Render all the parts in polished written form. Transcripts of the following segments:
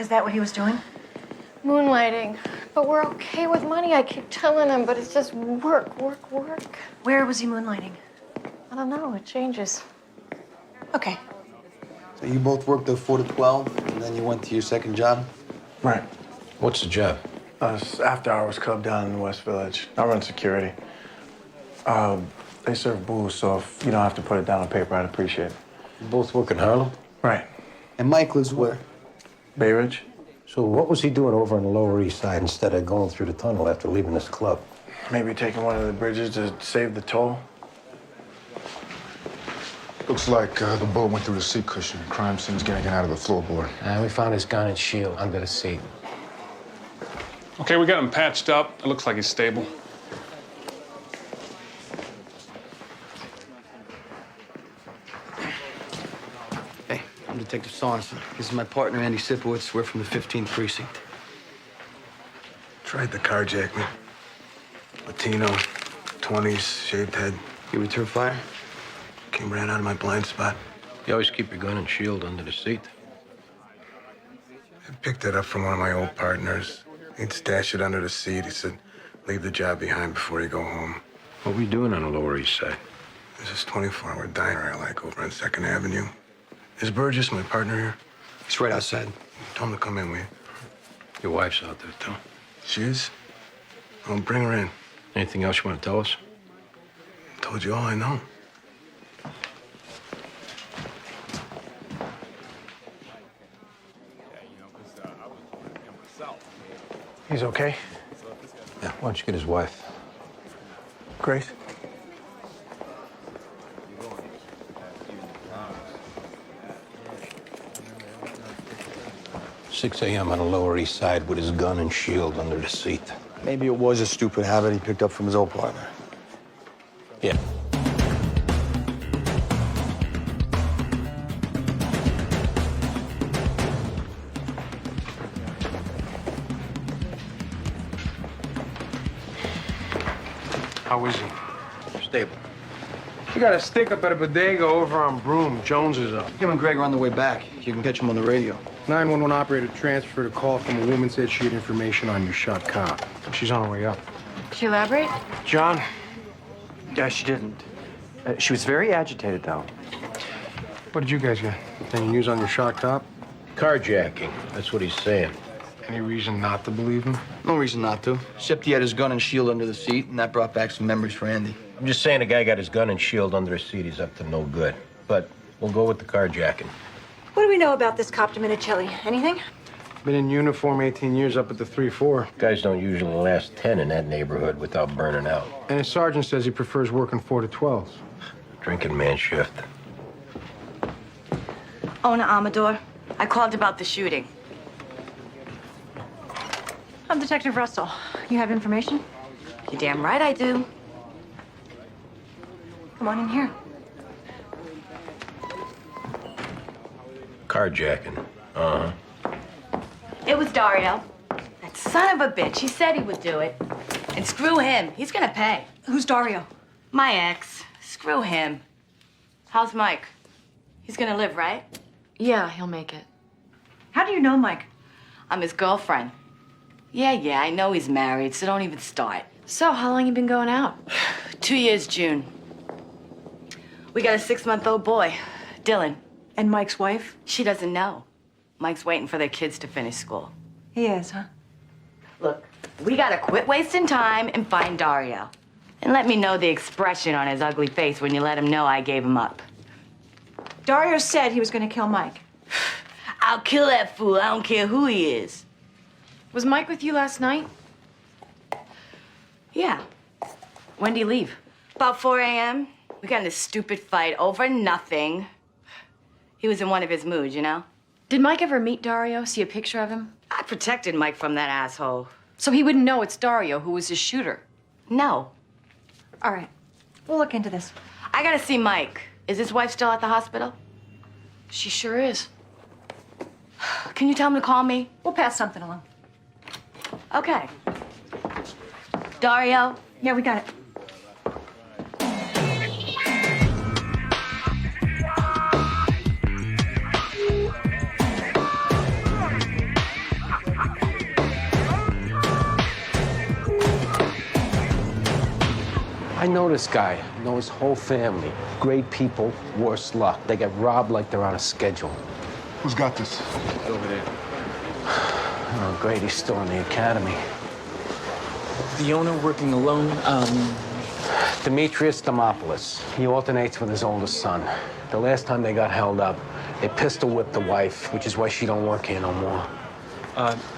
Is that what he was doing? Moonlighting. But we're okay with money, I keep telling him, but it's just work, work, work. Where was he moonlighting? I don't know, it changes. Okay. So you both worked the 4 to 12, and then you went to your second job? Right. What's the job? It's after hours club down in the West Village. I run security. They serve booze, so if you don't have to put it down on paper, I'd appreciate it. You both work in Harlem? Right. And Mike lives where? Bay Ridge? So what was he doing over on the Lower East Side instead of going through the tunnel after leaving this club? Maybe taking one of the bridges to save the toll. Looks like the bullet went through the seat cushion. Crime scene's getting it out of the floorboard. We found his gun and shield under the seat. Okay, we got him patched up. It looks like he's stable. Hey, I'm Detective Saunders. This is my partner, Andy Sipowicz. We're from the 15th Precinct. Tried the carjacking. Latino, 20s, shaved head. You return fire? Came right out of my blind spot. You always keep your gun and shield under the seat. I picked it up from one of my old partners. He'd stash it under the seat. He said, leave the job behind before you go home. What were you doing on the Lower East Side? There's this 24-hour diner I like over on 2nd Avenue. Is Burgess, my partner here? He's right outside. Tell him to come in, will you? Your wife's out there, too. She is? I'll bring her in. Anything else you want to tell us? Told you all I know. He's okay? Yeah, why don't you get his wife? Grace? $6 a.m. on the Lower East Side with his gun and shield under the seat. Maybe it was a stupid habit he picked up from his old partner. Yeah. How is he? Stable. You got a stick up at a bodega over on Broome. Jones is up. Him and Greg are on the way back. You can catch him on the radio. 911 operator transferred a call from a woman said she had information on your shot cop. She's on her way up. Could you elaborate? John? Yeah, she didn't. She was very agitated, though. What did you guys get? Any news on your shot cop? Carjacking. That's what he's saying. Any reason not to believe him? No reason not to. Except he had his gun and shield under the seat, and that brought back some memories for Andy. I'm just saying the guy got his gun and shield under his seat. He's up to no good. But we'll go with the carjacking. What do we know about this cop Dominicelli? Anything? Been in uniform 18 years up at the 3-4. Guys don't usually last 10 in that neighborhood without burning out. And his sergeant says he prefers working 4 to 12s. Drinking man shift. Ona Amador, I called about the shooting. I'm Detective Russell. You have information? You're damn right I do. Come on in here. Carjacking. Uh-huh. It was Dario. That son of a bitch. He said he would do it. And screw him. He's gonna pay. Who's Dario? My ex. Screw him. How's Mike? He's gonna live, right? Yeah, he'll make it. How do you know Mike? I'm his girlfriend. Yeah, I know he's married, so don't even start. So, how long you been going out? 2 years, June. We got a 6-month-old boy, Dylan. And Mike's wife? She doesn't know. Mike's waiting for their kids to finish school. He is, huh? Look, we gotta quit wasting time and find Dario. And let me know the expression on his ugly face when you let him know I gave him up. Dario said he was going to kill Mike. I'll kill that fool. I don't care who he is. Was Mike with you last night? Yeah. When'd he leave? About 4 a.m. We got in this stupid fight over nothing. He was in one of his moods, you know? Did Mike ever meet Dario? See a picture of him? I protected Mike from that asshole. So he wouldn't know it's Dario who was his shooter? No. All right. We'll look into this. I gotta see Mike. Is his wife still at the hospital? She sure is. Can you tell him to call me? We'll pass something along. Okay. Dario? Yeah, we got it. I know this guy. I know his whole family. Great people, worse luck. They get robbed like they're on a schedule. Who's got this? Over there. Oh, great. He's still in the academy. The owner working alone, Demetrius Demopoulos. He alternates with his oldest son. The last time they got held up, they pistol whipped the wife, which is why she don't work here no more.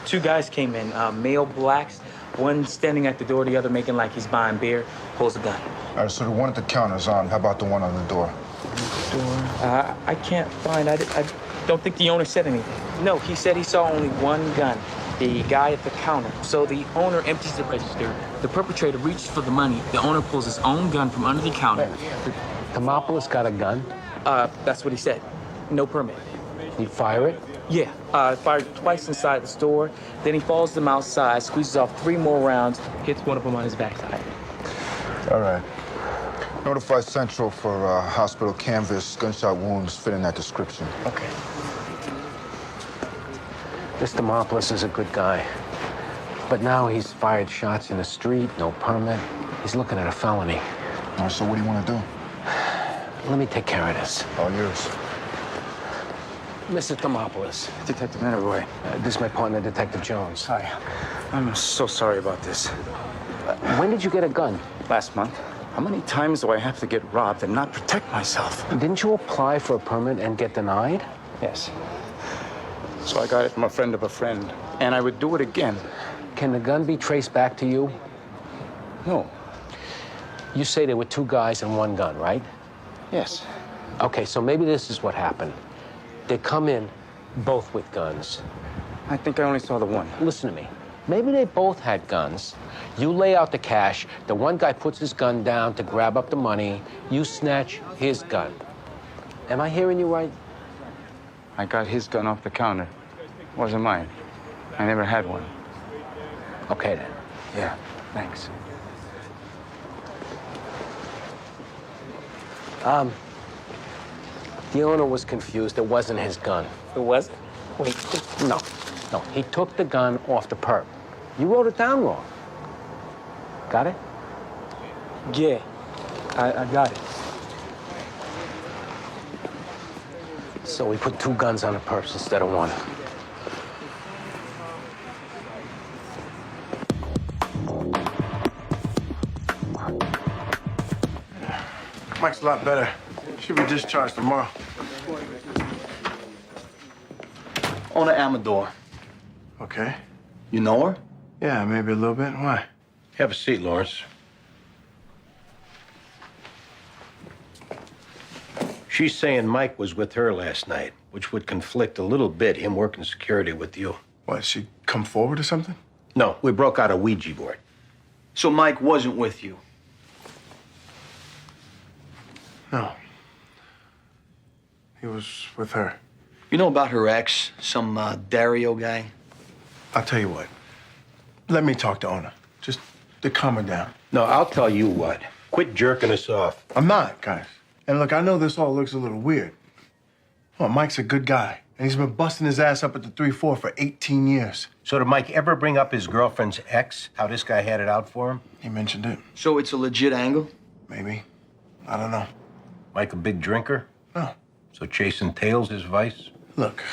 two guys came in, male blacks, one standing at the door, the other making like he's buying beer, pulls a gun. All right, so the one at the counter's on. How about the one on the door? I can't find, I don't think the owner said anything. No, he said he saw only one gun, the guy at the counter. So the owner empties the register, the perpetrator reaches for the money, the owner pulls his own gun from under the counter. Demopoulos got a gun? That's what he said. No permit. He'd fire it? Yeah, fired twice inside the store, then he follows them outside, squeezes off 3 more rounds, hits one of them on his backside. All right. Notify Central for hospital canvas, gunshot wounds fitting that description. Okay. This Demopoulos is a good guy. But now he's fired shots in the street, no permit. He's looking at a felony. All right, so what do you want to do? Let me take care of this. All yours. Mr. Demopoulos. Detective Manaway. This is my partner, Detective Jones. Hi. I'm so sorry about this. When did you get a gun? Last month. How many times do I have to get robbed and not protect myself? Didn't you apply for a permit and get denied? Yes. So I got it from a friend of a friend, and I would do it again. Can the gun be traced back to you? No. You say there were 2 guys and 1 gun, right? Yes. Okay, so maybe this is what happened. They come in both with guns. I think I only saw the one. Listen to me. Maybe they both had guns. You lay out the cash. The one guy puts his gun down to grab up the money. You snatch his gun. Am I hearing you right? I got his gun off the counter. Wasn't mine. I never had one. Okay, then. Yeah, thanks. The owner was confused. It wasn't his gun. It wasn't? Wait. No. He took the gun off the perp. You wrote it down wrong. Got it? Yeah, I got it. So we put 2 guns on the perps instead of 1. Mike's a lot better. Should be discharged tomorrow. Owner Amador. Okay. You know her? Yeah, maybe a little bit. Why? Have a seat, Lawrence. She's saying Mike was with her last night, which would conflict a little bit, him working security with you. What, she come forward or something? No, we broke out a Ouija board. So Mike wasn't with you? No. He was with her. You know about her ex, some Dario guy? I'll tell you what. Let me talk to Ona. Just to calm her down. No, I'll tell you what. Quit jerking us off. I'm not, guys. And look, I know this all looks a little weird. Well, Mike's a good guy, and he's been busting his ass up at the 3-4 for 18 years. So did Mike ever bring up his girlfriend's ex? How this guy had it out for him? He mentioned it. So it's a legit angle? Maybe. I don't know. Mike a big drinker? No. So chasing tails his vice? Look,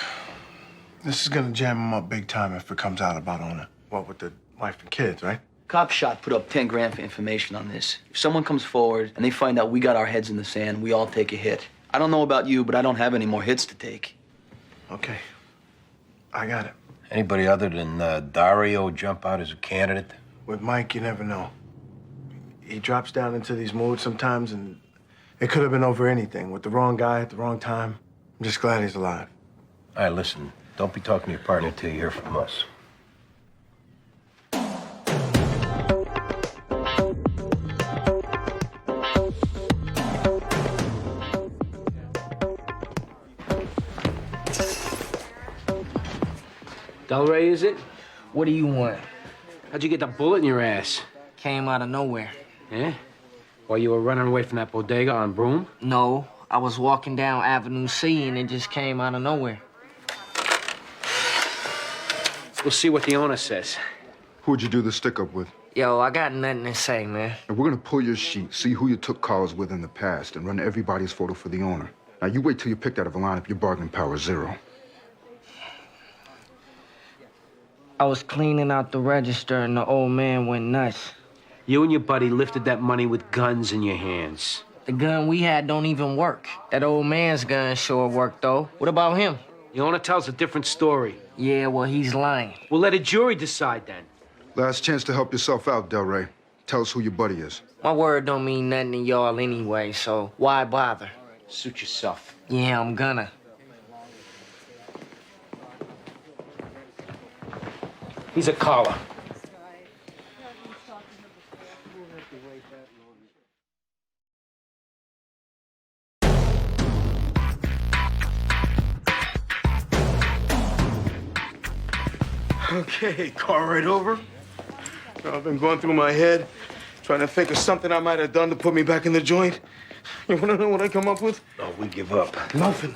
this is gonna jam him up big time if it comes out about Ona. What, with the wife and kids, right? Cop shot put up 10 grand for information on this. If someone comes forward and they find out we got our heads in the sand, we all take a hit. I don't know about you, but I don't have any more hits to take. Okay. I got it. Anybody other than Dario jump out as a candidate? With Mike, you never know. He drops down into these moods sometimes, and it could have been over anything. With the wrong guy at the wrong time. I'm just glad he's alive. All right, listen. Don't be talking to your partner until you hear from us. Del Rey, is it? What do you want? How'd you get the bullet in your ass? Came out of nowhere. Eh? While you were running away from that bodega on Broome? No, I was walking down Avenue C and it just came out of nowhere. We'll see what the owner says. Who'd you do the stick-up with? Yo, I got nothing to say, man. And we're gonna pull your sheet, see who you took calls with in the past, and run everybody's photo for the owner. Now, you wait till you're picked out of a lineup, your bargaining power is 0. I was cleaning out the register and the old man went nuts. You and your buddy lifted that money with guns in your hands. The gun we had don't even work. That old man's gun sure worked, though. What about him? The owner tells a different story. Yeah, well, he's lying. We'll let a jury decide then. Last chance to help yourself out, Del Rey. Tell us who your buddy is. My word don't mean nothing to y'all anyway, so why bother? Suit yourself. Yeah, I'm gonna. He's a caller. Okay, car right over. I've been going through my head, trying to think of something I might have done to put me back in the joint. You wanna know what I come up with? Oh, we give up. Nothing.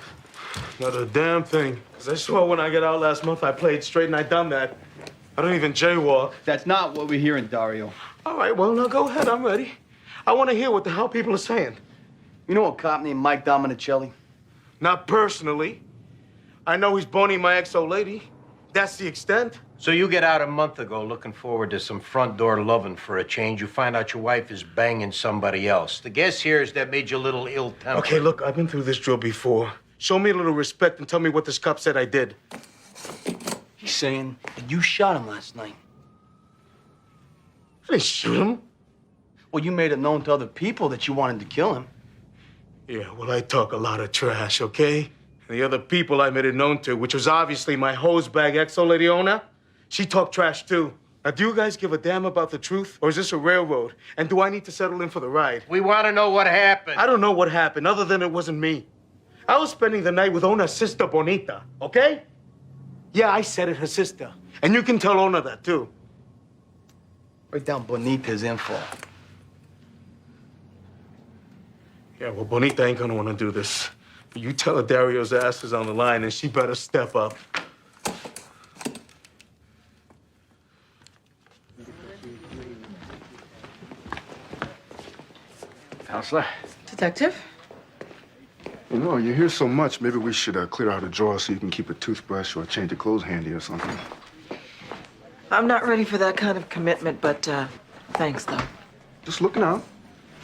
Not a damn thing. 'Cause I swore when I got out last month, I played straight and I done that. I don't even jaywalk. That's not what we're hearing, Dario. All right, well, now go ahead. I'm ready. I want to hear what the hell people are saying. You know a cop named Mike Dominicelli? Not personally. I know he's boning my ex-old lady. That's the extent. So you get out a month ago looking forward to some front door loving for a change. You find out your wife is banging somebody else. The guess here is that made you a little ill-tempered. Okay, look, I've been through this drill before. Show me a little respect and tell me what this cop said I did. He's saying that you shot him last night. I didn't shoot him. Well, you made it known to other people that you wanted to kill him. Yeah, well, I talk a lot of trash, okay? And the other people I made it known to, which was obviously my hosebag ex-old lady owner, she talked trash too. Now, do you guys give a damn about the truth? Or is this a railroad? And do I need to settle in for the ride? We want to know what happened. I don't know what happened, other than it wasn't me. I was spending the night with Ona's sister, Bonita, okay? Yeah, I said it, her sister. And you can tell Ona that, too. Write down Bonita's info. Yeah, well, Bonita ain't gonna wanna do this. But you tell her Dario's ass is on the line, and she better step up. Counselor? Detective? You know, you hear so much, maybe we should clear out a drawer so you can keep a toothbrush or a change of clothes handy or something. I'm not ready for that kind of commitment, but thanks, though. Just looking out.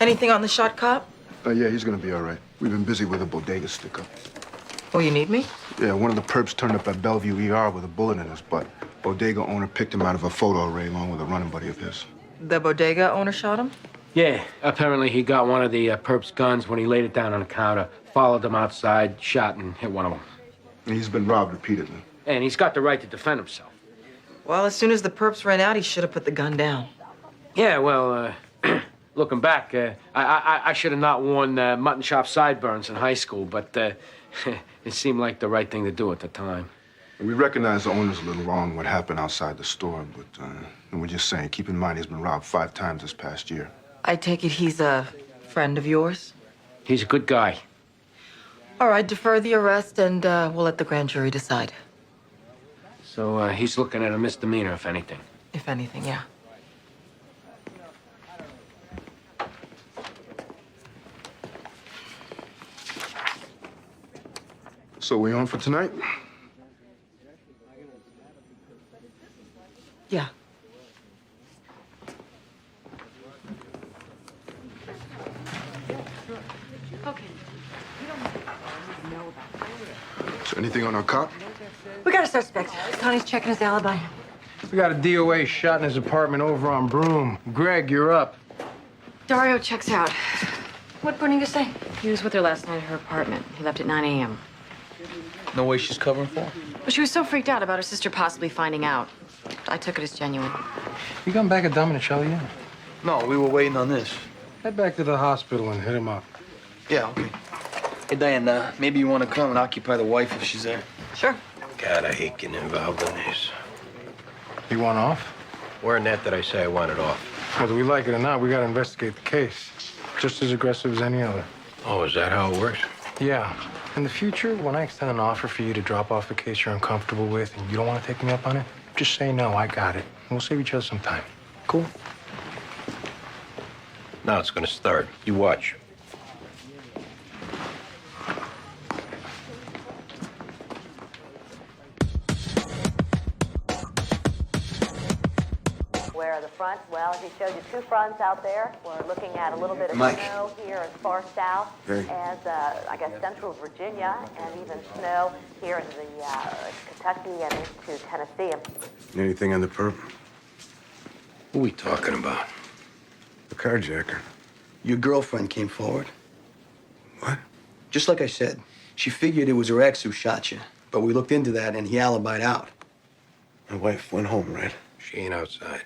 Anything on the shot cop? Yeah, he's gonna be all right. We've been busy with a bodega stick-up. Oh, you need me? Yeah, one of the perps turned up at Bellevue ER with a bullet in his butt. Bodega owner picked him out of a photo array along with a running buddy of his. The bodega owner shot him? Yeah, apparently he got one of the perp's guns when he laid it down on the counter, followed them outside, shot and hit one of them. And he's been robbed repeatedly. And he's got the right to defend himself. Well, as soon as the perps ran out, he should have put the gun down. Yeah, well, looking back, I should have not worn mutton chop sideburns in high school, but it seemed like the right thing to do at the time. We recognize the owner's a little wrong what happened outside the store, but we're just saying, keep in mind he's been robbed 5 times this past year. I take it he's a friend of yours? He's a good guy. All right, defer the arrest, and we'll let the grand jury decide. So he's looking at a misdemeanor, if anything. If anything, yeah. So we on for tonight? Yeah. Okay. So anything on our cop? We got a suspect. Connie's checking his alibi. We got a DOA shot in his apartment over on Broome. Greg, you're up. Dario checks out. What'd Bonita say? He was with her last night at her apartment. He left at 9 a.m. No way she's covering for? But she was so freaked out about her sister possibly finding out. I took it as genuine. You come back at Dominicelli yet? No, we were waiting on this. Head back to the hospital and hit him up. Yeah, okay. Hey, Diane, maybe you want to come and occupy the wife if she's there. Sure. God, I hate getting involved in this. You want off? Wherein that did I say I wanted off? Whether we like it or not, we gotta investigate the case. Just as aggressive as any other. Oh, is that how it works? Yeah. In the future, when I extend an offer for you to drop off a case you're uncomfortable with and you don't want to take me up on it, just say no, I got it. We'll save each other some time. Cool? Now it's gonna start. You watch. Where are the fronts? Well, he showed you two fronts out there. We're looking at a little bit of snow here as far south as, I guess, central Virginia, and even snow here in the Kentucky and into Tennessee. Anything on the perp? Who are we talking about? The carjacker. Your girlfriend came forward. What? Just like I said, she figured it was her ex who shot you. But we looked into that and he alibied out. My wife went home, right? She ain't outside.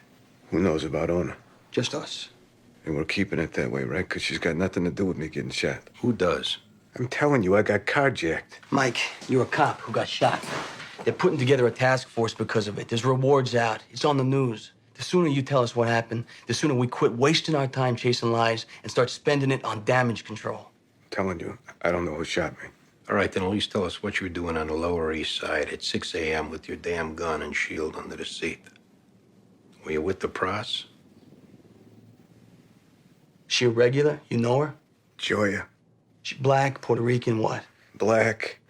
Who knows about Ona? Just us. And we're keeping it that way, right? Because she's got nothing to do with me getting shot. Who does? I'm telling you, I got carjacked. Mike, you're a cop who got shot. They're putting together a task force because of it. There's rewards out. It's on the news. The sooner you tell us what happened, the sooner we quit wasting our time chasing lies and start spending it on damage control. I'm telling you, I don't know who shot me. All right, then at least tell us what you were doing on the Lower East Side at 6 a.m. with your damn gun and shield under the seat. Were you with the pros? She a regular? You know her? Joya. She black, Puerto Rican, what? Black.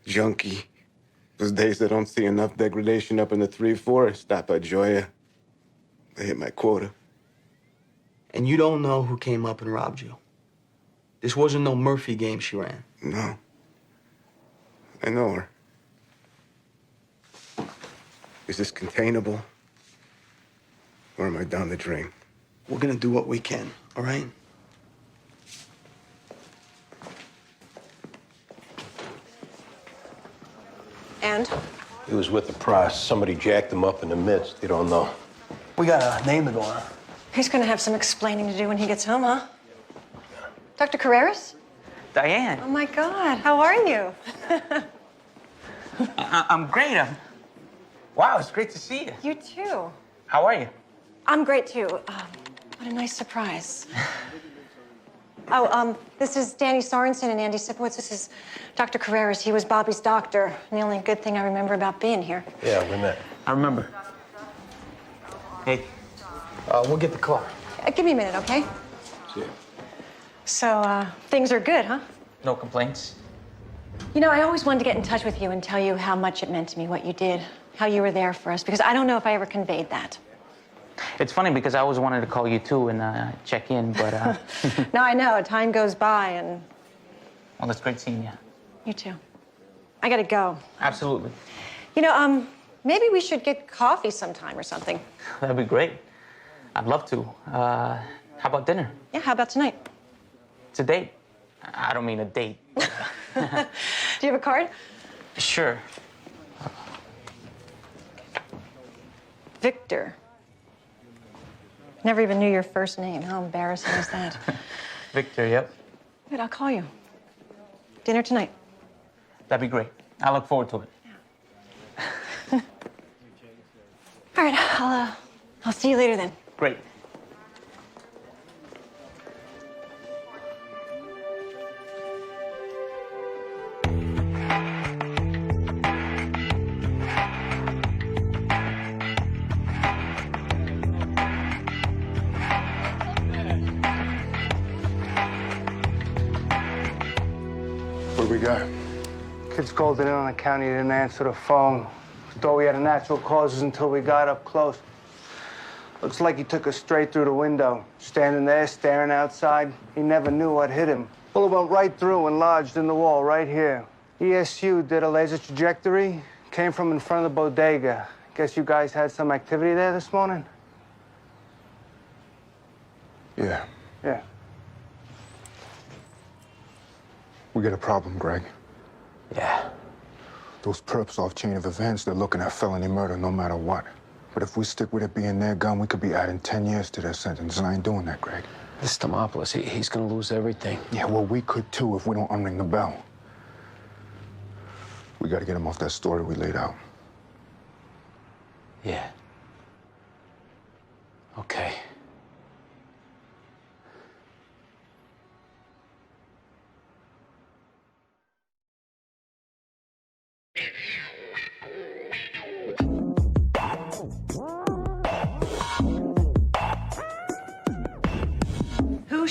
Junkie. Those days I don't see enough degradation up in the 3-4, I stop at Joya. I hit my quota. And you don't know who came up and robbed you? This wasn't no Murphy game she ran. No. I know her. Is this containable? Or am I down the drain? We're gonna do what we can, all right? And? He was with the pros. Somebody jacked him up in the midst. You don't know. We got a name to go on. He's gonna have some explaining to do when he gets home, huh? Dr. Carreras? Diane. Oh my God, how are you? I'm great. Wow, it's great to see you. You too. How are you? I'm great too. What a nice surprise. This is Danny Sorensen and Andy Sipowicz. This is Dr. Carreras. He was Bobby's doctor. And the only good thing I remember about being here. Yeah, we met. I remember. Hey. We'll get the car. Give me a minute, okay? See ya. So, things are good, huh? No complaints? You know, I always wanted to get in touch with you and tell you how much it meant to me, what you did, how you were there for us, because I don't know if I ever conveyed that. It's funny because I always wanted to call you too and check in, but No, I know. Time goes by and... well, it's great seeing you. You too. I gotta go. Absolutely. You know, maybe we should get coffee sometime or something. That'd be great. I'd love to. How about dinner? Yeah, how about tonight? It's a date. I don't mean a date. Do you have a card? Sure. Victor. Never even knew your first name. How embarrassing is that? Victor, yep. Good, I'll call you. Dinner tonight. That'd be great. I look forward to it. Yeah. All right, I'll see you later then. Great. What do we got? Kids called it in on the county, didn't answer the phone. Thought we had a natural causes until we got up close. Looks like he took us straight through the window. Standing there, staring outside. He never knew what hit him. Bullet went right through and lodged in the wall right here. ESU did a laser trajectory. Came from in front of the bodega. Guess you guys had some activity there this morning? Yeah. Yeah. We got a problem, Greg. Yeah. Those perps off chain of events, they're looking at felony murder no matter what. But if we stick with it being their gun, we could be adding 10 years to their sentence, and I ain't doing that, Greg. This Demopoulos, he's gonna lose everything. Yeah, well, we could too if we don't unring the bell. We gotta get him off that story we laid out. Yeah. Okay.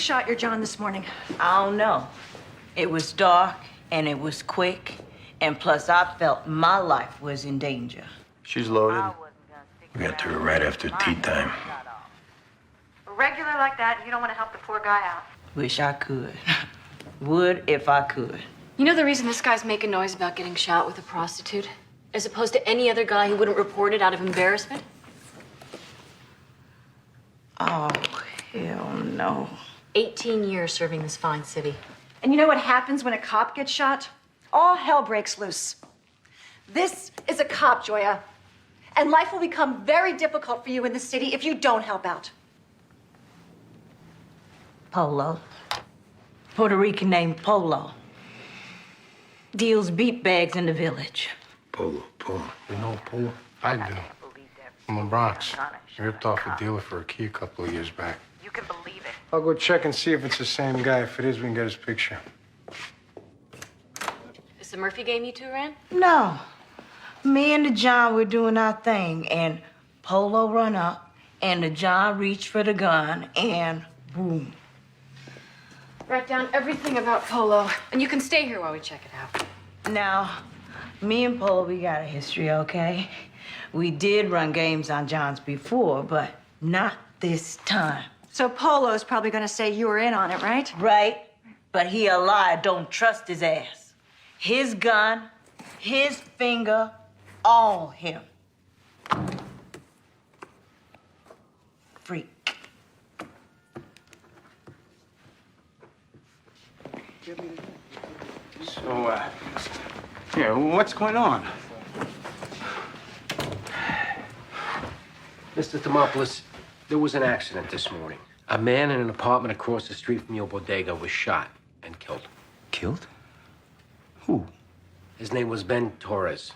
shot your John this morning? I don't know. It was dark and it was quick, and plus I felt my life was in danger. She's loaded. We got to her right after tea time. Regular like that, you don't want to help the poor guy out. Wish I could. Would if I could. You know the reason this guy's making noise about getting shot with a prostitute? As opposed to any other guy who wouldn't report it out of embarrassment? Oh, hell no. 18 years serving this fine city. And you know what happens when a cop gets shot? All hell breaks loose. This is a cop, Joya. And life will become very difficult for you in the city if you don't help out. Polo. Puerto Rican named Polo. Deals beat bags in the village. Polo. You know Polo? I do. From the Bronx. He ripped off a dealer for a key a couple of years back. You can believe it. I'll go check and see if it's the same guy. If it is, we can get his picture. Is the Murphy game you two ran? No. Me and the John were doing our thing, and Polo run up, and the John reached for the gun, and boom. Write down everything about Polo, and you can stay here while we check it out. Now, me and Polo, we got a history, okay? We did run games on Johns before, but not this time. So Polo's probably gonna say you were in on it, right? Right, but he a liar, don't trust his ass. His gun, his finger, all him. Freak. So, yeah, what's going on? Mr. Thermopolis, there was an accident this morning. A man in an apartment across the street from your bodega was shot and killed. Killed? Who? His name was Ben Torres.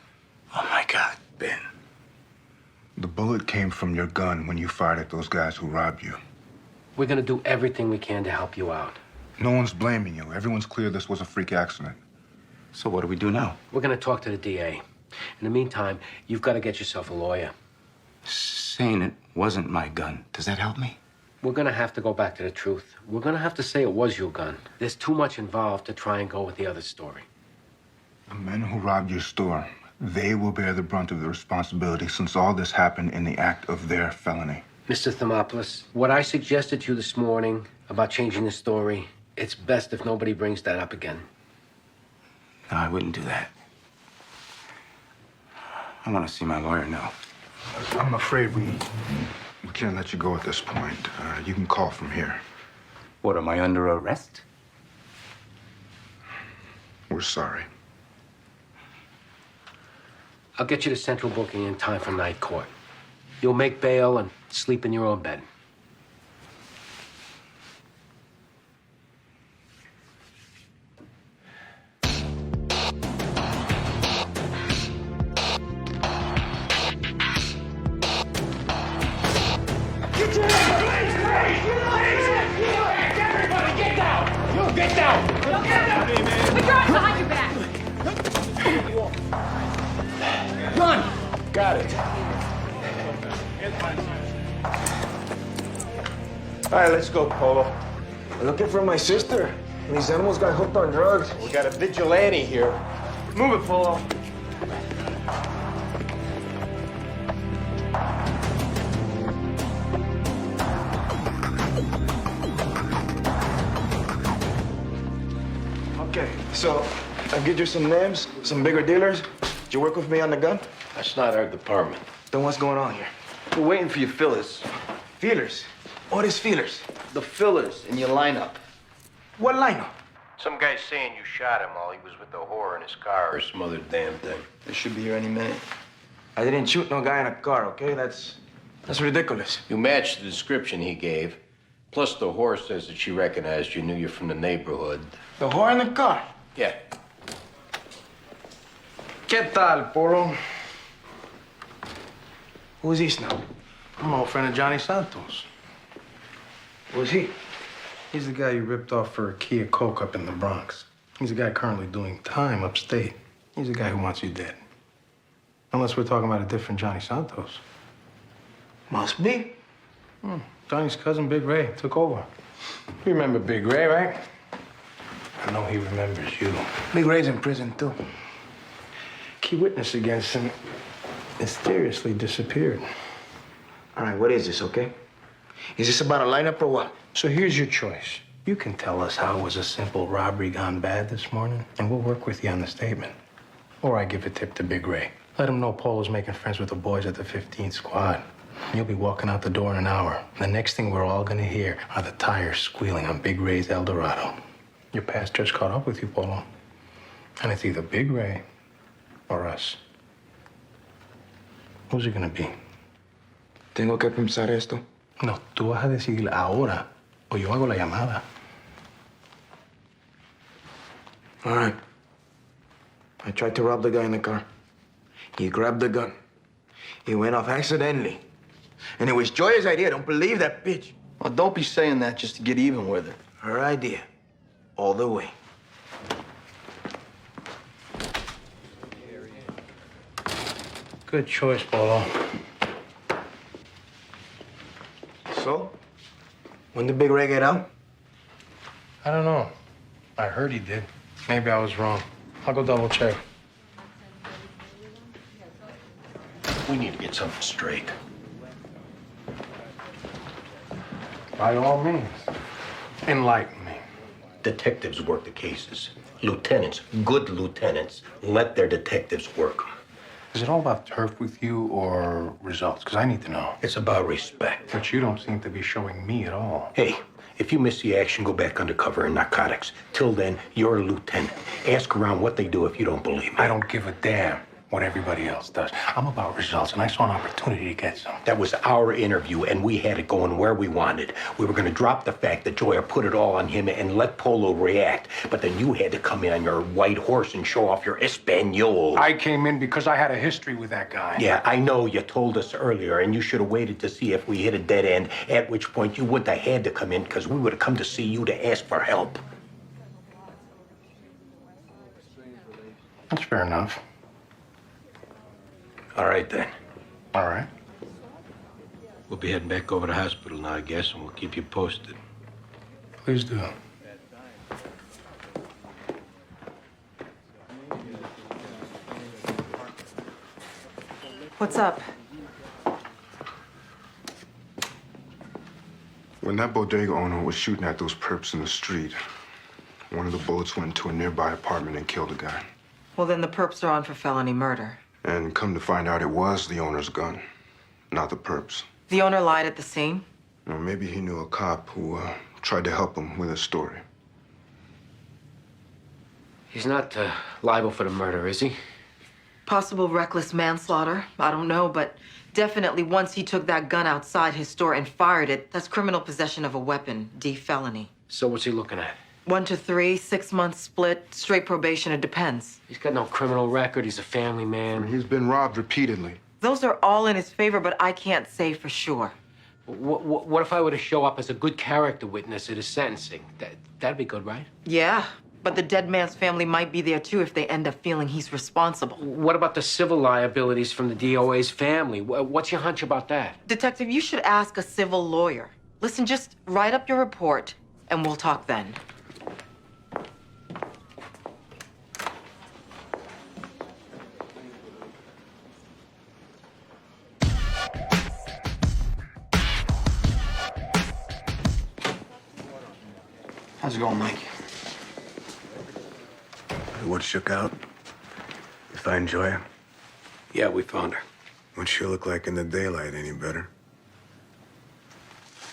Oh, my God, Ben. The bullet came from your gun when you fired at those guys who robbed you. We're gonna do everything we can to help you out. No one's blaming you. Everyone's clear this was a freak accident. So what do we do now? We're gonna talk to the DA. In the meantime, you've got to get yourself a lawyer. Saying it wasn't my gun, does that help me? We're gonna have to go back to the truth. We're gonna have to say it was your gun. There's too much involved to try and go with the other story. The men who robbed your store, they will bear the brunt of the responsibility since all this happened in the act of their felony. Mr. Thermopolis, what I suggested to you this morning about changing the story, it's best if nobody brings that up again. No, I wouldn't do that. I want to see my lawyer now. I'm afraid we can't let you go at this point. You can call from here. What, am I under arrest? We're sorry. I'll get you to central booking in time for night court. You'll make bail and sleep in your own bed. Get down! Put your arms behind your back. Run! Got it. All right, let's go, Polo. I'm looking for my sister. These animals got hooked on drugs. We got a vigilante here. Move it, Polo. Okay, so I'll get you some names, some bigger dealers. Did you work with me on the gun? That's not our department. Then what's going on here? We're waiting for your fillers. Feelers? What is feelers? The fillers in your lineup. What lineup? Some guy's saying you shot him while he was with the whore in his car or some other damn thing. They should be here any minute. I didn't shoot no guy in a car, okay? That's ridiculous. You matched the description he gave. Plus, the whore says that she recognized you, knew you from the neighborhood. The whore in the car? Yeah. ¿Qué tal, Polo? Who's this now? I'm an old friend of Johnny Santos. Who's he? He's the guy you ripped off for a key of coke up in the Bronx. He's the guy currently doing time upstate. He's the guy who wants you dead. Unless we're talking about a different Johnny Santos. Must be. Johnny's cousin, Big Ray, took over. You remember Big Ray, right? I know he remembers you. Big Ray's in prison, too. Key witness against him mysteriously disappeared. All right, what is this, okay? Is this about a lineup or what? So here's your choice. You can tell us how it was a simple robbery gone bad this morning, and we'll work with you on the statement. Or I give a tip to Big Ray. Let him know Polo's making friends with the boys at the 15th Squad. You'll be walking out the door in an hour. The next thing we're all gonna hear are the tires squealing on Big Ray's Eldorado. Your past just caught up with you, Polo. And it's either Big Ray or us. Who's it gonna be? Tengo que pensar esto. No, tú vas a decidir ahora o yo hago la llamada. All right. I tried to rob the guy in the car. He grabbed the gun. He went off accidentally. And it was Joya's idea. Don't believe that bitch. Well, don't be saying that just to get even with her. Her idea. All the way. Good choice, Polo. So? When did Big Ray get out? I don't know. I heard he did. Maybe I was wrong. I'll go double check. We need to get something straight. By all means. Enlighten me. Detectives work the cases. Lieutenants, good lieutenants, let their detectives work 'em. Is it all about turf with you or results? Because I need to know. It's about respect. But you don't seem to be showing me at all. Hey, if you miss the action, go back undercover in narcotics. Till then, you're a lieutenant. Ask around what they do if you don't believe me. I don't give a damn what everybody else does. I'm about results, and I saw an opportunity to get some. That was our interview, and we had it going where we wanted. We were going to drop the fact that Joya put it all on him and let Polo react. But then you had to come in on your white horse and show off your Espanol. I came in because I had a history with that guy. Yeah, I know you told us earlier, and you should have waited to see if we hit a dead end, at which point you wouldn't have had to come in because we would have come to see you to ask for help. That's fair enough. All right, then. All right. We'll be heading back over to the hospital now, I guess, and we'll keep you posted. Please do. What's up? When that bodega owner was shooting at those perps in the street, one of the bullets went into a nearby apartment and killed a guy. Well, then the perps are on for felony murder. And come to find out, it was the owner's gun, not the perps. The owner lied at the scene? Or maybe he knew a cop who tried to help him with his story. He's not liable for the murder, is he? Possible reckless manslaughter. I don't know, but definitely once he took that gun outside his store and fired it, that's criminal possession of a weapon, D felony. So what's he looking at? 1 to 3, 6 months split, straight probation, it depends. He's got no criminal record. He's a family man. He's been robbed repeatedly. Those are all in his favor, but I can't say for sure. What if I were to show up as a good character witness at his sentencing? That'd be good, right? Yeah, but the dead man's family might be there too if they end up feeling he's responsible. What about the civil liabilities from the DOA's family? What's your hunch about that? Detective, you should ask a civil lawyer. Listen, just write up your report, and we'll talk then. How's it going, Mike? What shook out? You find Joya? Yeah, we found her. What'd she look like in the daylight? Any better?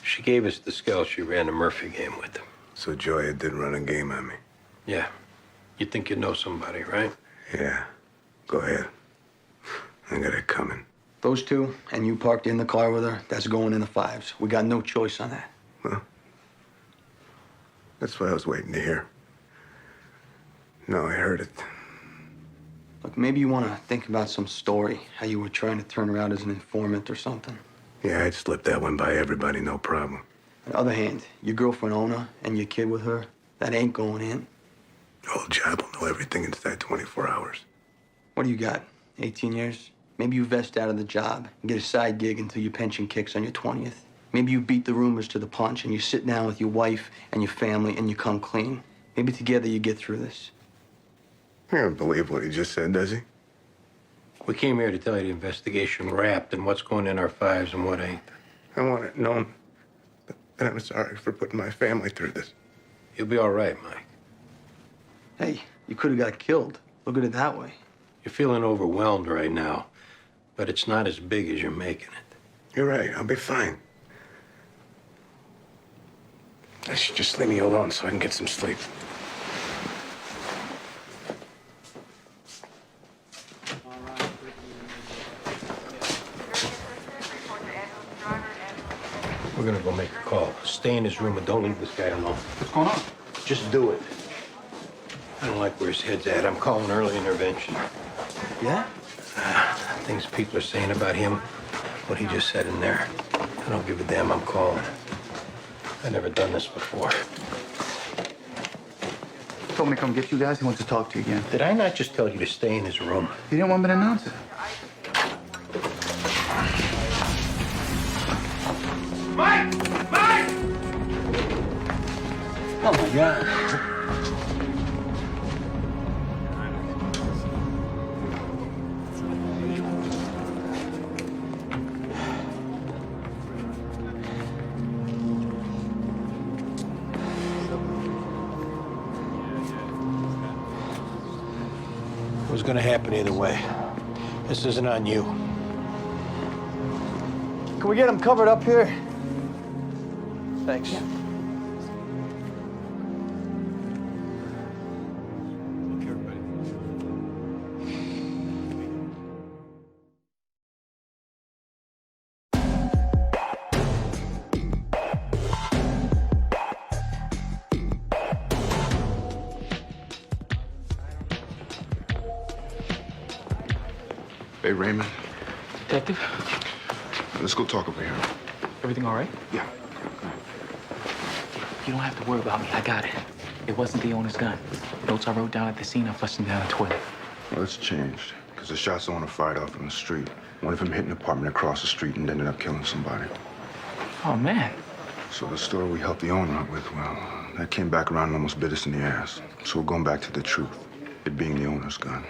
She gave us the skull she ran the Murphy game with. So Joya did run a game on me. Yeah. You think you know somebody, right? Yeah. Go ahead. I got it coming. Those two, and you parked in the car with her, that's going in the 5s. We got no choice on that. Well, that's what I was waiting to hear. No, I heard it. Look, maybe you want to think about some story, how you were trying to turn her out as an informant or something. Yeah, I'd slip that one by everybody, no problem. On the other hand, your girlfriend Ona and your kid with her, that ain't going in. Old job will know everything inside 24 hours. What do you got, 18 years? Maybe you vest out of the job and get a side gig until your pension kicks on your 20th. Maybe you beat the rumors to the punch and you sit down with your wife and your family and you come clean. Maybe together you get through this. He doesn't believe what he just said, does he? We came here to tell you the investigation wrapped and what's going in our files and what ain't. I want it known that I'm sorry for putting my family through this. You'll be all right, Mike. Hey, you could have got killed. Look at it that way. You're feeling overwhelmed right now, but it's not as big as you're making it. You're right. I'll be fine. I should just leave me alone so I can get some sleep. We're gonna go make a call. Stay in his room and don't leave this guy alone. What's going on? Just do it. I don't like where his head's at. I'm calling early intervention. Yeah? Things people are saying about him, what he just said in there. I don't give a damn. I'm calling. I've never done this before. He told me to come get you guys. He wants to talk to you again. Did I not just tell you to stay in his room? He didn't want me to announce it. Mike! Mike! Oh, my God. It was gonna happen either way. This isn't on you. Can we get him covered up here? Thanks. Hey, Raymond. Detective, Let's go talk over here. everything all right? Yeah. You don't have to worry about me. I got it. It wasn't the owner's gun. Notes I wrote down at the scene, I flushed them down the toilet. Well, it's changed. Because the shots the owner fired off from the street. One of them hit an apartment across the street and ended up killing somebody. Oh, man. So the story we helped the owner out with, well, that came back around and almost bit us in the ass. So we're going back to the truth. It being the owner's gun.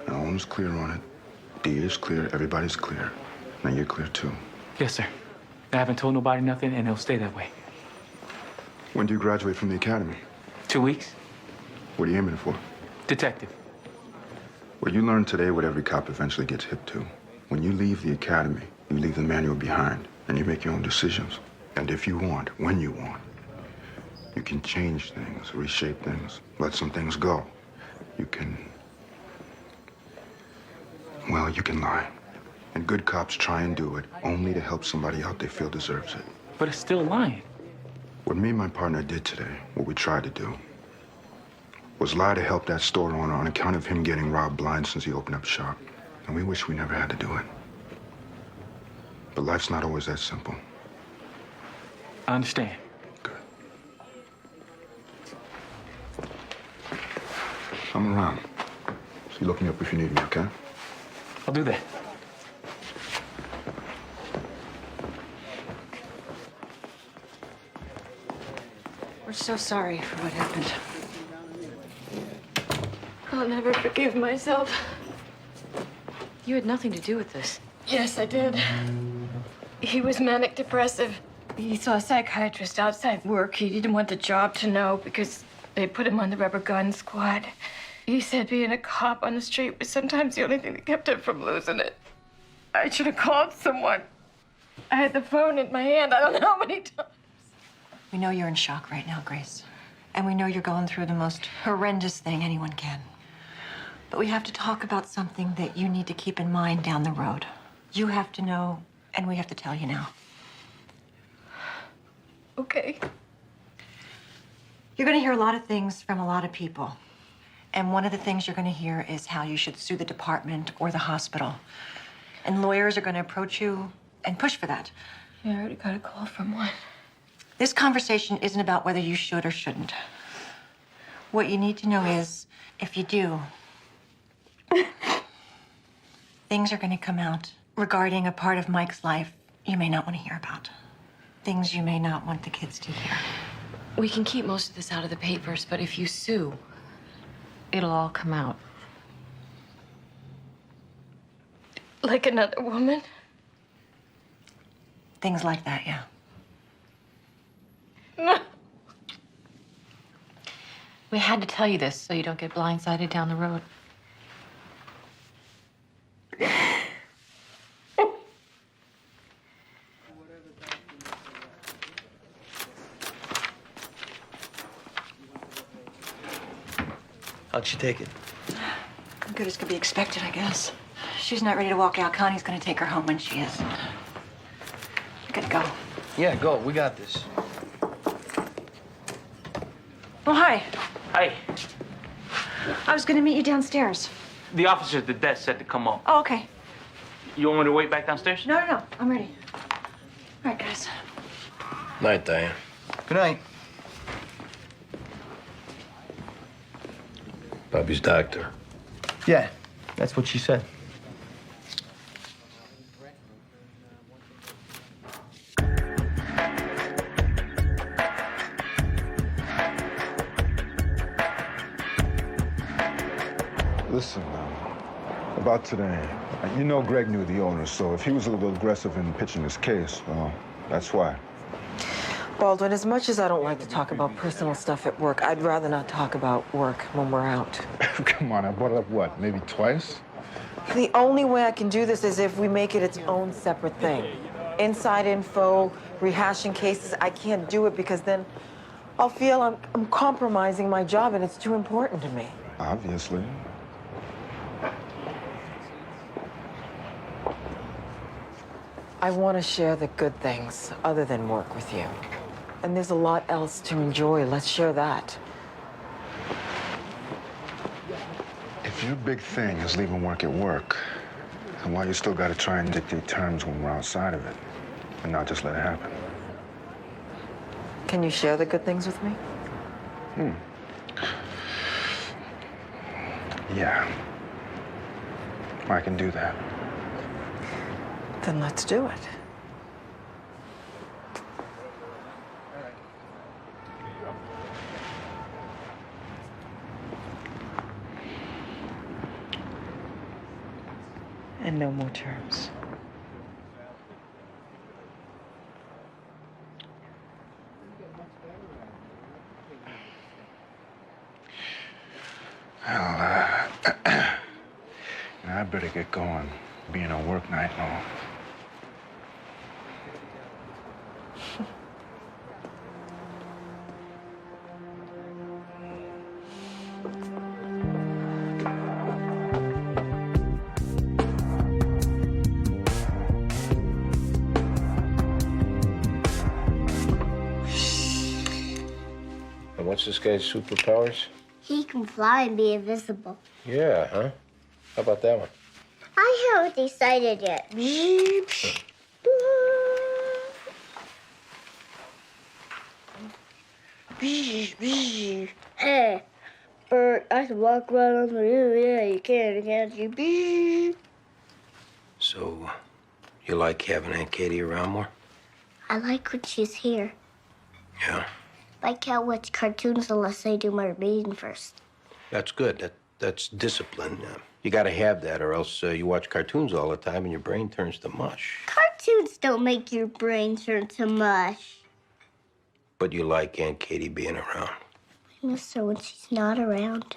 Now, owner's clear on it. D is clear. Everybody's clear. Now you're clear, too. Yes, sir. I haven't told nobody nothing, and it'll stay that way. When do you graduate from the academy? 2 weeks. What are you aiming for? Detective. Well, you learn today what every cop eventually gets hip to. When you leave the academy, you leave the manual behind, and you make your own decisions. And if you want, when you want, you can change things, reshape things, let some things go. You can... Well, you can lie. And good cops try and do it only to help somebody out they feel deserves it. But it's still lying. What me and my partner did today, what we tried to do, was lie to help that store owner on account of him getting robbed blind since he opened up shop. And we wish we never had to do it. But life's not always that simple. I understand. I'm around. So you look me up if you need me, okay? I'll do that. We're so sorry for what happened. I'll never forgive myself. You had nothing to do with this. Yes, I did. He was manic depressive. He saw a psychiatrist outside work. He didn't want the job to know because they put him on the rubber gun squad. He said being a cop on the street was sometimes the only thing that kept him from losing it. I should have called someone. I had the phone in my hand. I don't know how many times. We know you're in shock right now, Grace. And we know you're going through the most horrendous thing anyone can. But we have to talk about something that you need to keep in mind down the road. You have to know, and we have to tell you now. Okay. You're going to hear a lot of things from a lot of people. And one of the things you're going to hear is how you should sue the department or the hospital. And lawyers are going to approach you and push for that. Yeah, I already got a call from one. This conversation isn't about whether you should or shouldn't. What you need to know is, if you do, things are going to come out regarding a part of Mike's life you may not want to hear about. things you may not want the kids to hear. We can keep most of this out of the papers, but if you sue, it'll all come out. Like another woman? Things like that, yeah. We had to tell you this so you don't get blindsided down the road. How'd she take it? Good as could be expected, I guess. She's not ready to walk out. Connie's gonna take her home when she is. I gotta go. Yeah, go. We got this. Oh, hi. Hey, I was gonna meet you downstairs. the officer at the desk said to come up. Oh, okay. You want me to wait back downstairs? No. I'm ready. All right, guys. Night, Diane. Good night. Bobby's doctor. Yeah, that's what she said. Listen, about today, you know Greg knew the owner, so if he was a little aggressive in pitching his case, well, that's why. Baldwin, as much as I don't like to talk about personal stuff at work, I'd rather not talk about work when we're out. Come on, I brought it up, what, maybe twice? The only way I can do this is if we make it its own separate thing. Inside info, rehashing cases, I can't do it because then I'll feel I'm compromising my job and it's too important to me. Obviously. I want to share the good things other than work with you. And there's a lot else to enjoy. Let's share that. If your big thing is leaving work at work, then why you still gotta try and dictate terms when we're outside of it and not just let it happen? Can you share the good things with me? Yeah. I can do that. Then let's do it. And no more terms. Well, I better get going. Being a work night and all. And what's this guy's superpowers? He can fly and be invisible. Yeah, huh? How about that one? I haven't decided yet. Hey, Bert, I can walk right on the roof. Yeah, you can, can't you? So, you like having Aunt Katie around more? I like when she's here. Yeah. I can't watch cartoons unless I do my reading first. That's good. That's discipline. You gotta have that, or else you watch cartoons all the time and your brain turns to mush. Cartoons don't make your brain turn to mush. But you like Aunt Katie being around. I miss her when she's not around.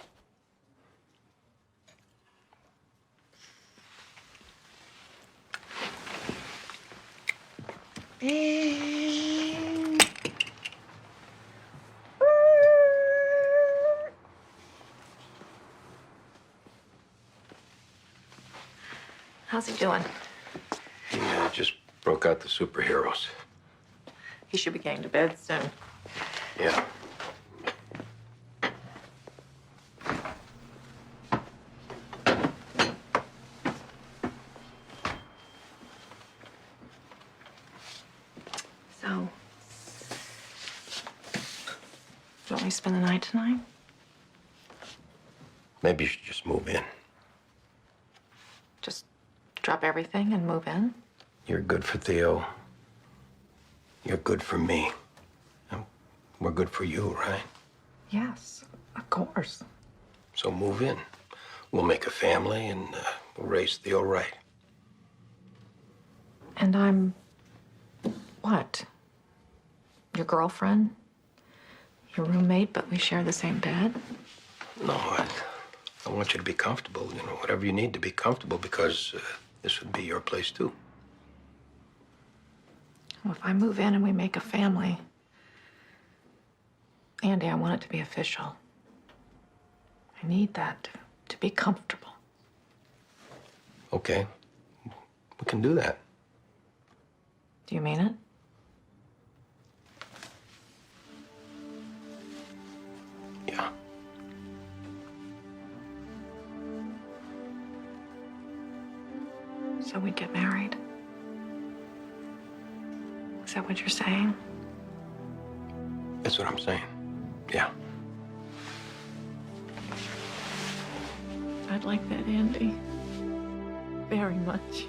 How's he doing? He just broke out the superheroes. He should be getting to bed soon. Yeah. So, do you want me to spend the night tonight? Maybe you should just move in. Just drop everything and move in? You're good for Theo. You're good for me. We're good for you, right? Yes, of course. So move in. We'll make a family and we'll raise Theo right. And I'm what? Your girlfriend? Your roommate, but we share the same bed? No, I want you to be comfortable, you know, whatever you need to be comfortable, because this would be your place too. Well, if I move in and we make a family, Andy, I want it to be official. I need that to be comfortable. Okay, we can do that. Do you mean it? Yeah. So we get married? Is that what you're saying? That's what I'm saying. Yeah. I'd like that, Andy. Very much.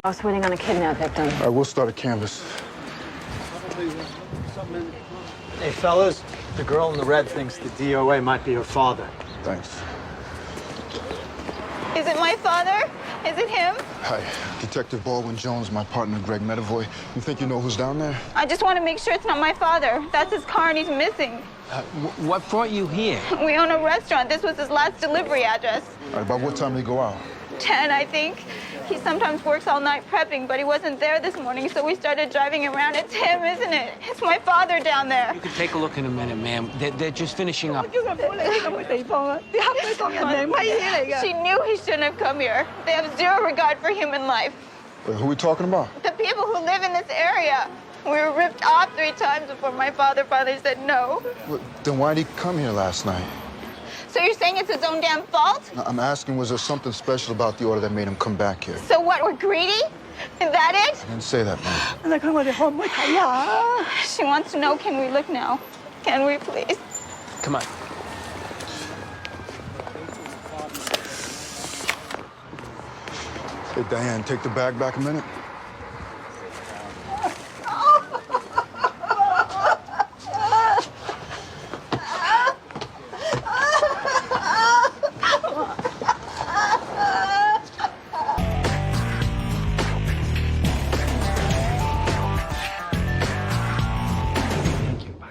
I was waiting on a kidnap victim. All right, we'll start a canvas. Hey, fellas, the girl in the red thinks the DOA might be her father. Thanks. Is it my father? Is it him? Hi, Detective Baldwin Jones, my partner Greg Medavoy. You think you know who's down there? I just want to make sure it's not my father. That's his car and he's missing. What brought you here? We own a restaurant. This was his last delivery address. All right, about what time did he go out? 10, I think. He sometimes works all night prepping, but he wasn't there this morning, so we started driving around. It's him, isn't it? It's my father down there. You can take a look in a minute, ma'am. They're just finishing up. She knew he shouldn't have come here. They have zero regard for human life. Wait, who are we talking about? The people who live in this area. We were ripped off 3 times before my father finally said no. Well, then why did he come here last night? So you're saying it's his own damn fault? I'm asking, was there something special about the order that made him come back here? So what, we're greedy? Is that it? I didn't say that, man. She wants to know, can we look now? Can we please? Come on. Hey, Diane, take the bag back a minute.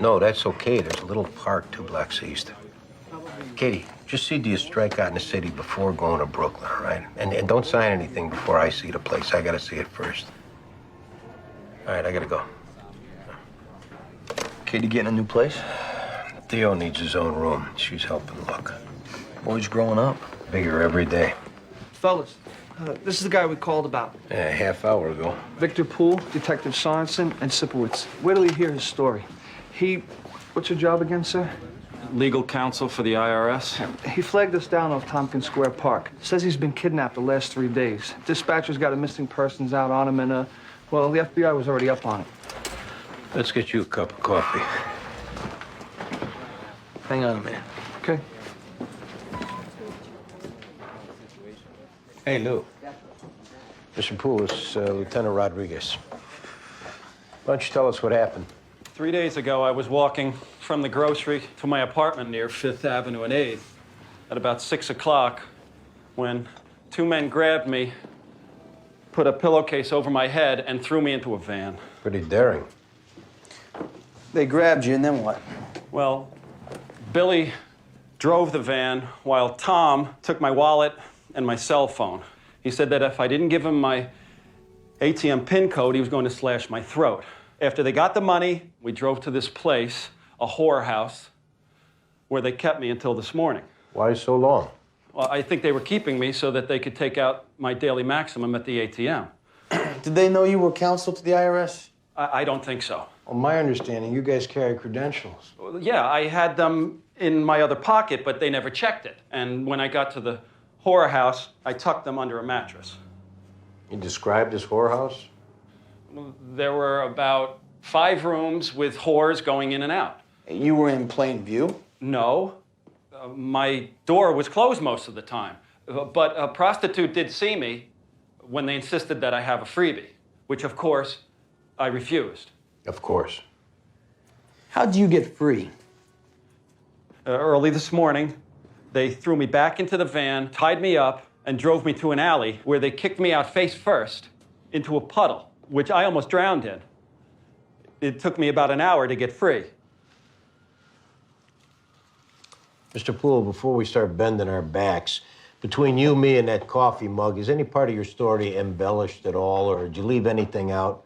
No, that's okay. There's a little park 2 blocks east. Katie, just see do you strike out in the city before going to Brooklyn, all right? And don't sign anything before I see the place. I gotta see it first. All right, I gotta go. Katie getting a new place? Theo needs his own room. She's helping look. Boy's growing up. Bigger every day. Fellas, this is the guy we called about. Yeah, a half hour ago. Victor Poole, Detective Sorensen, and Sipowicz. Where till you hear his story? What's your job again, sir? Legal counsel for the IRS. He flagged us down off Tompkins Square Park. Says he's been kidnapped the last 3 days. Dispatcher's got a missing persons out on him, and, well, the FBI was already up on it. Let's get you a cup of coffee. Hang on a minute. Okay. Hey, Lou. Mr. Poole, it's Lieutenant Rodriguez. Why don't you tell us what happened? 3 days ago, I was walking from the grocery to my apartment near 5th Avenue and 8th at about 6 o'clock when 2 men grabbed me, put a pillowcase over my head, and threw me into a van. Pretty daring. They grabbed you, and then what? Well, Billy drove the van while Tom took my wallet and my cell phone. He said that if I didn't give him my ATM PIN code, he was going to slash my throat. After they got the money, we drove to this place, a whorehouse, where they kept me until this morning. Why so long? Well, I think they were keeping me so that they could take out my daily maximum at the ATM. Did they know you were counsel to the IRS? I don't think so. Well, my understanding, you guys carry credentials. Well, yeah, I had them in my other pocket, but they never checked it. And when I got to the whorehouse, I tucked them under a mattress. You described this whorehouse? There were about 5 rooms with whores going in and out. You were in plain view? No. My door was closed most of the time. But a prostitute did see me when they insisted that I have a freebie, which, of course, I refused. Of course. How'd you get free? Early this morning, they threw me back into the van, tied me up, and drove me to an alley where they kicked me out face first into a puddle, which I almost drowned in. It took me about an hour to get free. Mr. Poole, before we start bending our backs, between you, me, and that coffee mug, is any part of your story embellished at all, or did you leave anything out?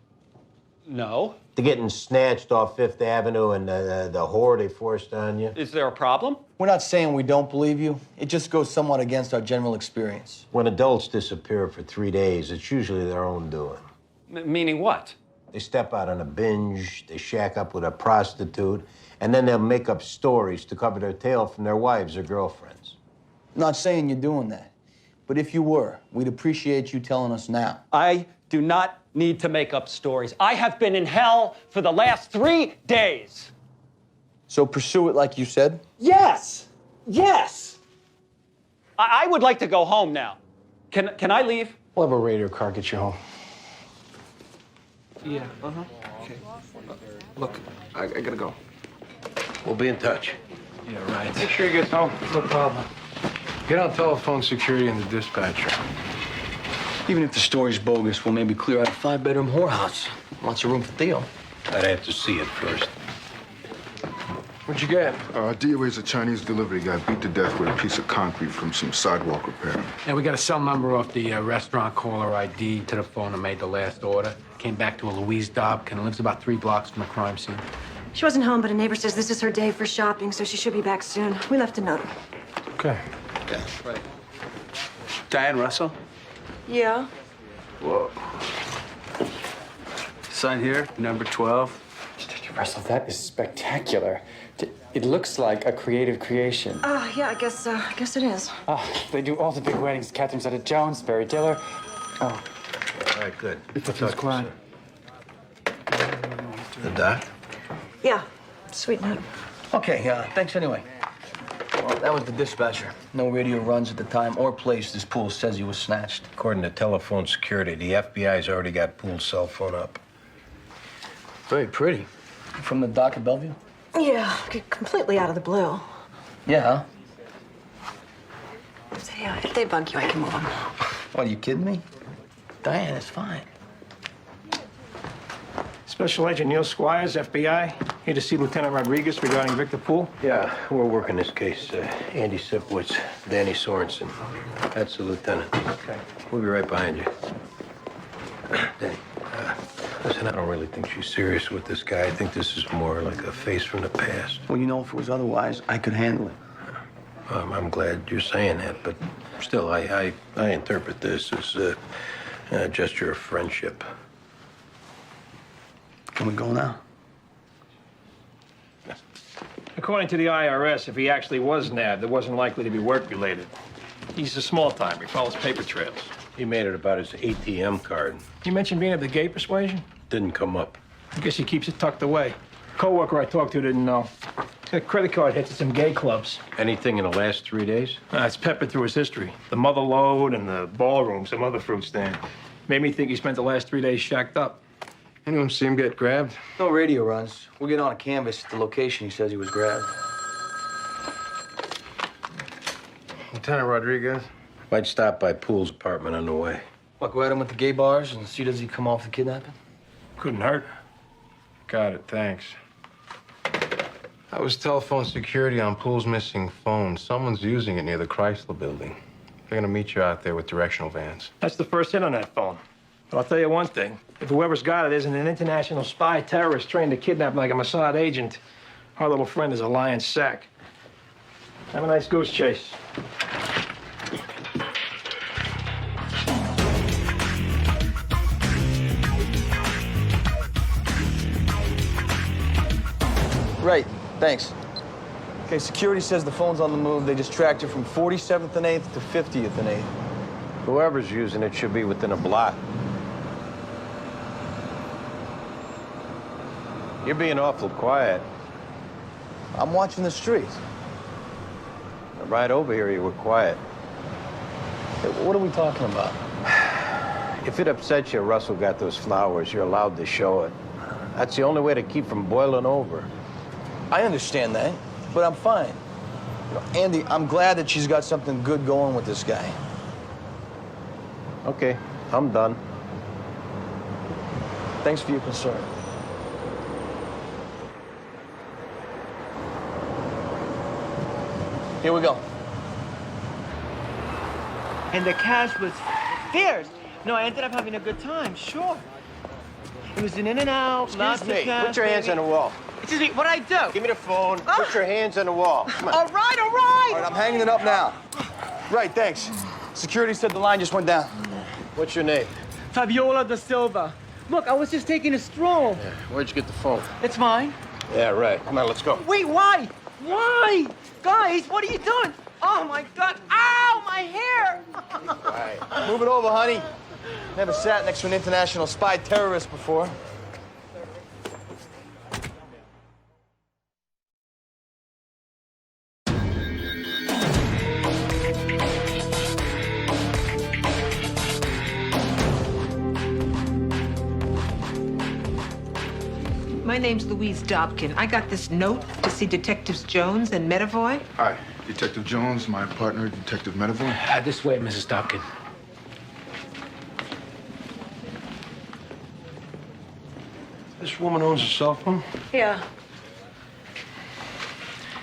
No. The getting snatched off Fifth Avenue and the whore they forced on you? Is there a problem? We're not saying we don't believe you. It just goes somewhat against our general experience. When adults disappear for 3 days, it's usually their own doing. Meaning what? They step out on a binge, they shack up with a prostitute, and then they'll make up stories to cover their tail from their wives or girlfriends. Not saying you're doing that. But if you were, we'd appreciate you telling us now. I do not need to make up stories. I have been in hell for the last 3 days. So pursue it like you said? Yes! Yes! I would like to go home now. Can I leave? We'll have a radar car get you home. Yeah, Okay. Look, I gotta go. We'll be in touch. Yeah, right. Make sure he gets home. No problem. Get on telephone security and the dispatcher. Even if the story's bogus, we'll maybe clear out a 5-bedroom whorehouse. Lots of room for Theo. I'd have to see it first. What'd you get? DOA's a Chinese delivery guy beat to death with a piece of concrete from some sidewalk repair. Yeah, we got a cell number off the restaurant caller ID to the phone and made the last order. Came back to a Louise Dobkin and lives about 3 blocks from the crime scene. She wasn't home, but a neighbor says this is her day for shopping, so she should be back soon. We left a note. Okay. Yeah, right. Diane Russell? Yeah? Whoa. Sign here, number 12. Russell, that is spectacular. It looks like a creative creation. Yeah, I guess it is. They do all the big weddings. Catherine Zeta-Jones, Barry Diller. Oh. All right, good. It's a squad. The doc? Yeah, sweet note. Okay, thanks anyway. Well, that was the dispatcher. No radio runs at the time or place this Poole says he was snatched. According to telephone security, the FBI's already got Poole's cell phone up. Very pretty. From the dock at Bellevue? Yeah, completely out of the blue. Yeah. So, yeah, if they bug you, I can move them. What, are you kidding me? Diane, it's fine. Special Agent Neil Squires, FBI. Here to see Lieutenant Rodriguez regarding Victor Poole. Yeah, we're working this case. Andy Sipowicz, Danny Sorensen. That's the lieutenant. Okay. We'll be right behind you. Danny, listen, I don't really think she's serious with this guy. I think this is more like a face from the past. Well, you know, if it was otherwise, I could handle it. I'm glad you're saying that, but still, I interpret this as a gesture of friendship. Can we go now? According to the IRS, if he actually was nabbed, it wasn't likely to be work-related. He's a small-timer. He follows paper trails. He made it about his ATM card. You mentioned being of the gay persuasion? Didn't come up. I guess he keeps it tucked away. Co-worker I talked to didn't know. Got credit card hits at some gay clubs. Anything in the last 3 days? It's peppered through his history. The Mother Lode and the ballroom, some other fruit stand. Made me think he spent the last 3 days shacked up. Anyone see him get grabbed? No radio runs. We'll get on a canvas at the location he says he was grabbed. Lieutenant Rodriguez? Might stop by Poole's apartment on the way. What, go at him with the gay bars and see does he come off the kidnapping? Couldn't hurt. Got it, thanks. That was telephone security on Poole's missing phone. Someone's using it near the Chrysler building. They're gonna meet you out there with directional vans. That's the first hit on that phone. But I'll tell you one thing. If whoever's got it isn't an international spy terrorist trained to kidnap like a Mossad agent, our little friend is a lion's sack. Have a nice goose chase. Right, thanks. Okay, security says the phone's on the move. They just tracked it from 47th and 8th to 50th and 8th. Whoever's using it should be within a block. You're being awful quiet. I'm watching the street. Right over here, you were quiet. Hey, what are we talking about? If it upsets you, Russell got those flowers. You're allowed to show it. That's the only way to keep from boiling over. I understand that, but I'm fine. You know, Andy, I'm glad that she's got something good going with this guy. Okay, I'm done. Thanks for your concern. Here we go. And the cash was fierce. No, I ended up having a good time, sure. It was an in and out, lots of cash. Put your hands on the wall. Excuse me, what'd I do? Give me the phone. Put your hands on the wall. Come on. All right, all right. All right, I'm hanging it up now. Right, thanks. Security said the line just went down. What's your name? Fabiola da Silva. Look, I was just taking a stroll. Yeah. Where'd you get the phone? It's mine. Yeah, right. Come on, let's go. Wait, why? Why? Guys, what are you doing? Oh, my God. Ow, my hair. Right. Move it over, honey. Never sat next to an international spy terrorist before. My name's Louise Dobkin. I got this note to see Detectives Jones and Medavoy. Hi, Detective Jones, my partner, Detective Medavoy. This way, Mrs. Dobkin. This woman owns a cell phone? Yeah.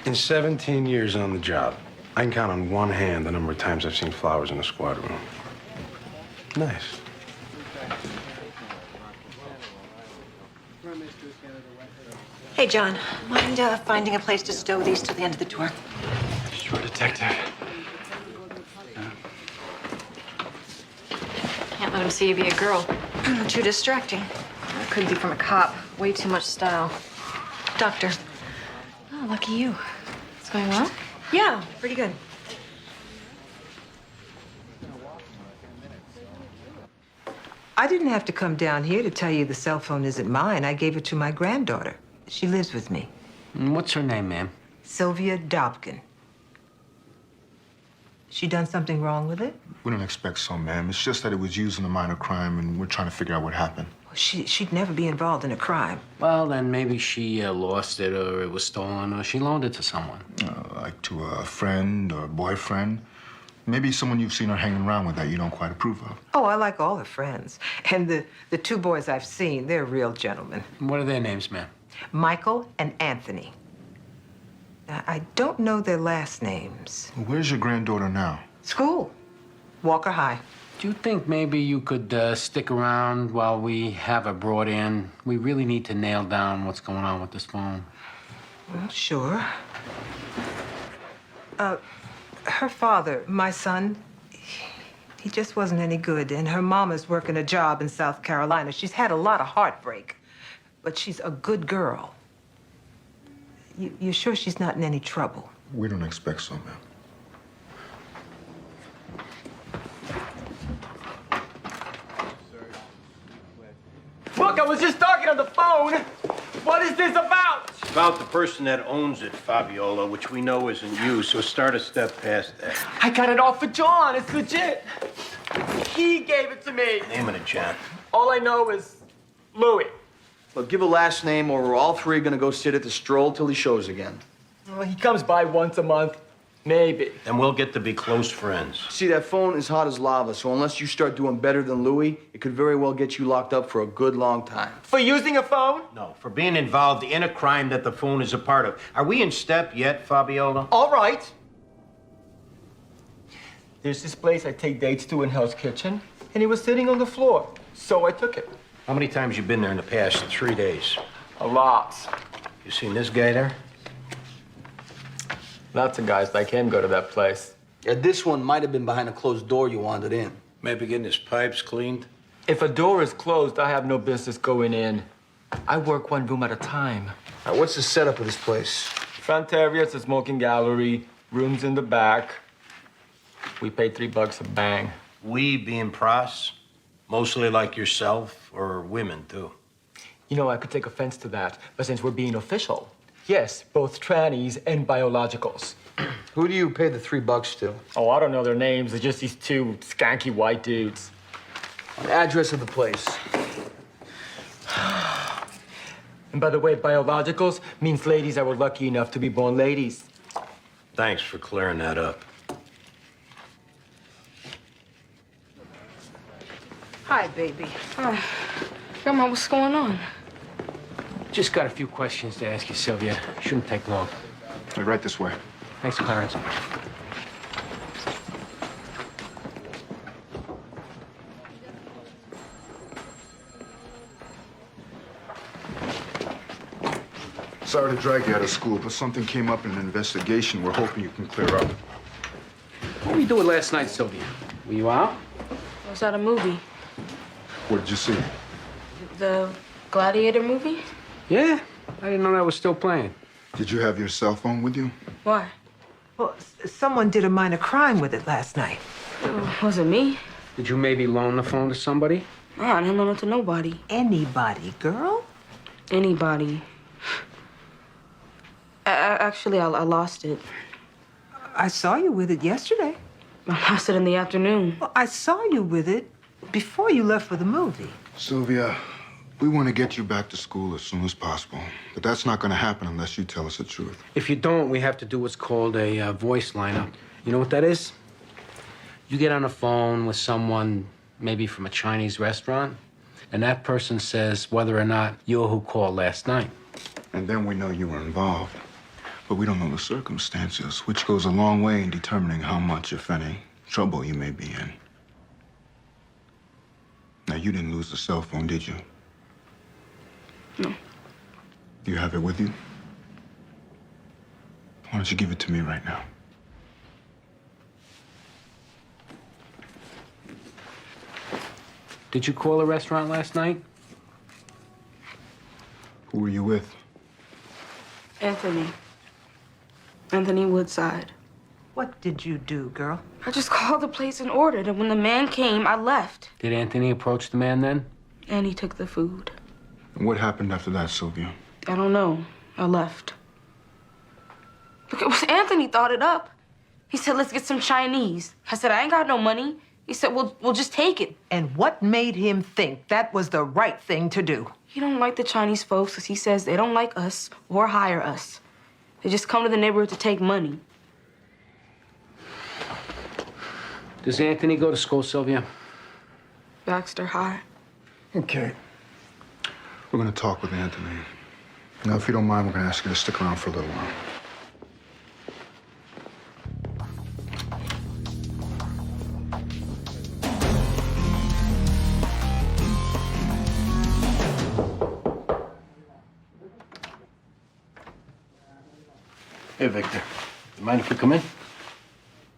In 17 years on the job, I can count on one hand the number of times I've seen flowers in the squad room. Nice. Hey, John, mind finding a place to stow these till the end of the tour? Sure, Detective. Can't let him see you be a girl. Too distracting. It could be from a cop. Way too much style. Doctor. Oh, lucky you. It's going well? Yeah, pretty good. I didn't have to come down here to tell you the cell phone isn't mine. I gave it to my granddaughter. She lives with me. What's her name, ma'am? Sylvia Dobkin. She done something wrong with it? We don't expect so, ma'am. It's just that it was used in a minor crime, and we're trying to figure out what happened. She'd never be involved in a crime. Well, then maybe she lost it, or it was stolen, or she loaned it to someone. Like to a friend or a boyfriend. Maybe someone you've seen her hanging around with that you don't quite approve of. Oh, I like all her friends. And the two boys I've seen, they're real gentlemen. What are their names, ma'am? Michael and Anthony. Now, I don't know their last names. Where's your granddaughter now? School. Walker High. Do you think maybe you could stick around while we have her brought in? We really need to nail down what's going on with this phone. Well, sure. Her father, my son, he just wasn't any good. And her mama's working a job in South Carolina. She's had a lot of heartbreak, but she's a good girl. You sure she's not in any trouble? We don't expect so, ma'am. Look, I was just talking on the phone. What is this about? It's about the person that owns it, Fabiola, which we know isn't you, so start a step past that. I got it off for John. It's legit. He gave it to me. Name it, John. All I know is Louis. Look, give a last name, or we're all three gonna go sit at the stroll till he shows again. Well, he comes by once a month. Maybe. And we'll get to be close friends. See, that phone is hot as lava, so unless you start doing better than Louis, it could very well get you locked up for a good long time. For using a phone? No, for being involved in a crime that the phone is a part of. Are we in step yet, Fabiola? All right. There's this place I take dates to in Hell's Kitchen, and he was sitting on the floor, so I took it. How many times you been there in the past 3 days? A lot. You seen this guy there? Lots of guys like him go to that place. Yeah, this one might have been behind a closed door you wandered in. Maybe getting his pipes cleaned? If a door is closed, I have no business going in. I work one room at a time. All right, what's the setup of this place? Front area is a smoking gallery, rooms in the back. We paid $3 a bang. We being pros, mostly like yourself, or women too? You know, I could take offense to that, but since we're being official, yes, both trannies and biologicals. Who do you pay the $3 to? Oh, I don't know their names. They're just these two skanky white dudes. Address of the place. And by the way, biologicals means ladies that were lucky enough to be born ladies. Thanks for clearing that up. Hi, baby. Hi. Grandma, what's going on? Just got a few questions to ask you, Sylvia. Shouldn't take long. Hey, right this way. Thanks, Clarence. Sorry to drag you out of school, but something came up in an investigation we're hoping you can clear up. What were you doing last night, Sylvia? Were you out? I was at a movie. What did you see? The Gladiator movie? Yeah? I didn't know that was still playing. Did you have your cell phone with you? Why? Well, someone did a minor crime with it last night. Was it me? Did you maybe loan the phone to somebody? No, I didn't loan it to nobody. Anybody, girl? Anybody. Actually, I lost it. I saw you with it yesterday. I lost it in the afternoon. Well, I saw you with it before you left for the movie. Sylvia, we want to get you back to school as soon as possible. But that's not going to happen unless you tell us the truth. If you don't, we have to do what's called a voice lineup. You know what that is? You get on the phone with someone, maybe from a Chinese restaurant, and that person says whether or not you're who called last night. And then we know you were involved. But we don't know the circumstances, which goes a long way in determining how much, if any, trouble you may be in. Now, you didn't lose the cell phone, did you? No. You have it with you? Why don't you give it to me right now? Did you call a restaurant last night? Who were you with? Anthony Woodside. What did you do, girl? I just called the place and ordered, and when the man came, I left. Did Anthony approach the man then? And he took the food. And what happened after that, Sylvia? I don't know. I left. Look, it was Anthony thought it up. He said, let's get some Chinese. I said, I ain't got no money. He said, we'll just take it. And what made him think that was the right thing to do? He don't like the Chinese folks because he says they don't like us or hire us. They just come to the neighborhood to take money. Does Anthony go to school, Sylvia? Baxter High. Okay. We're going to talk with Anthony. Now, if you don't mind, we're going to ask you to stick around for a little while. Hey, Victor. You mind if we come in?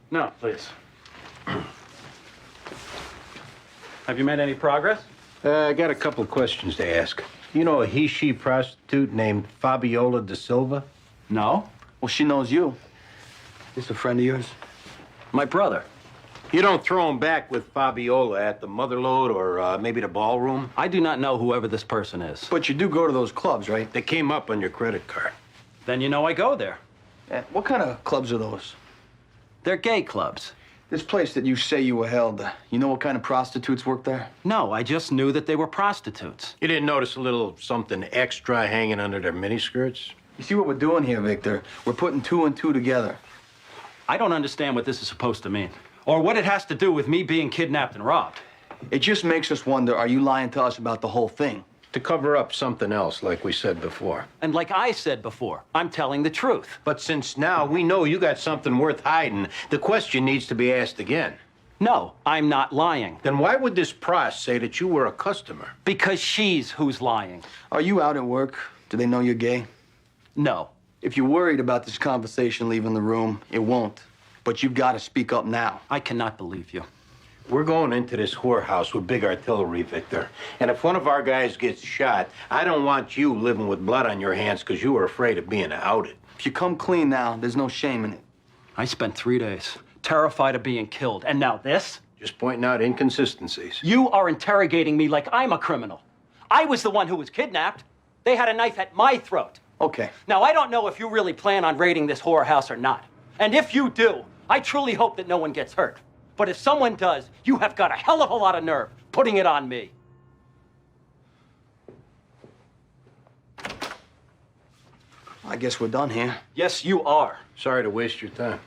No, please. Have you made any progress? I got a couple of questions to ask. You know a he-she prostitute named Fabiola da Silva? No. Well, she knows you. This a friend of yours? My brother. You don't throw him back with Fabiola at the Motherlode or maybe the ballroom? I do not know whoever this person is. But you do go to those clubs, right? They came up on your credit card. Then you know I go there. What kind of clubs are those? They're gay clubs. This place that you say you were held, you know what kind of prostitutes work there? No, I just knew that they were prostitutes. You didn't notice a little something extra hanging under their miniskirts? You see what we're doing here, Victor? We're putting two and two together. I don't understand what this is supposed to mean, or what it has to do with me being kidnapped and robbed. It just makes us wonder, are you lying to us about the whole thing? To cover up something else, like we said before. And like I said before, I'm telling the truth. But since now we know you got something worth hiding, the question needs to be asked again. No, I'm not lying. Then why would this pros say that you were a customer? Because she's who's lying. Are you out at work? Do they know you're gay? No. If you're worried about this conversation leaving the room, it won't. But you've got to speak up now. I cannot believe you. We're going into this whorehouse with big artillery, Victor. And if one of our guys gets shot, I don't want you living with blood on your hands because you were afraid of being outed. If you come clean now, there's no shame in it. I spent 3 days terrified of being killed, and now this? Just pointing out inconsistencies. You are interrogating me like I'm a criminal. I was the one who was kidnapped. They had a knife at my throat. Okay. Now, I don't know if you really plan on raiding this whorehouse or not. And if you do, I truly hope that no one gets hurt. But if someone does, you have got a hell of a lot of nerve putting it on me. I guess we're done here. Yes, you are. Sorry to waste your time.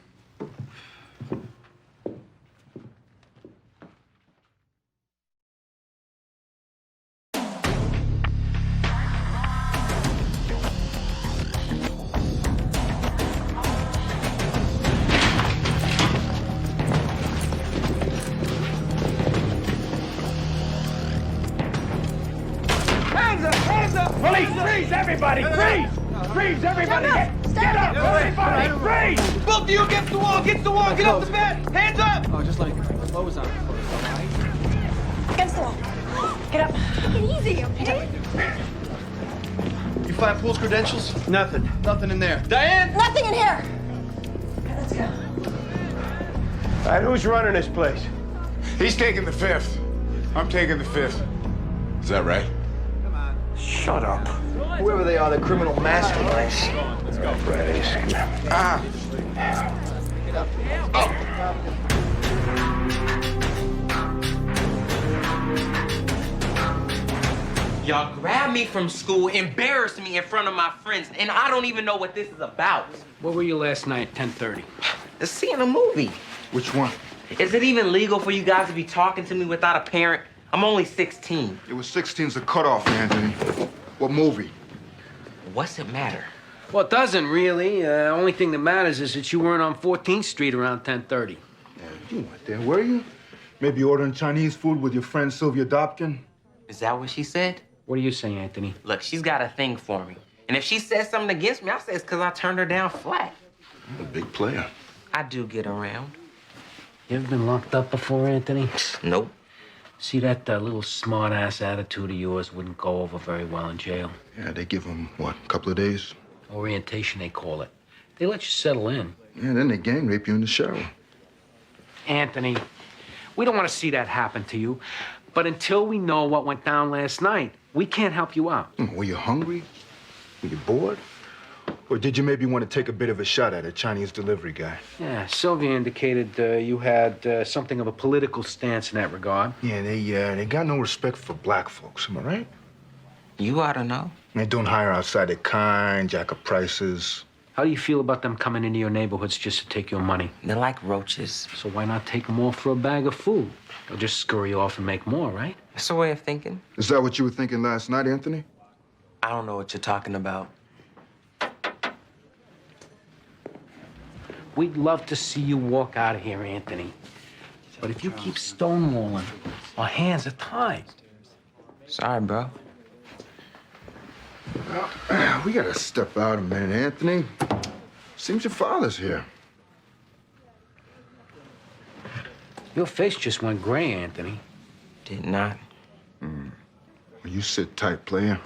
Hands up! Police, freeze, everybody! Freeze! Freeze, everybody! Get up, everybody! Freeze! Both of you against the wall! Get off the bed! Hands up! Oh, just like clothes on first, all right? Against the wall. Get up. Take it easy, okay? You find Pool's credentials? Nothing. Nothing in there. Diane! Nothing in here. Okay, let's go. All right, who's running this place? He's taking the 5th. I'm taking the 5th. Is that right? Shut up. Whoever they are, they're criminal masterminds. Let's go. Freddie, come here. Ah. Y'all grabbed me from school, embarrassed me in front of my friends, and I don't even know what this is about. Where were you last night at 10:30? Seeing a movie. Which one? Is it even legal for you guys to be talking to me without a parent? I'm only 16. It was 16's the cutoff, Anthony. What movie? What's it matter? Well, it doesn't really. Only thing that matters is that you weren't on 14th Street around 10:30. Yeah, you weren't there, were you? Maybe ordering Chinese food with your friend Sylvia Dobkin? Is that what she said? What are you saying, Anthony? Look, she's got a thing for me. And if she says something against me, I say it's because I turned her down flat. A big player. I do get around. You ever been locked up before, Anthony? Nope. See, that little smart-ass attitude of yours wouldn't go over very well in jail. Yeah, they give him, what, a couple of days? Orientation, they call it. They let you settle in. Yeah, then they gang rape you in the shower. Anthony, we don't want to see that happen to you. But until we know what went down last night, we can't help you out. Were you hungry? Were you bored? Or did you maybe want to take a bit of a shot at a Chinese delivery guy? Yeah, Sylvia indicated you had something of a political stance in that regard. Yeah, they got no respect for black folks, am I right? You ought to know. They don't hire outside their kind, jack up prices. How do you feel about them coming into your neighborhoods just to take your money? They're like roaches. So why not take them all for a bag of food? They'll just scurry off and make more, right? That's a way of thinking. Is that what you were thinking last night, Anthony? I don't know what you're talking about. We'd love to see you walk out of here, Anthony. But if you keep stonewalling, our hands are tied. Sorry, bro. Well, we gotta step out a minute, Anthony. Seems your father's here. Your face just went gray, Anthony. Did not. Well, you sit tight, player.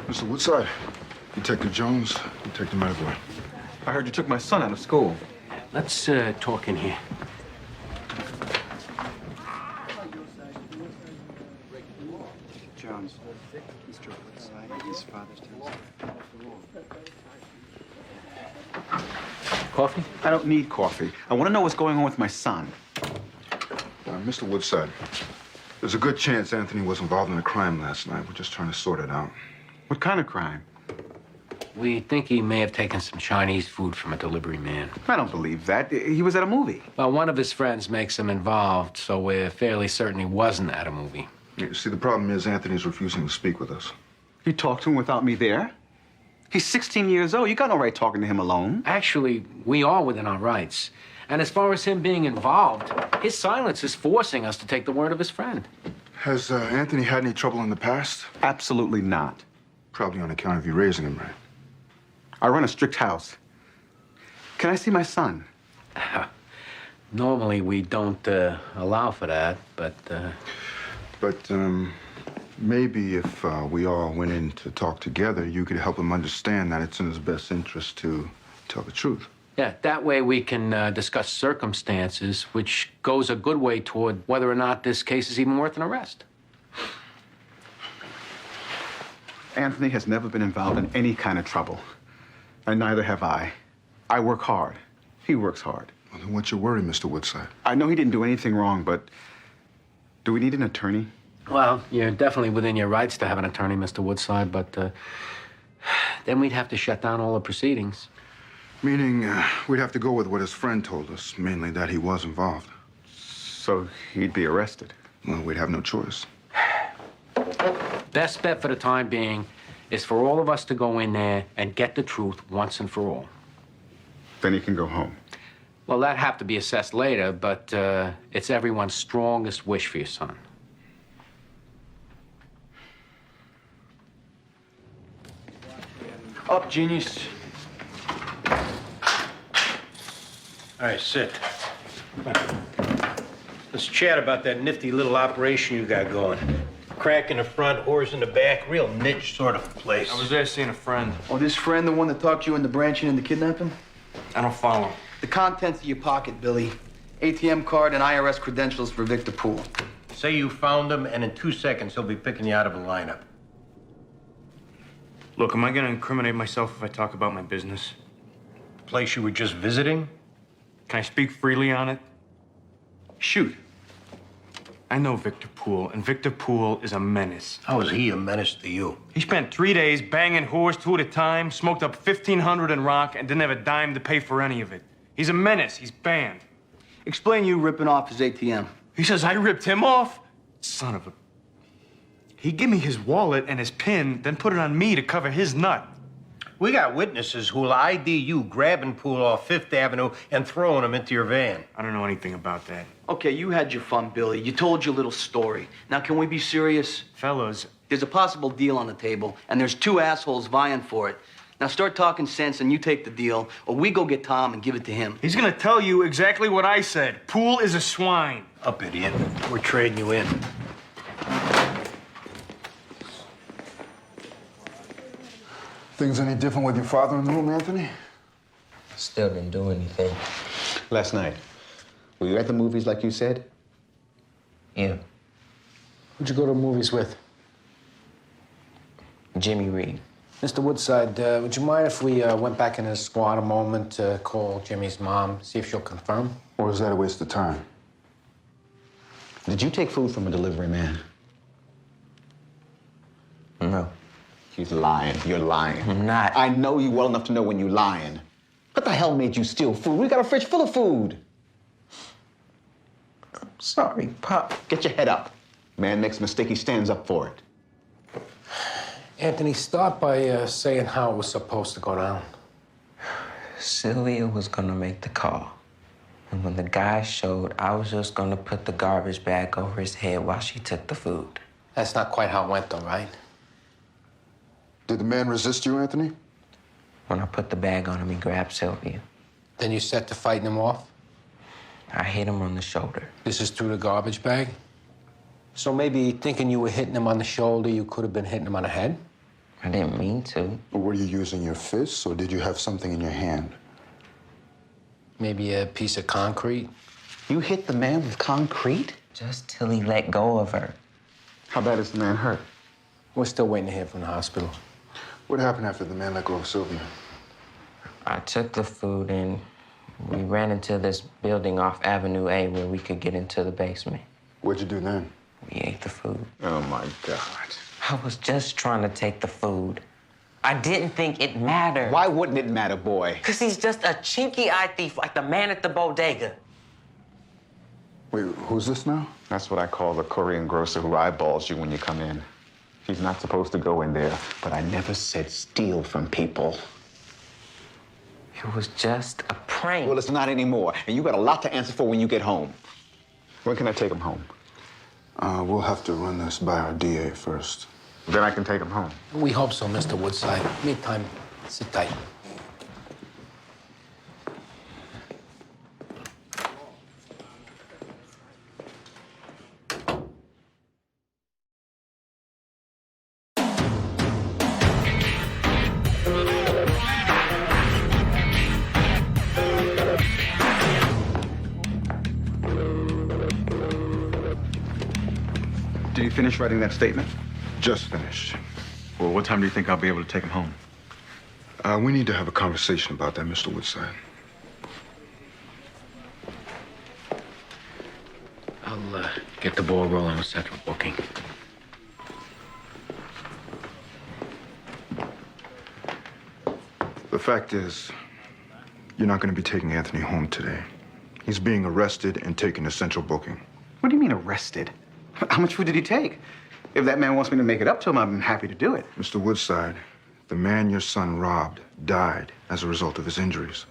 Mr. Woodside, Detective Jones, Detective Medavoy. I heard you took my son out of school. Let's talk in here. Jones, Mr. Woodside, his father's Coffee? I don't need coffee. I want to know what's going on with my son. Mr. Woodside, there's a good chance Anthony was involved in a crime last night. We're just trying to sort it out. What kind of crime? We think he may have taken some Chinese food from a delivery man. I don't believe that. He was at a movie. Well, one of his friends makes him involved, so we're fairly certain he wasn't at a movie. You see, the problem is Anthony's refusing to speak with us. You talked to him without me there? He's 16 years old. You got no right talking to him alone. Actually, we are within our rights. And as far as him being involved, his silence is forcing us to take the word of his friend. Has Anthony had any trouble in the past? Absolutely not. Probably on account of you raising him, right? I run a strict house. Can I see my son? Normally, we don't allow for that, but... Maybe if we all went in to talk together, you could help him understand that it's in his best interest to tell the truth. Yeah, that way we can discuss circumstances, which goes a good way toward whether or not this case is even worth an arrest. Anthony has never been involved in any kind of trouble, and neither have I. I work hard. He works hard. Well, then what's your worry, Mr. Woodside? I know he didn't do anything wrong, but do we need an attorney? Well, you're definitely within your rights to have an attorney, Mr. Woodside, but then we'd have to shut down all the proceedings. Meaning, we'd have to go with what his friend told us, mainly that he was involved. So he'd be arrested? Well, we'd have no choice. Best bet for the time being is for all of us to go in there and get the truth once and for all. Then he can go home. Well, that'd have to be assessed later, but it's everyone's strongest wish for your son. Up, genius. All right, sit. Let's chat about that nifty little operation you got going. Crack in the front, whores in the back, real niche sort of place. I was there seeing a friend. Oh, this friend, the one that talked you into branching into kidnapping? I don't follow. The contents of your pocket, Billy. ATM card and IRS credentials for Victor Poole. Say you found him, and in 2 seconds, he'll be picking you out of a lineup. Look, am I gonna incriminate myself if I talk about my business? The place you were just visiting? Can I speak freely on it? Shoot. I know Victor Poole, and Victor Poole is a menace. How is he a menace to you? He spent 3 days banging whores 2 at a time, smoked up 1,500 in rock, and didn't have a dime to pay for any of it. He's a menace. He's banned. Explain you ripping off his ATM. He says I ripped him off? Son of a... He gave me his wallet and his PIN, then put it on me to cover his nut. We got witnesses who'll ID you grabbing Poole off Fifth Avenue and throwing him into your van. I don't know anything about that. Okay, you had your fun, Billy. You told your little story. Now, can we be serious? Fellas. There's a possible deal on the table, and there's 2 assholes vying for it. Now start talking sense and you take the deal, or we go get Tom and give it to him. He's gonna tell you exactly what I said. Poole is a swine. Up, idiot. We're trading you in. Things any different with your father in the room, Anthony? Still didn't do anything. Last night, were you at the movies like you said? Yeah. Who'd you go to the movies with? Jimmy Reed. Mr. Woodside, would you mind if we went back in the squad a moment to call Jimmy's mom, see if she'll confirm? Or is that a waste of time? Did you take food from a delivery man? No. He's lying. You're lying. I'm not. I know you well enough to know when you're lying. What the hell made you steal food? We got a fridge full of food. I'm sorry, Pop. Get your head up. Man makes a mistake, he stands up for it. Anthony, start by saying how it was supposed to go down. Sylvia was gonna make the call. And when the guy showed, I was just gonna put the garbage bag over his head while she took the food. That's not quite how it went, though, right? Did the man resist you, Anthony? When I put the bag on him, he grabbed Sylvia. Then you set to fighting him off? I hit him on the shoulder. This is through the garbage bag? So maybe thinking you were hitting him on the shoulder, you could have been hitting him on the head? I didn't mean to. Were you using your fists, or did you have something in your hand? Maybe a piece of concrete? You hit the man with concrete? Just till he let go of her. How bad is the man hurt? We're still waiting to hear from the hospital. What happened after the man let go of Sylvia? I took the food and we ran into this building off Avenue A where we could get into the basement. What'd you do then? We ate the food. Oh, my God. I was just trying to take the food. I didn't think it mattered. Why wouldn't it matter, boy? Because he's just a chinky-eyed thief like the man at the bodega. Wait, who's this now? That's what I call the Korean grocer who eyeballs you when you come in. He's not supposed to go in there, but I never said steal from people. It was just a prank. Well, it's not anymore, and you got a lot to answer for when you get home. When can I take him home? We'll have to run this by our DA first. Then I can take him home. We hope so, Mr. Woodside. Meantime, sit tight. Did you finish writing that statement? Just finished. Well, what time do you think I'll be able to take him home? We need to have a conversation about that, Mr. Woodside. I'll get the ball rolling with central booking. The fact is, you're not going to be taking Anthony home today. He's being arrested and taken to central booking. What do you mean arrested? How much food did he take? If that man wants me to make it up to him, I'm happy to do it. Mr. Woodside, the man your son robbed died as a result of his injuries.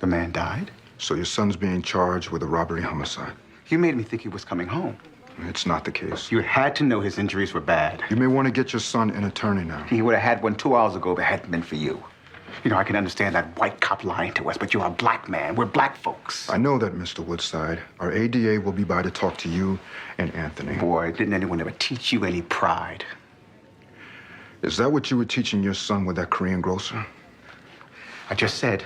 The man died? So your son's being charged with a robbery homicide. You made me think he was coming home. It's not the case. You had to know his injuries were bad. You may want to get your son an attorney now. He would have had one 2 hours ago if it hadn't been for you. You know, I can understand that white cop lying to us, but you're a black man. We're black folks. I know that, Mr. Woodside. Our ADA will be by to talk to you and Anthony. Boy, didn't anyone ever teach you any pride? Is that what you were teaching your son with that Korean grocer? I just said,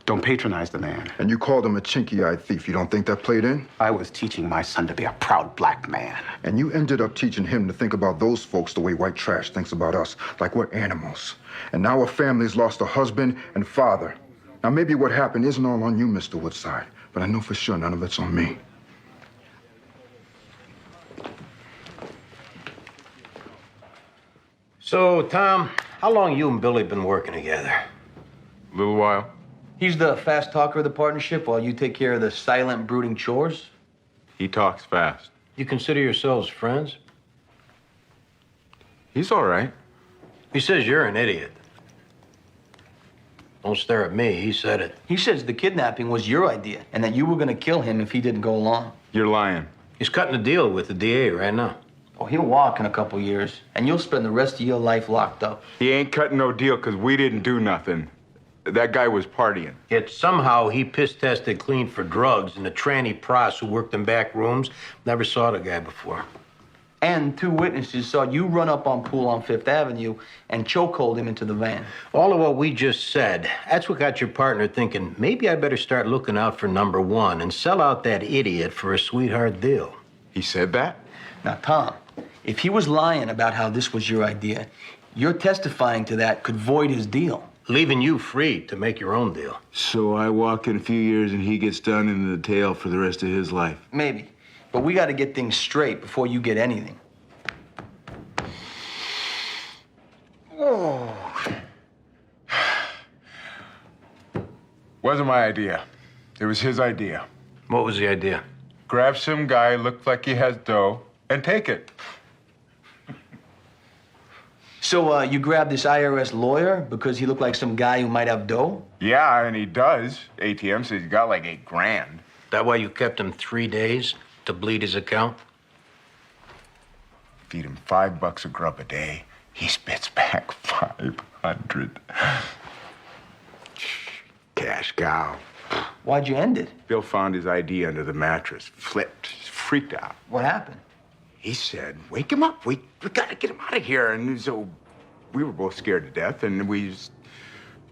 don't patronize the man. And you called him a chinky-eyed thief. You don't think that played in? I was teaching my son to be a proud black man. And you ended up teaching him to think about those folks the way white trash thinks about us, like we're animals. And now a family's lost a husband and father. Now, maybe what happened isn't all on you, Mr. Woodside, but I know for sure none of it's on me. So, Tom, how long you and Billy been working together? A little while. He's the fast talker of the partnership while you take care of the silent, brooding chores? He talks fast. You consider yourselves friends? He's all right. He says you're an idiot. Don't stare at me, he said it. He says the kidnapping was your idea and that you were going to kill him if he didn't go along. You're lying. He's cutting a deal with the DA right now. Oh, he'll walk in a couple years, and you'll spend the rest of your life locked up. He ain't cutting no deal because we didn't do nothing. That guy was partying. Yet somehow he piss tested clean for drugs, and the tranny pros who worked in back rooms never saw the guy before. And 2 witnesses saw you run up on Poole on Fifth Avenue and chokehold him into the van. All of what we just said, that's what got your partner thinking, maybe I better start looking out for number one and sell out that idiot for a sweetheart deal. He said that? Now, Tom, if he was lying about how this was your idea, your testifying to that could void his deal. Leaving you free to make your own deal. So I walk in a few years and he gets done into the tail for the rest of his life. Maybe. But we got to get things straight before you get anything. Oh. Wasn't my idea. It was his idea. What was the idea? Grab some guy, look like he has dough, and take it. So you grabbed this IRS lawyer because he looked like some guy who might have dough? Yeah, and he does. ATM says he's got like $8 grand. That why you kept him 3 days to bleed his account? Feed him $5 of grub a day. He spits back 500. Cash cow. Why'd you end it? Bill found his ID under the mattress, flipped, freaked out. What happened? He said, wake him up. We gotta get him out of here. And so we were both scared to death, and we just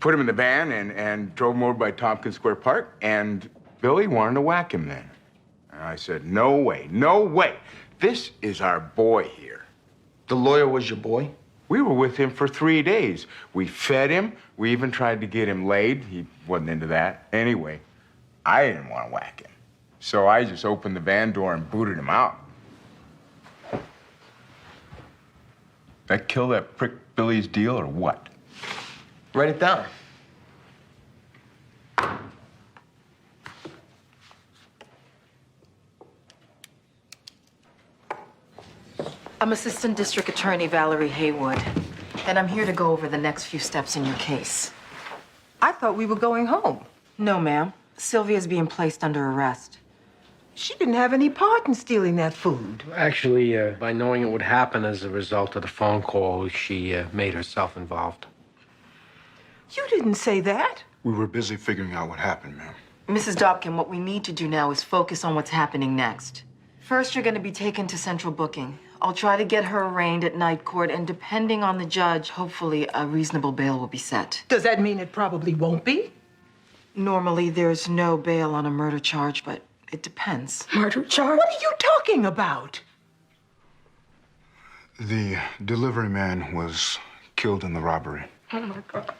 put him in the van and drove him over by Tompkins Square Park, and Billy wanted to whack him then. And I said, no way, no way. This is our boy here. The lawyer was your boy? We were with him for 3 days. We fed him. We even tried to get him laid. He wasn't into that. Anyway, I didn't want to whack him. So I just opened the van door and booted him out. That kill that prick Billy's deal or what? Write it down. I'm Assistant District Attorney Valerie Haywood, and I'm here to go over the next few steps in your case. I thought we were going home. No, ma'am. Sylvia's being placed under arrest. She didn't have any part in stealing that food. Actually, by knowing it would happen as a result of the phone call, she made herself involved. You didn't say that. We were busy figuring out what happened, ma'am. Mrs. Dobkin, what we need to do now is focus on what's happening next. First, you're going to be taken to central booking. I'll try to get her arraigned at night court, and depending on the judge, hopefully a reasonable bail will be set. Does that mean it probably won't be? Normally, there's no bail on a murder charge, but it depends. Murder charge? What are you talking about? The delivery man was killed in the robbery. Oh, my God.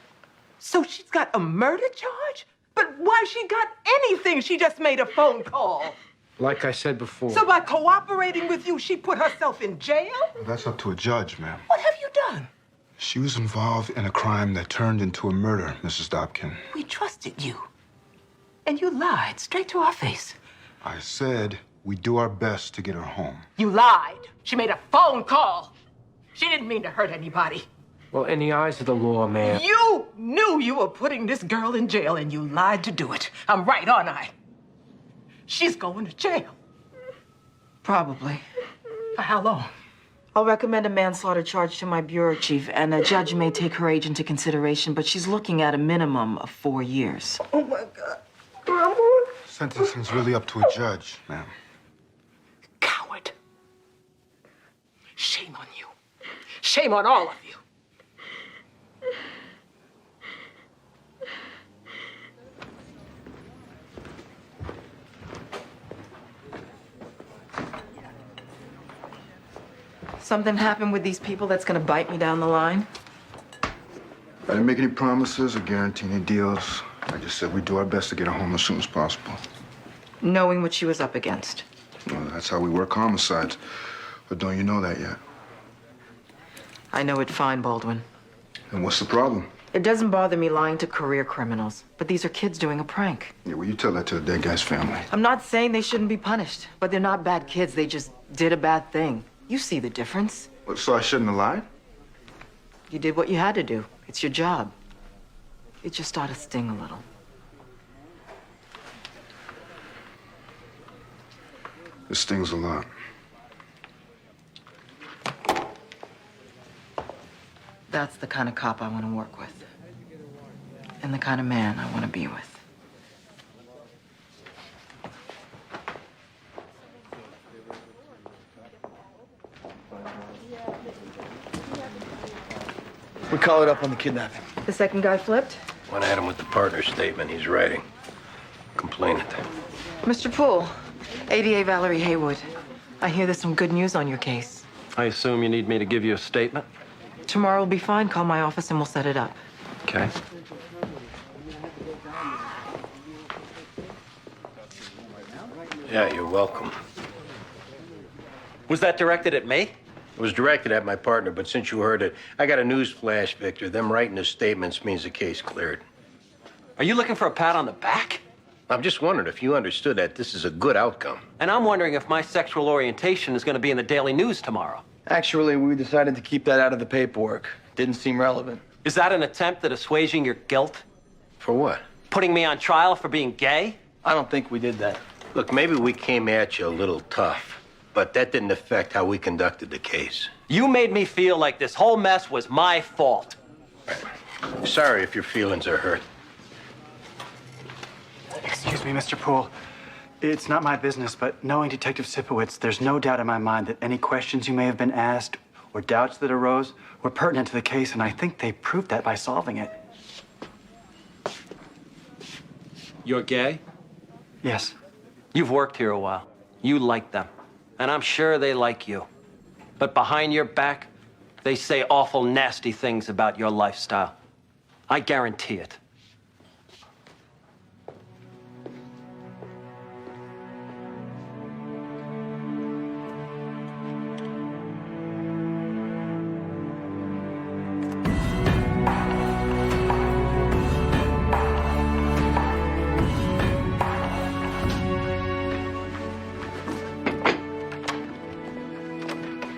So she's got a murder charge? But why she got anything? She just made a phone call. Like I said before. So by cooperating with you, she put herself in jail? That's up to a judge, ma'am. What have you done? She was involved in a crime that turned into a murder, Mrs. Dobkin. We trusted you. And you lied straight to our face. I said we'd do our best to get her home. You lied. She made a phone call. She didn't mean to hurt anybody. Well, in the eyes of the law, ma'am. You knew you were putting this girl in jail and you lied to do it. I'm right, aren't I? She's going to jail. Probably. For how long? I'll recommend a manslaughter charge to my bureau chief, and a judge may take her age into consideration, but she's looking at a minimum of 4 years. Oh, my God. Sentencing's really up to a judge, ma'am. Coward. Shame on you. Shame on all of you. Something happened with these people that's gonna bite me down the line? I didn't make any promises or guarantee any deals. I just said we'd do our best to get her home as soon as possible. Knowing what she was up against. Well, that's how we work homicides. But don't you know that yet? I know it fine, Baldwin. And what's the problem? It doesn't bother me lying to career criminals, but these are kids doing a prank. Yeah, well, you tell that to the dead guy's family. I'm not saying they shouldn't be punished, but they're not bad kids. They just did a bad thing. You see the difference. What, so I shouldn't have lied? You did what you had to do. It's your job. It just ought to sting a little. This stings a lot. That's the kind of cop I want to work with. And the kind of man I want to be with. We call it up on the kidnapping. The second guy flipped? Went at him with the partner statement he's writing. Complainant. Mr. Poole, ADA Valerie Haywood. I hear there's some good news on your case. I assume you need me to give you a statement? Tomorrow will be fine. Call my office and we'll set it up. Okay. Yeah, you're welcome. Was that directed at me? It was directed at my partner, but since you heard it, I got a news flash, Victor. Them writing the statements means the case cleared. Are you looking for a pat on the back? I'm just wondering if you understood that this is a good outcome. And I'm wondering if my sexual orientation is going to be in the Daily News tomorrow. Actually, we decided to keep that out of the paperwork. Didn't seem relevant. Is that an attempt at assuaging your guilt? For what? Putting me on trial for being gay? I don't think we did that. Look, maybe we came at you a little tough, but that didn't affect how we conducted the case. You made me feel like this whole mess was my fault. Sorry if your feelings are hurt. Excuse me, Mr. Poole. It's not my business, but knowing Detective Sipowicz, there's no doubt in my mind that any questions you may have been asked or doubts that arose were pertinent to the case, and I think they proved that by solving it. You're gay? Yes. You've worked here a while. You like them. And I'm sure they like you. But behind your back, they say awful, nasty things about your lifestyle. I guarantee it.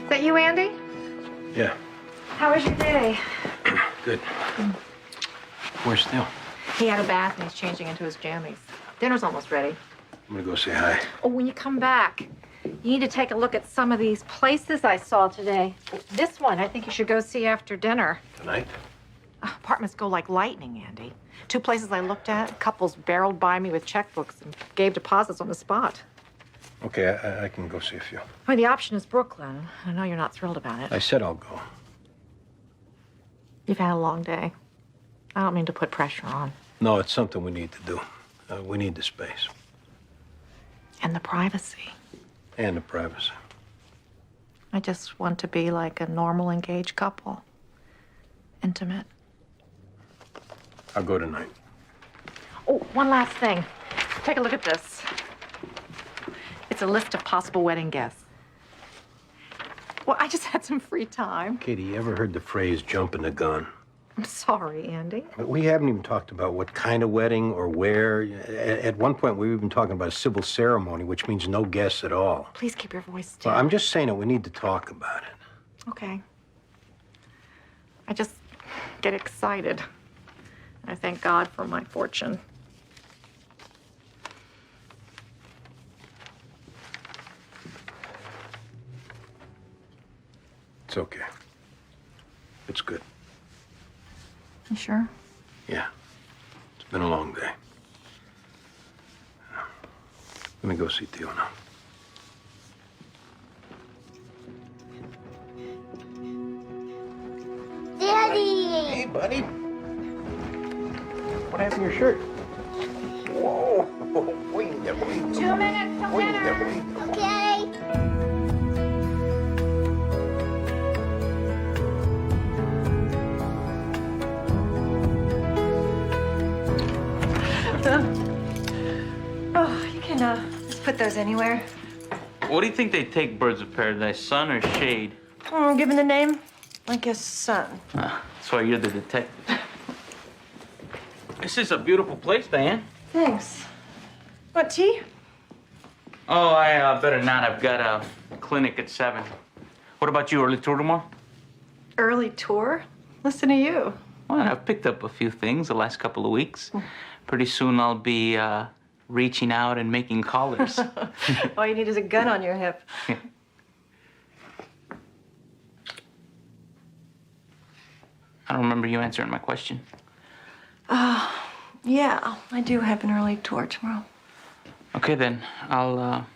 Is that you, Andy? Yeah, How was your day? good. Where's Still? He had a bath and he's changing into his jammies. Dinner's almost ready. I'm gonna go say hi. Oh, when you come back, you need to take a look at some of these places I saw today. This one, I think you should go see after dinner. Tonight? Apartments go like lightning, Andy. 2 places I looked at, couples barreled by me with checkbooks and gave deposits on the spot. Okay, I can go see a few. I mean, the option is Brooklyn. I know you're not thrilled about it. I said I'll go. You've had a long day. I don't mean to put pressure on. No, it's something we need to do. We need the space. And the privacy. And the privacy. I just want to be like a normal engaged couple. Intimate. I'll go tonight. Oh, one last thing. Take a look at this. It's a list of possible wedding guests. Well, I just had some free time. Katie, you ever heard the phrase jumping the gun? I'm sorry, Andy. We haven't even talked about what kind of wedding or where. At one point, we were even talking about a civil ceremony, which means no guests at all. Please keep your voice down. Well, I'm just saying that we need to talk about it. Okay. I just get excited. I thank God for my fortune. It's okay. It's good. You sure? Yeah. It's been a long day. Let me go see Theo now. Daddy! Hey, buddy. What happened to your shirt? Whoa. Wait there, wait. 2 minutes to dinner. Okay. Oh, you can just put those anywhere. What do you think they take birds of paradise, sun or shade? Oh, given the name, I guess sun. That's why you're the detective. This is a beautiful place, Diane. Thanks. Want tea? Oh, I better not. I've got a clinic at 7. What about you? Early tour tomorrow? Early tour? Listen to you. Well, I've picked up a few things the last couple of weeks. Pretty soon I'll be reaching out and making callers. All you need is a gun on your hip. I don't remember you answering my question. Yeah, I do have an early tour tomorrow. Okay, then. I'll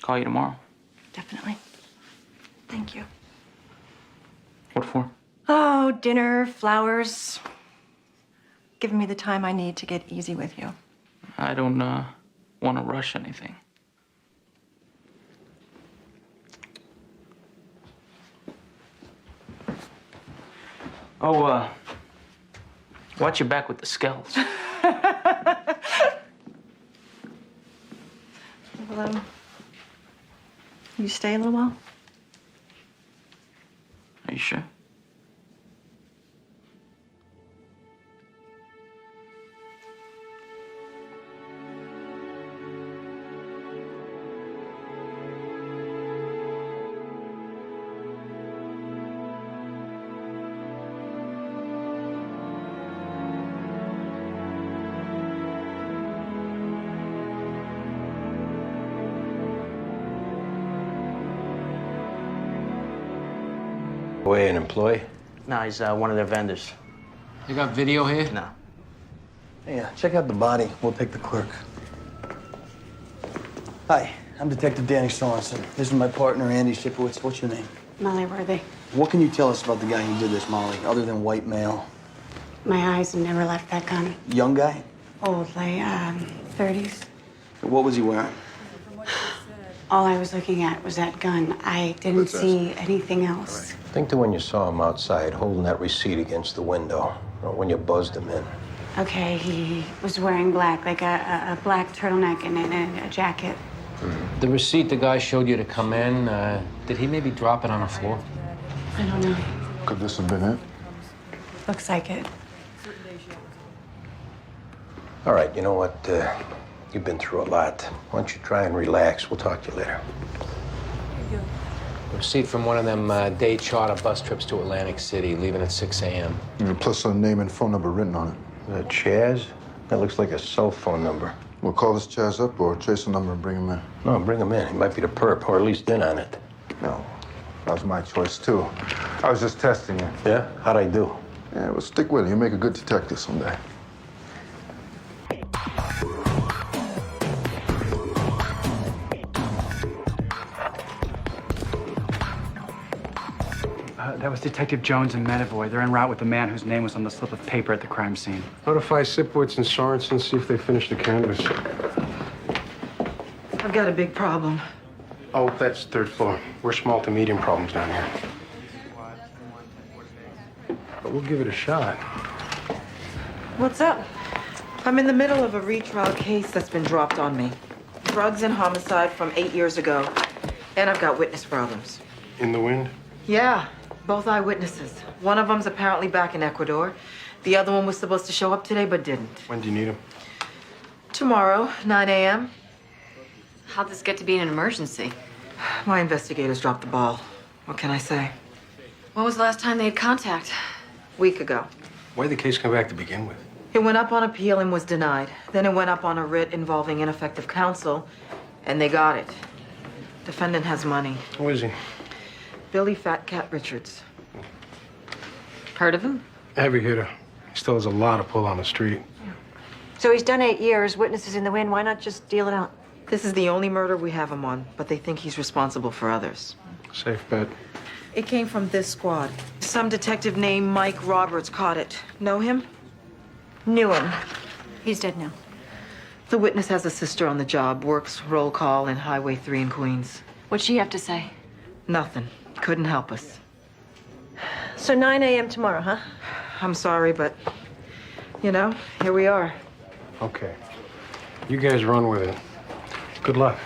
call you tomorrow. Definitely. Thank you. What for? Oh, dinner, flowers. Giving me the time I need to get easy with you. I don't want to rush anything. Oh, watch your back with the skells. Well, you stay a little while? Are you sure? Away an employee? No, he's one of their vendors. You got video here? No. Hey, check out the body. We'll take the clerk. Hi, I'm Detective Danny Sorensen. This is my partner, Andy Sipowicz. What's your name? Molly Worthy. What can you tell us about the guy who did this, Molly, other than white male? My eyes have never left that gun. Young guy? Old, like 30s. What was he wearing? All I was looking at was that gun. I didn't see anything else. Think to when you saw him outside holding that receipt against the window, or when you buzzed him in. Okay, he was wearing black, like a black turtleneck and a jacket. The receipt the guy showed you to come in, did he maybe drop it on the floor? I don't know. Could this have been it? Looks like it. All right, you know what? You've been through a lot. Why don't you try and relax? We'll talk to you later. Receipt from one of them day charter bus trips to Atlantic City, leaving at 6 a.m. Plus a name and phone number written on it. Chaz? That looks like a cell phone number. We'll call this Chaz up or trace the number and bring him in. No, bring him in. He might be the perp, or at least in on it. No, that was my choice, too. I was just testing you. Yeah? How'd I do? Yeah, well, stick with it. You'll make a good detective someday. That was Detective Jones and Medavoy. They're en route with the man whose name was on the slip of paper at the crime scene. Notify Sipowicz and Sorensen, see if they finished the canvas. I've got a big problem. Oh, that's third floor. We're small to medium problems down here. But we'll give it a shot. What's up? I'm in the middle of a retrial case that's been dropped on me. Drugs and homicide from 8 years ago. And I've got witness problems. In the wind? Yeah, both eyewitnesses. One of them's apparently back in Ecuador. The other one was supposed to show up today, but didn't. When do you need him? Tomorrow, 9 a.m. How'd this get to be an emergency? My investigators dropped the ball. What can I say? When was the last time they had contact? Week ago. Why did the case come back to begin with? It went up on appeal and was denied. Then it went up on a writ involving ineffective counsel, and they got it. Defendant has money. Who is he? Billy Fat Cat Richards. Heard of him? Heavy hitter. He still has a lot of pull on the street. So he's done 8 years, witnesses in the wind. Why not just deal it out? This is the only murder we have him on, but they think he's responsible for others. Safe bet. It came from this squad. Some detective named Mike Roberts caught it. Know him? Knew him. He's dead now. The witness has a sister on the job, works roll call in Highway 3 in Queens. What'd she have to say? Nothing. Couldn't help us. So 9 a.m. tomorrow, huh? I'm sorry, but, you know, here we are. Okay. You guys run with it. Good luck.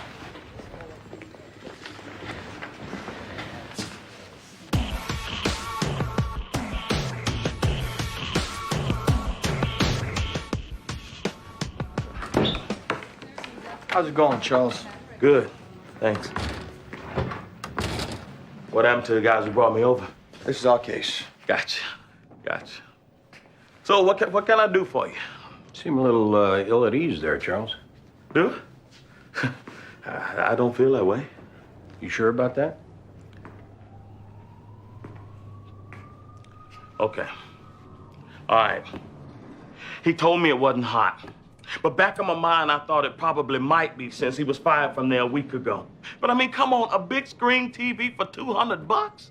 How's it going, Charles? Good, thanks. What happened to the guys who brought me over? This is our case. Gotcha. So what can I do for you? Seem a little ill at ease there, Charles. Do? I don't feel that way. You sure about that? Okay. All right. He told me it wasn't hot. But back in my mind, I thought it probably might be since he was fired from there a week ago. But I mean, come on, a big screen TV for $200?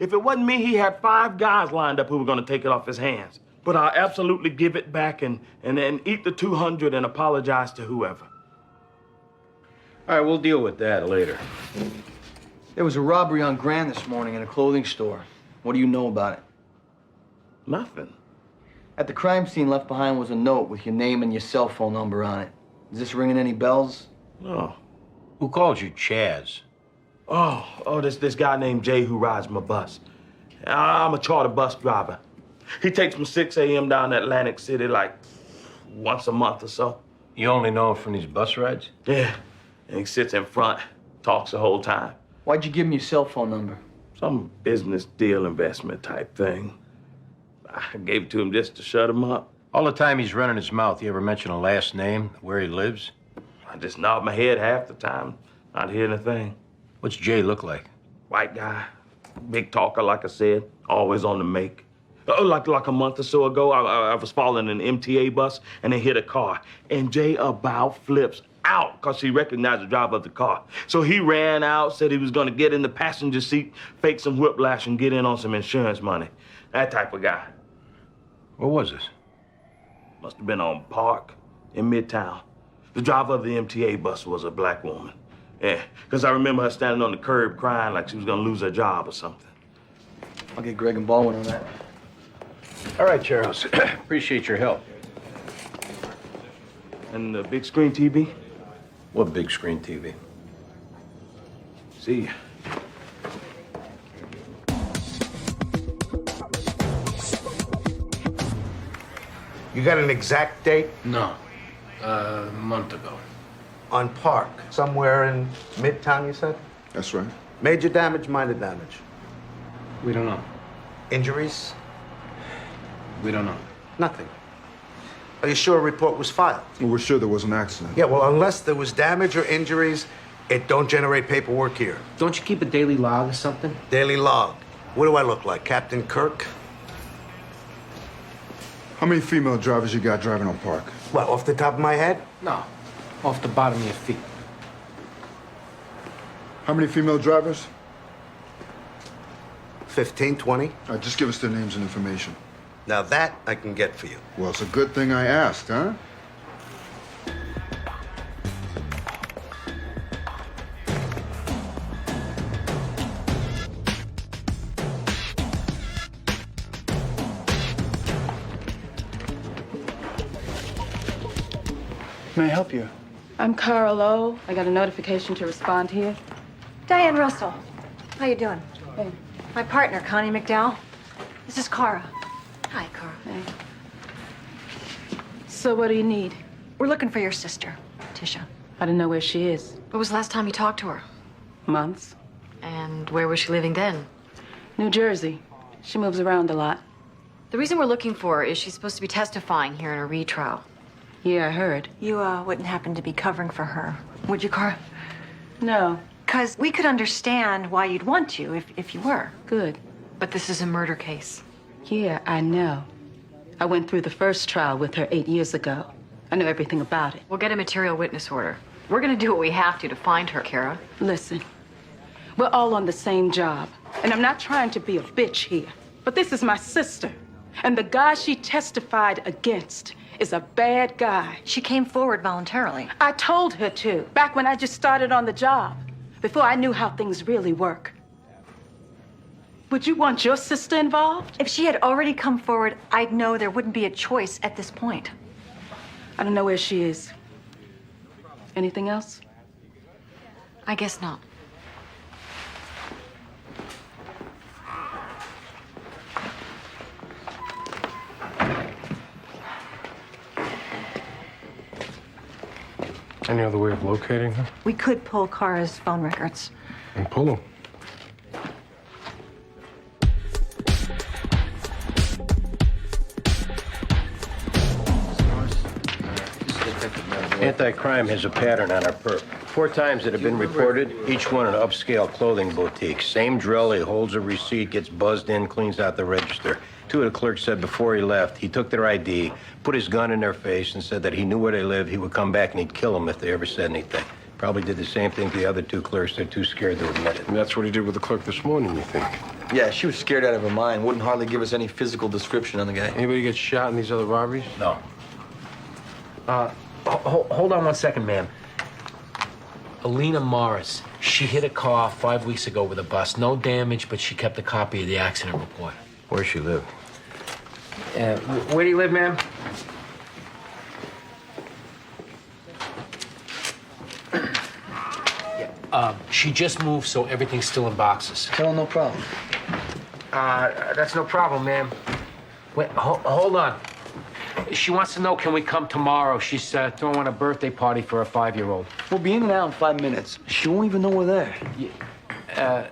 If it wasn't me, he had 5 guys lined up who were going to take it off his hands. But I'll absolutely give it back and eat the 200 and apologize to whoever. All right, we'll deal with that later. There was a robbery on Grand this morning in a clothing store. What do you know about it? Nothing. At the crime scene left behind was a note with your name and your cell phone number on it. Is this ringing any bells? No. Who called you Chaz? Oh, this guy named Jay who rides my bus. I'm a charter bus driver. He takes me 6 a.m. down to Atlantic City like once a month or so. You only know him from these bus rides? Yeah. And he sits in front, talks the whole time. Why'd you give him your cell phone number? Some business deal investment type thing. I gave it to him just to shut him up. All the time he's running his mouth, you ever mention a last name, where he lives? I just nod my head half the time, not hearing a thing. What's Jay look like? White guy, big talker, like I said, always on the make. Like a month or so ago, I was following an MTA bus and they hit a car. And Jay about flips out because he recognized the driver of the car. So he ran out, said he was going to get in the passenger seat, fake some whiplash and get in on some insurance money. That type of guy. What was this? Must have been on Park in Midtown. The driver of the MTA bus was a black woman. Yeah, because I remember her standing on the curb crying like she was going to lose her job or something. I'll get Greg and Baldwin on that. All right, Charles. Appreciate your help. And the big screen TV? What big screen TV? See ya. You got an exact date? No. A month ago. On Park, somewhere in Midtown, you said? That's right. Major damage, minor damage? We don't know. Injuries? We don't know. Nothing. Are you sure a report was filed? Well, we're sure there was an accident. Yeah, well, unless there was damage or injuries, it don't generate paperwork here. Don't you keep a daily log or something? Daily log. What do I look like, Captain Kirk? How many female drivers you got driving on Park? Well, off the top of my head? No. Off the bottom of your feet. How many female drivers? 15, 20. All right, just give us their names and information. Now that I can get for you. Well, it's a good thing I asked, huh? May I help you? I'm Carlo. I got a notification to respond here. Diane Russell. How you doing? Hey. My partner, Connie McDowell. This is Cara. Hi, Cara. Hey. So what do you need? We're looking for your sister, Tisha. I don't know where she is. When was the last time you talked to her? Months. And where was she living then? New Jersey. She moves around a lot. The reason we're looking for her is she's supposed to be testifying here in a retrial. Yeah, I heard. You wouldn't happen to be covering for her, would you, Cara? No. Because we could understand why you'd want to if you were. Good. But this is a murder case. Yeah, I know. I went through the first trial with her 8 years ago. I know everything about it. We'll get a material witness order. We're gonna do what we have to find her, Cara. Listen, we're all on the same job. And I'm not trying to be a bitch here. But this is my sister. And the guy she testified against is a bad guy. She came forward voluntarily. I told her to, back when I just started on the job, before I knew how things really work. Would you want your sister involved? If she had already come forward, I'd know there wouldn't be a choice at this point. I don't know where she is. Anything else? I guess not. Any other way of locating her? We could pull Cara's phone records. And pull them. Anti-crime has a pattern on our perp. 4 times that have been reported, each one an upscale clothing boutique. Same drill, he holds a receipt, gets buzzed in, cleans out the register. 2 of the clerks said before he left, he took their ID, put his gun in their face, and said that he knew where they lived, he would come back and he'd kill them if they ever said anything. Probably did the same thing to the other 2 clerks. They're too scared to admit it. And that's what he did with the clerk this morning, you think? Yeah, she was scared out of her mind. Wouldn't hardly give us any physical description on the guy. Anybody get shot in these other robberies? No. Hold on 1 second, ma'am. Alina Morris. She hit a car 5 weeks ago with a bus. No damage, but she kept a copy of the accident report. Where she live? Where do you live, ma'am? She just moved, so everything's still in boxes. Tell her no problem. That's no problem, ma'am. Wait, hold on. She wants to know, can we come tomorrow? She's throwing a birthday party for a 5-year-old. We'll be in and out in 5 minutes. She won't even know we're there.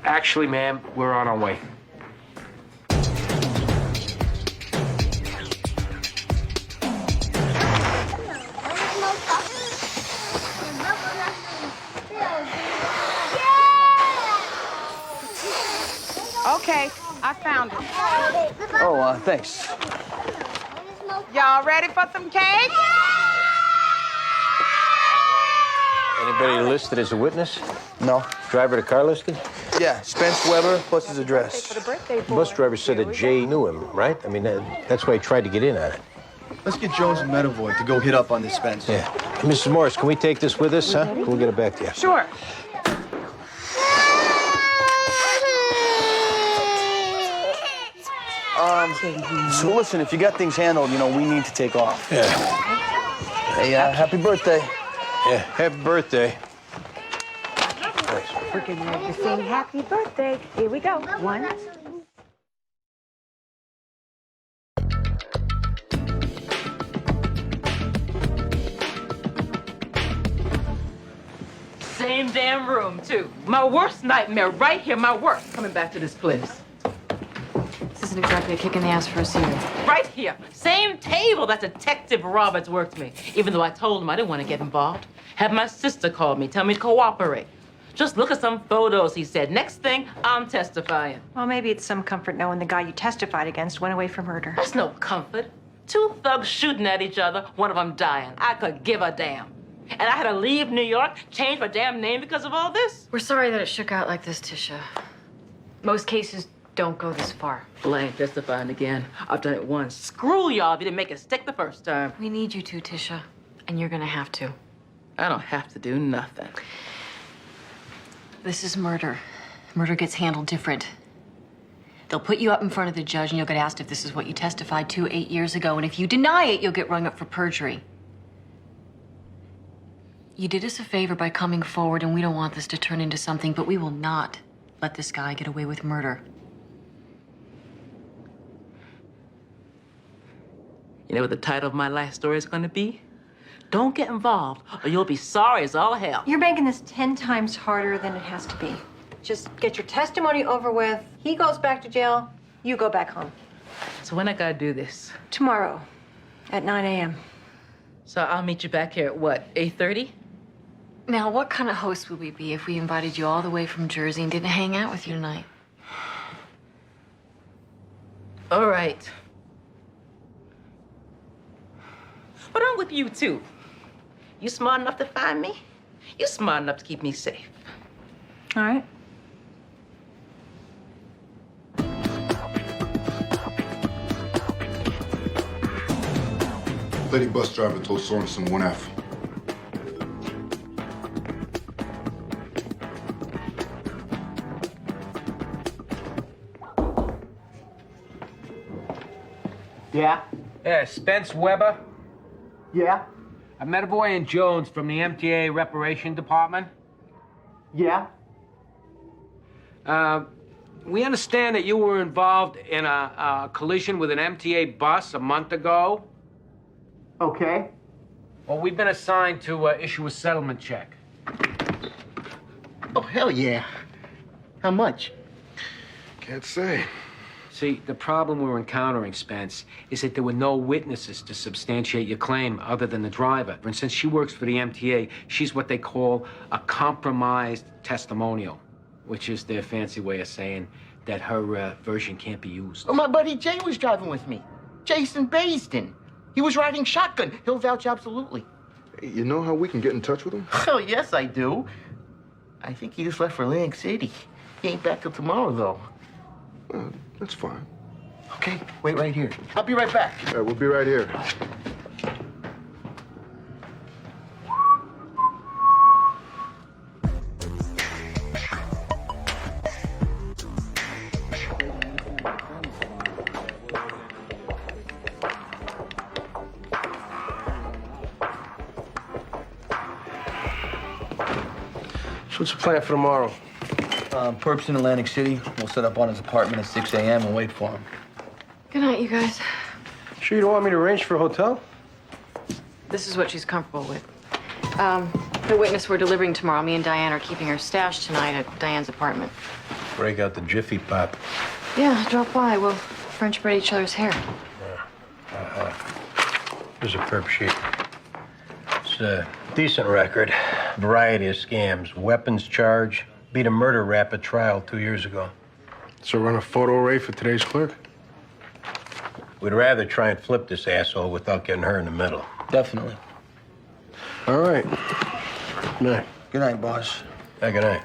Actually, ma'am, we're on our way. Okay, I found it. Oh, thanks. Y'all ready for some cake? Anybody listed as a witness? No. Driver of the car listed? Yeah, Spence Weber plus his address. The bus driver said that Jay knew him, right? I mean, that's why he tried to get in on it. Let's get Jones and Medavoy to go hit up on this Spence. Yeah. Mrs. Morris, can we take this with us, huh? We'll get it back to you. Sure. So listen, if you got things handled, we need to take off. Yeah. Hey, happy birthday. Yeah, happy birthday. We're getting ready to sing happy birthday. Here we go. 1. Same damn room, too. My worst nightmare right here, my worst, coming back to this place. This isn't exactly a kick in the ass for us either. Right here. Same table that Detective Roberts worked me. Even though I told him I didn't want to get involved. Had my sister call me, tell me to cooperate. Just look at some photos, he said. Next thing, I'm testifying. Well, maybe it's some comfort knowing the guy you testified against went away for murder. That's no comfort. 2 thugs shooting at each other, one of them dying. I could give a damn. And I had to leave New York, change my damn name because of all this? We're sorry that it shook out like this, Tisha. Most cases don't go this far. Well, I ain't testifying again. I've done it once. Screw y'all if you didn't make it stick the first time. We need you to, Tisha. And you're gonna have to. I don't have to do nothing. This is murder. Murder gets handled different. They'll put you up in front of the judge and you'll get asked if this is what you testified to 8 years ago. And if you deny it, you'll get rung up for perjury. You did us a favor by coming forward, and we don't want this to turn into something, but we will not let this guy get away with murder. You know what the title of my life story is going to be? Don't get involved, or you'll be sorry as all hell. You're making this 10 times harder than it has to be. Just get your testimony over with. He goes back to jail. You go back home. So when I gotta do this? Tomorrow at 9 a.m. So I'll meet you back here at what, 8:30? Now, what kind of host would we be if we invited you all the way from Jersey and didn't hang out with you tonight? All right. But I'm with you, too. You smart enough to find me? You smart enough to keep me safe. All right. Lady bus driver told Sorensen 1F. Yeah? Yeah, Spence Weber? Yeah? I met a boy in Jones from the MTA Reparation Department. Yeah? We understand that you were involved in a collision with an MTA bus a month ago. Okay. Well, we've been assigned to issue a settlement check. Oh, hell yeah. How much? Can't say. See, the problem we're encountering, Spence, is that there were no witnesses to substantiate your claim other than the driver. And since she works for the MTA, she's what they call a compromised testimonial, which is their fancy way of saying that her version can't be used. Oh, my buddy Jay was driving with me. Jason Baisden. He was riding shotgun. He'll vouch absolutely. You know how we can get in touch with him? Oh, yes, I do. I think he just left for Atlantic City. He ain't back till tomorrow, though. That's fine. Okay, wait right here. I'll be right back. All right, we'll be right here. So what's the plan for tomorrow? Perp's in Atlantic City. We'll set up on his apartment at 6 a.m. and wait for him. Good night, you guys. Sure you don't want me to arrange for a hotel? This is what she's comfortable with. The witness we're delivering tomorrow, me and Diane are keeping her stashed tonight at Diane's apartment. Break out the Jiffy Pop. Yeah, drop by. We'll French braid each other's hair. Here's a perp sheet. It's a decent record. Variety of scams. Weapons charge. Beat a murder rap at trial 2 years ago. So run a photo array for today's clerk? We'd rather try and flip this asshole without getting her in the middle. Definitely. All right. Good night. Good night, boss. Yeah, good night.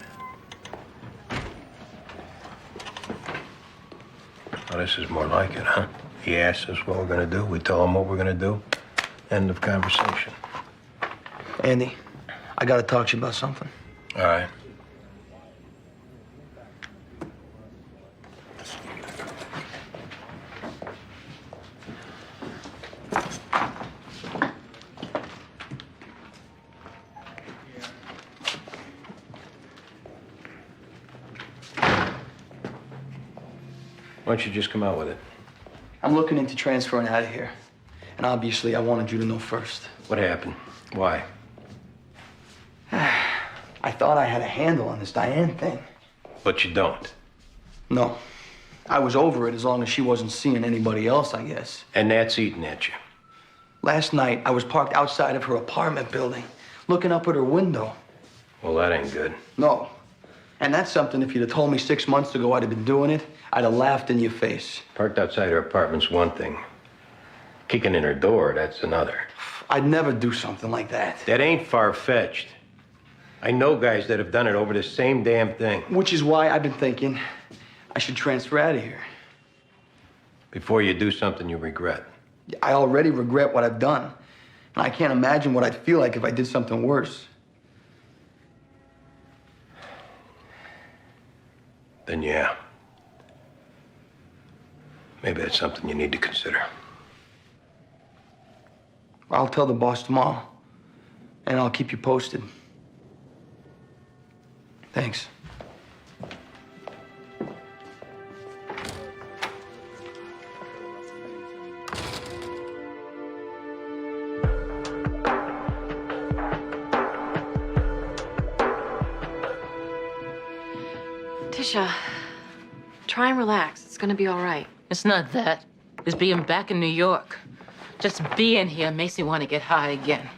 Well, this is more like it, huh? He asks us what we're gonna do, we tell him what we're gonna do. End of conversation. Andy, I gotta talk to you about something. All right. Why don't you just come out with it? I'm looking into transferring out of here. And obviously, I wanted you to know first. What happened? Why? I thought I had a handle on this Diane thing. But you don't. No. I was over it as long as she wasn't seeing anybody else, I guess. And that's eating at you. Last night, I was parked outside of her apartment building, looking up at her window. Well, that ain't good. No. And that's something, if you'd have told me 6 months ago I'd have been doing it, I'd have laughed in your face. Parked outside her apartment's one thing. Kicking in her door, that's another. I'd never do something like that. That ain't far-fetched. I know guys that have done it over the same damn thing. Which is why I've been thinking I should transfer out of here. Before you do something you regret. I already regret what I've done. And I can't imagine what I'd feel like if I did something worse. Then yeah. Maybe that's something you need to consider. I'll tell the boss tomorrow, and I'll keep you posted. Thanks. Tisha, try and relax. It's gonna be all right. It's not that. It's being back in New York. Just being here makes me want to get high again.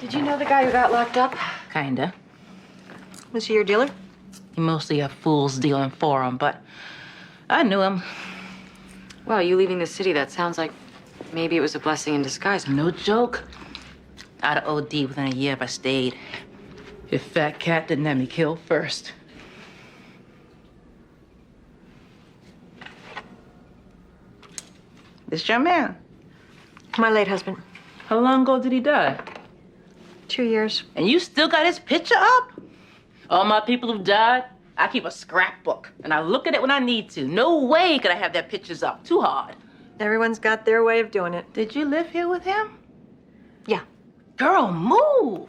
Did you know the guy who got locked up? Kinda. Was he your dealer? He mostly a fool's dealing for him, but I knew him. Well, you leaving the city, that sounds like maybe it was a blessing in disguise. No joke. I'd have OD within a year if I stayed. If Fat Cat didn't have me killed first. This your man? My late husband. How long ago did he die? 2 years. And you still got his picture up? All my people who've died, I keep a scrapbook, and I look at it when I need to. No way could I have their pictures up. Too hard. Everyone's got their way of doing it. Did you live here with him? Yeah. Girl, move.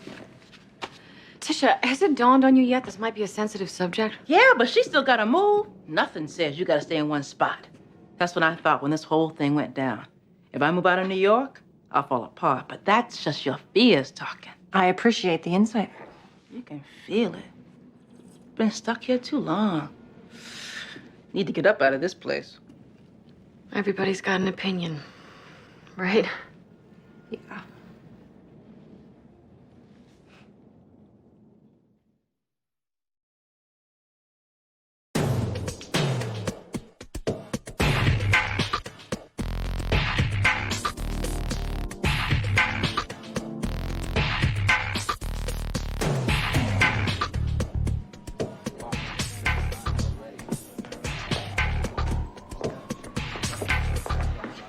Tisha, has it dawned on you yet this might be a sensitive subject? Yeah, but she still gotta move. Nothing says you gotta stay in one spot. That's what I thought when this whole thing went down. If I move out of New York, I'll fall apart. But that's just your fears talking. I appreciate the insight. You can feel it. Been stuck here too long. Need to get up out of this place. Everybody's got an opinion, right? Yeah.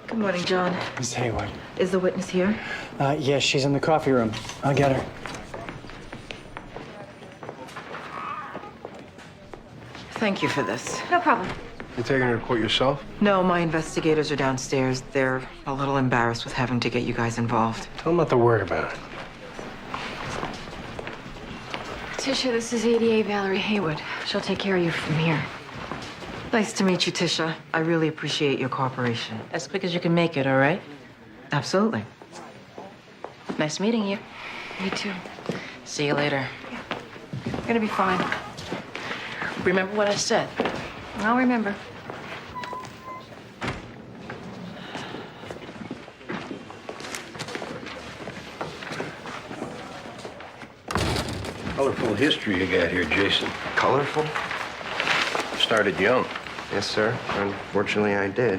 Good morning, John. Miss Hayward. Is the witness here? Yes, she's in the coffee room. I'll get her. Thank you for this. No problem. You taking her to court yourself? No, my investigators are downstairs. They're a little embarrassed with having to get you guys involved. Tell them not to worry about it. Tisha, this is ADA Valerie Haywood. She'll take care of you from here. Nice to meet you, Tisha. I really appreciate your cooperation. As quick as you can make it, all right? Absolutely. Nice meeting you. Me too. See you later. You're gonna be fine. Remember what I said. I'll remember. Colorful history you got here, Jason. Colorful? Started young. Yes, sir. Unfortunately, I did.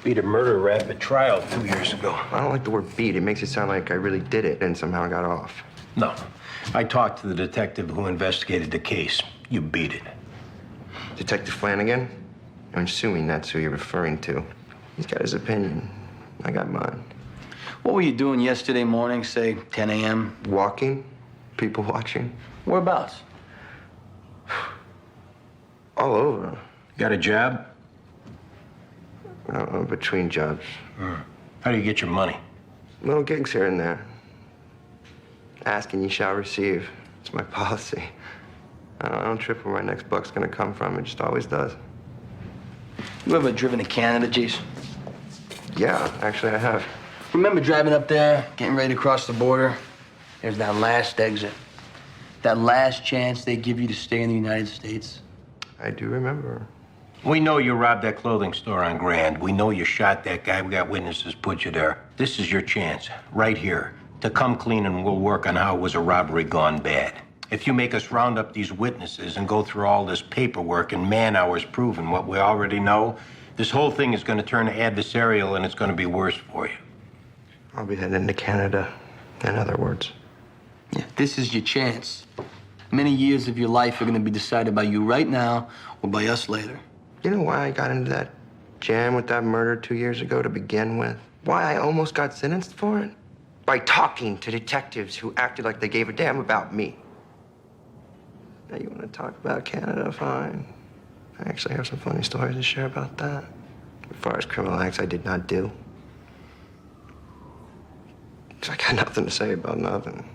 Beat a murder rap at trial 2 years ago. I don't like the word beat. It makes it sound like I really did it and somehow got off. No. I talked to the detective who investigated the case. You beat it. Detective Flanagan? I'm assuming that's who you're referring to. He's got his opinion. I got mine. What were you doing yesterday morning, say 10 a.m.? Walking? People watching? Whereabouts? All over. Got a job? Between jobs. How do you get your money? Little gigs here and there. Ask and you shall receive. It's my policy. I don't trip where my next buck's gonna come from. It just always does. You ever driven to Canada, Jason? Yeah, actually I have. Remember driving up there, getting ready to cross the border? There's that last exit. That last chance they give you to stay in the United States. I do remember. We know you robbed that clothing store on Grand. We know you shot that guy. We got witnesses put you there. This is your chance, right here, to come clean and we'll work on how it was a robbery gone bad. If you make us round up these witnesses and go through all this paperwork and man-hours proving what we already know, this whole thing is going to turn adversarial and it's going to be worse for you. I'll be heading to Canada, in other words. Yeah, this is your chance. Many years of your life are going to be decided by you right now or by us later. You know why I got into that jam with that murder 2 years ago to begin with? Why I almost got sentenced for it? By talking to detectives who acted like they gave a damn about me. Now you want to talk about Canada, fine. I actually have some funny stories to share about that. As far as criminal acts I did not do. 'Cause I got nothing to say about nothing.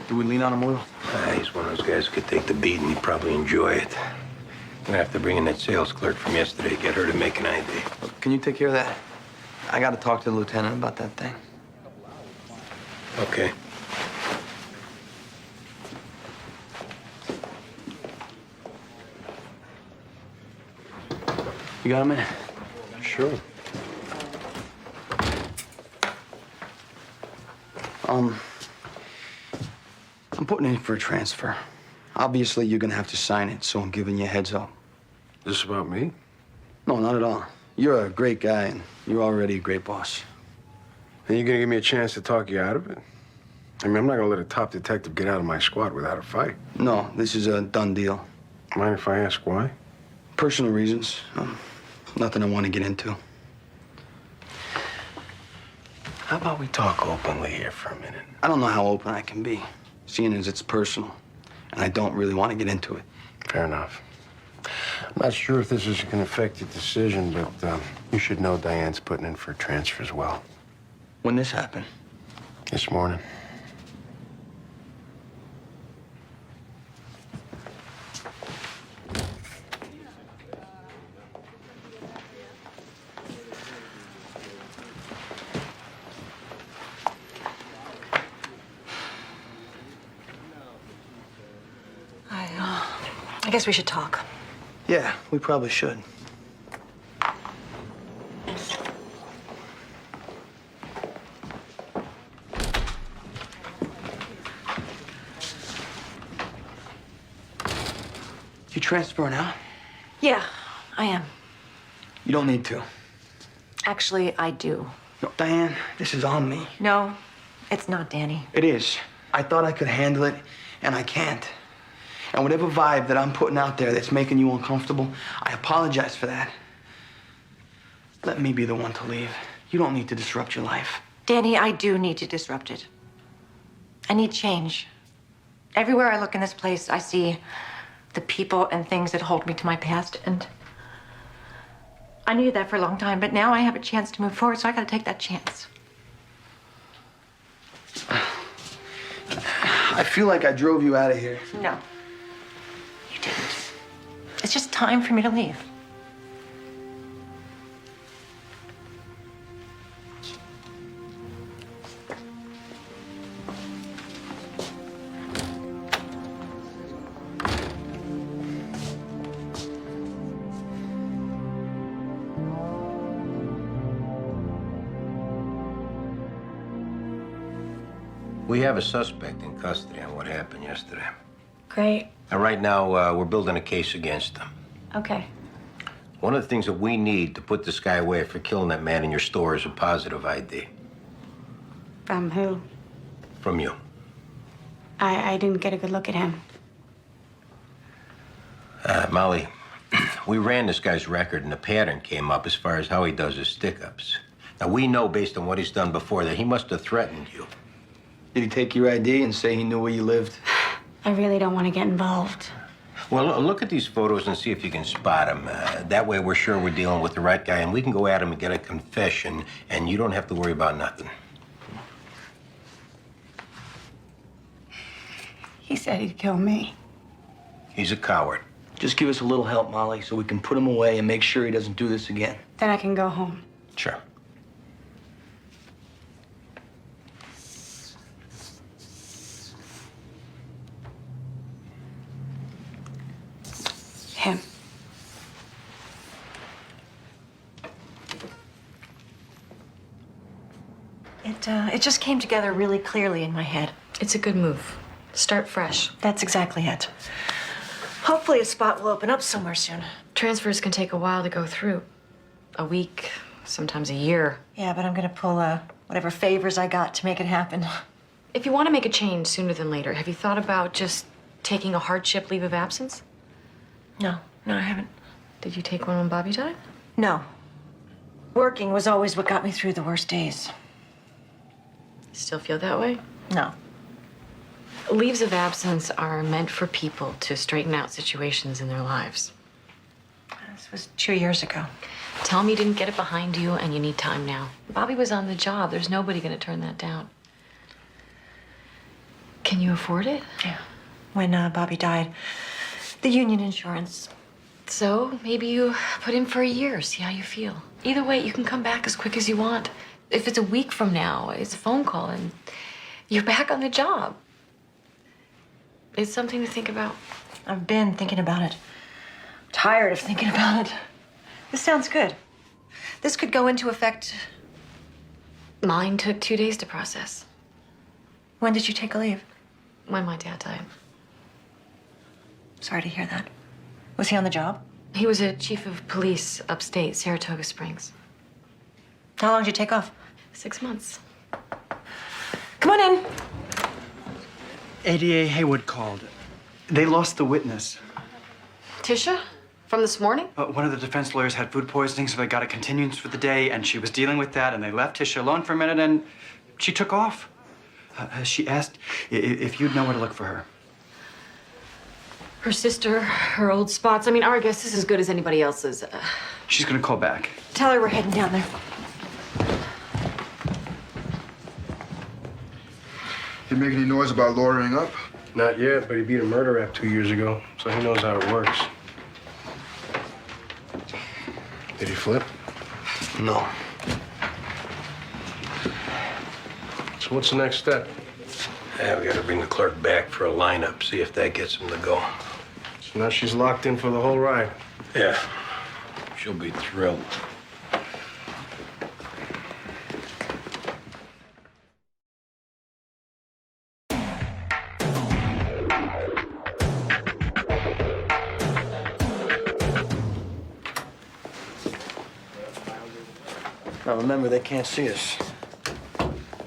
Do we lean on him a little? He's one of those guys who could take the beat and he'd probably enjoy it. Gonna have to bring in that sales clerk from yesterday, get her to make an ID. Can you take care of that? I gotta talk to the lieutenant about that thing. Okay. You got a minute? Sure. I'm putting in for a transfer. Obviously, you're gonna have to sign it, so I'm giving you a heads up. This about me? No, not at all. You're a great guy, and you're already a great boss. And you're gonna give me a chance to talk you out of it? I mean, I'm not gonna let a top detective get out of my squad without a fight. No, this is a done deal. Mind if I ask why? Personal reasons. Nothing I want to get into. How about we talk openly here for a minute? I don't know how open I can be, seeing as it's personal, and I don't really want to get into it. Fair enough. I'm not sure if this is going to affect your decision, but you should know Diane's putting in for a transfer as well. When this happened? This morning. I guess we should talk. Yeah, we probably should. You transferring out? Yeah, I am. You don't need to. Actually, I do. No, Diane, this is on me. No, it's not, Danny. It is. I thought I could handle it, and I can't. And whatever vibe that I'm putting out there that's making you uncomfortable, I apologize for that. Let me be the one to leave. You don't need to disrupt your life. Danny, I do need to disrupt it. I need change. Everywhere I look in this place, I see the people and things that hold me to my past, and I needed that for a long time, but now I have a chance to move forward, so I gotta take that chance. I feel like I drove you out of here. No. You didn't. It's just time for me to leave. We have a suspect in custody on what happened yesterday. Great. And right now, we're building a case against him. Okay. One of the things that we need to put this guy away for killing that man in your store is a positive ID. From who? From you. I didn't get a good look at him. Molly, we ran this guy's record and the pattern came up as far as how he does his stick-ups. Now, we know based on what he's done before that he must have threatened you. Did he take your ID and say he knew where you lived? I really don't want to get involved. Well, look at these photos and see if you can spot him. That way we're sure we're dealing with the right guy and we can go at him and get a confession and you don't have to worry about nothing. He said he'd kill me. He's a coward. Just give us a little help, Molly, so we can put him away and make sure he doesn't do this again. Then I can go home. Sure. Him. It just came together really clearly in my head. It's a good move. Start fresh. That's exactly it. Hopefully a spot will open up somewhere soon. Transfers can take a while to go through. A week, sometimes a year. Yeah, but I'm gonna pull whatever favors I got to make it happen. If you want to make a change sooner than later, have you thought about just taking a hardship leave of absence? No, I haven't. Did you take one when Bobby died? No. Working was always what got me through the worst days. Still feel that way? No. Leaves of absence are meant for people to straighten out situations in their lives. This was 2 years ago. Tell me you didn't get it behind you and you need time now. Bobby was on the job. There's nobody going to turn that down. Can you afford it? Yeah. When Bobby died, the union insurance. So maybe you put in for a year, see how you feel. Either way, you can come back as quick as you want. If it's a week from now, it's a phone call and you're back on the job. It's something to think about. I've been thinking about it. I'm tired of thinking about it. This sounds good. This could go into effect. Mine took 2 days to process. When did you take a leave? When my dad died. Sorry to hear that. Was he on the job? He was a chief of police upstate, Saratoga Springs. How long did you take off? 6 months. Come on in. ADA Haywood called. They lost the witness. Tisha? From this morning? One of the defense lawyers had food poisoning, so they got a continuance for the day, and she was dealing with that, and they left Tisha alone for a minute, and she took off. She asked if you'd know where to look for her. Her sister, her old spots. I mean, our guess is as good as anybody else's. She's gonna call back. Tell her we're heading down there. You make any noise about lawyering up? Not yet, but he beat a murder rap 2 years ago, so he knows how it works. Did he flip? No. So what's the next step? Yeah, we gotta bring the clerk back for a lineup, see if that gets him to go. So now she's locked in for the whole ride. Yeah, she'll be thrilled. Now remember, they can't see us.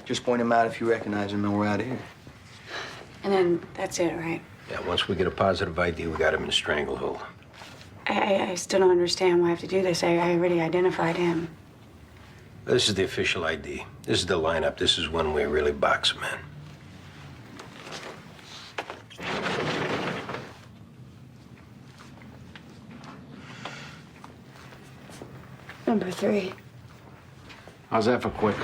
Just point them out if you recognize them and we're out of here. And then that's it, right? Yeah, once we get a positive ID, we got him in a stranglehold. I still don't understand why I have to do this. I already identified him. This is the official ID. This is the lineup. This is when we really box him in. Number 3. How's that for quick?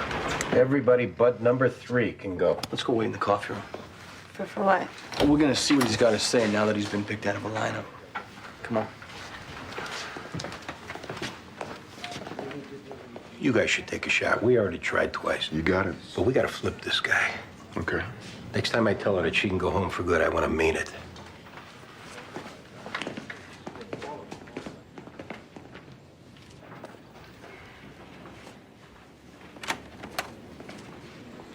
Everybody but number 3 can go. Let's go wait in the coffee room. For what? We're gonna see what he's got to say now that he's been picked out of a lineup. Come on. You guys should take a shot. We already tried twice. You got it. But we gotta flip this guy. Okay. Next time I tell her that she can go home for good, I want to mean it.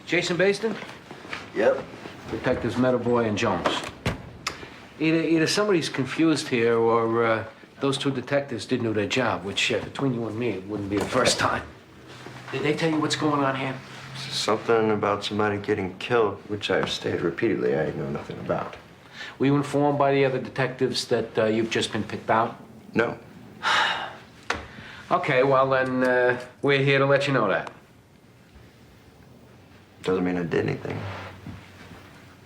Jason Baston? Yep. Detectives Metaboy and Jones. Either somebody's confused here or those two detectives didn't do their job, which between you and me, it wouldn't be the first time. Did they tell you what's going on here? Something about somebody getting killed, which I've stated repeatedly I know nothing about. Were you informed by the other detectives that you've just been picked out? No. Okay, well then, we're here to let you know that. Doesn't mean I did anything.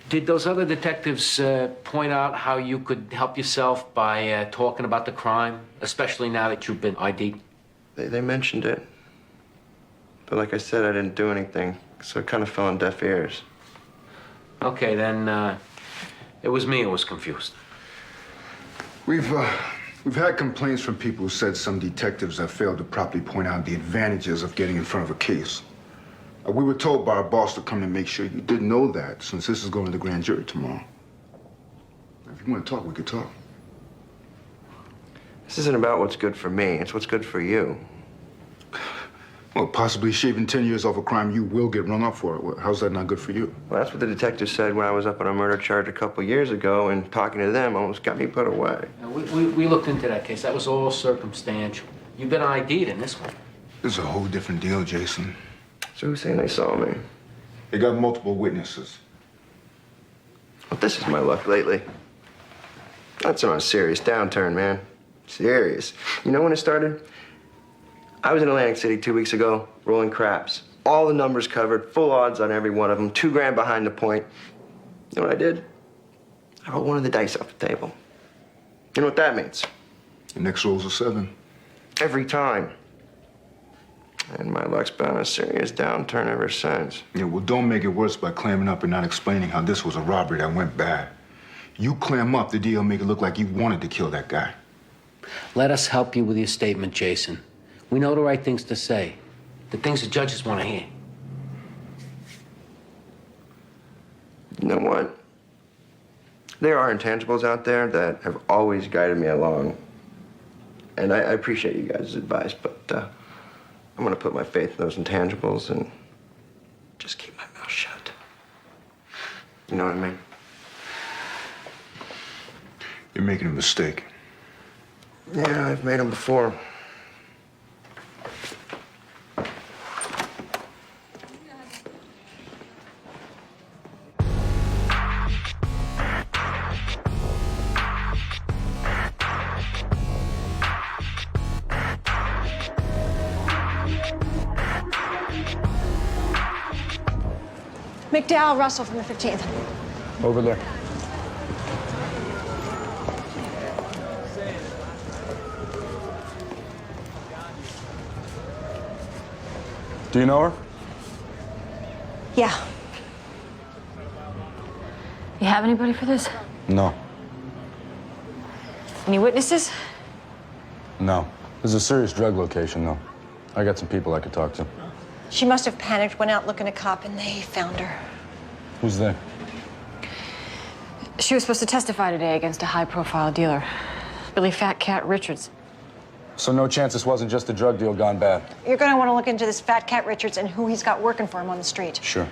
Did those other detectives point out how you could help yourself by talking about the crime, especially now that you've been ID'd? They mentioned it. But like I said, I didn't do anything, so it kind of fell on deaf ears. Okay, then it was me who was confused. We've had complaints from people who said some detectives have failed to properly point out the advantages of getting in front of a case. We were told by our boss to come and make sure you did know that, since this is going to the grand jury tomorrow. If you want to talk, we could talk. This isn't about what's good for me. It's what's good for you. Well, possibly shaving 10 years off a crime you will get rung up for. Well, how's that not good for you? Well, that's what the detective said when I was up on a murder charge a couple years ago, and talking to them almost got me put away. We looked into that case. That was all circumstantial. You've been ID'd in this one. This is a whole different deal, Jason. So who's saying they saw me? They got multiple witnesses. Well, this is my luck lately. That's on a serious downturn, man. Serious. You know when it started? I was in Atlantic City 2 weeks ago, rolling craps. all the numbers covered, full odds on every one of them, $2 grand behind the point. You know what I did? I rolled one of the dice off the table. You know what that means? The next roll's a 7. Every time. And my luck's been on a serious downturn ever since. Yeah, well, don't make it worse by clamming up and not explaining how this was a robbery that went bad. You clam up the deal, make it look like you wanted to kill that guy. Let us help you with your statement, Jason. We know the right things to say, the things the judges want to hear. You know what? There are intangibles out there that have always guided me along. And I appreciate you guys' advice, but I'm gonna put my faith in those intangibles and just keep my mouth shut. You know what I mean? You're making a mistake. Yeah, I've made them before. McDowell, Russell from the 15th. Over there. Do you know her? Yeah. You have anybody for this? No. Any witnesses? No. This is a serious drug location, though. I got some people I could talk to. She must have panicked, went out looking a cop, and they found her. Who's they? She was supposed to testify today against a high-profile dealer, Billy Fat Cat Richards. So no chance this wasn't just a drug deal gone bad? You're gonna want to look into this Fat Cat Richards and who he's got working for him on the street. Sure.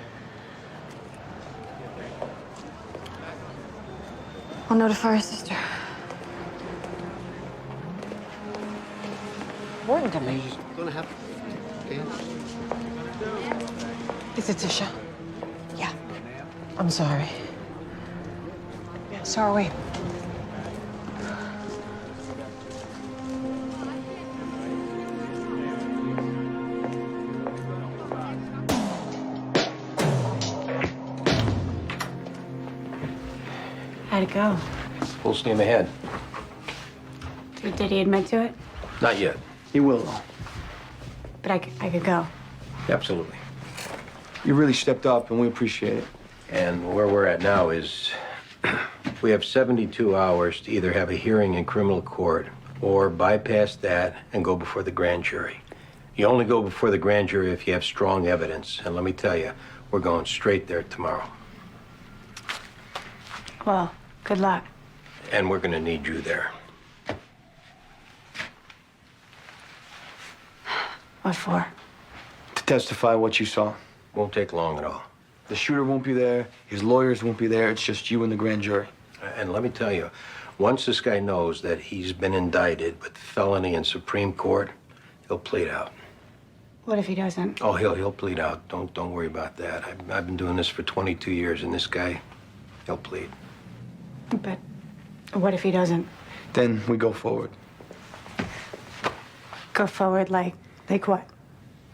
I'll notify her sister. Important to me. Gonna have Is it Tisha? Yeah. I'm sorry. So are we. How'd it go? Full steam ahead. Did he admit to it? Not yet. He will, though. But I could go. Absolutely. You really stepped up, and we appreciate it. And where we're at now is we have 72 hours to either have a hearing in criminal court or bypass that and go before the grand jury. You only go before the grand jury if you have strong evidence. And let me tell you, we're going straight there tomorrow. Well, good luck. And we're going to need you there. What for? To testify what you saw. Won't take long at all. The shooter won't be there. His lawyers won't be there. It's just you and the grand jury. And let me tell you, once this guy knows that he's been indicted with felony in Supreme Court, he'll plead out. What if he doesn't? Oh, he'll plead out. Don't worry about that. I've been doing this for 22 years, and this guy, he'll plead. But what if he doesn't? Then we go forward. Go forward like what?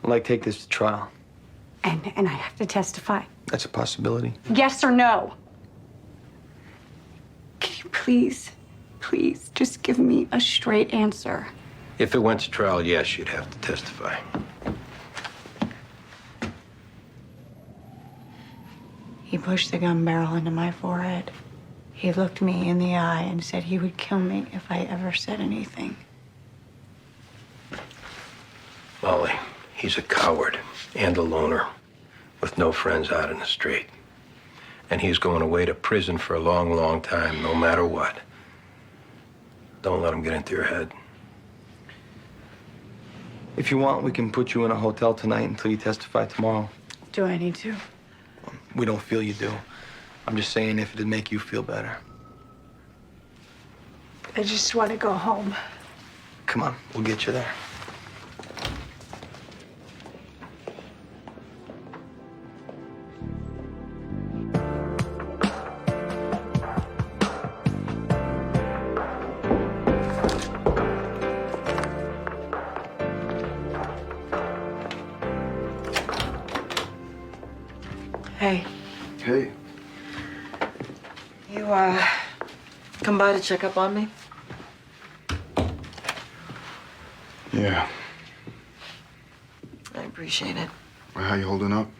Like, take this to trial. And I have to testify. That's a possibility. Yes or no? Can you please just give me a straight answer? If it went to trial, yes, you'd have to testify. He pushed the gun barrel into my forehead. He looked me in the eye and said he would kill me if I ever said anything. Molly, he's a coward and a loner with no friends out in the street. And he's going away to prison for a long, long time, no matter what. Don't let him get into your head. If you want, we can put you in a hotel tonight until you testify tomorrow. Do I need to? We don't feel you do. I'm just saying if it'd make you feel better. I just want to go home. Come on, we'll get you there. Hey. Hey. You, come by to check up on me? Yeah. I appreciate it. Well, how you holding up?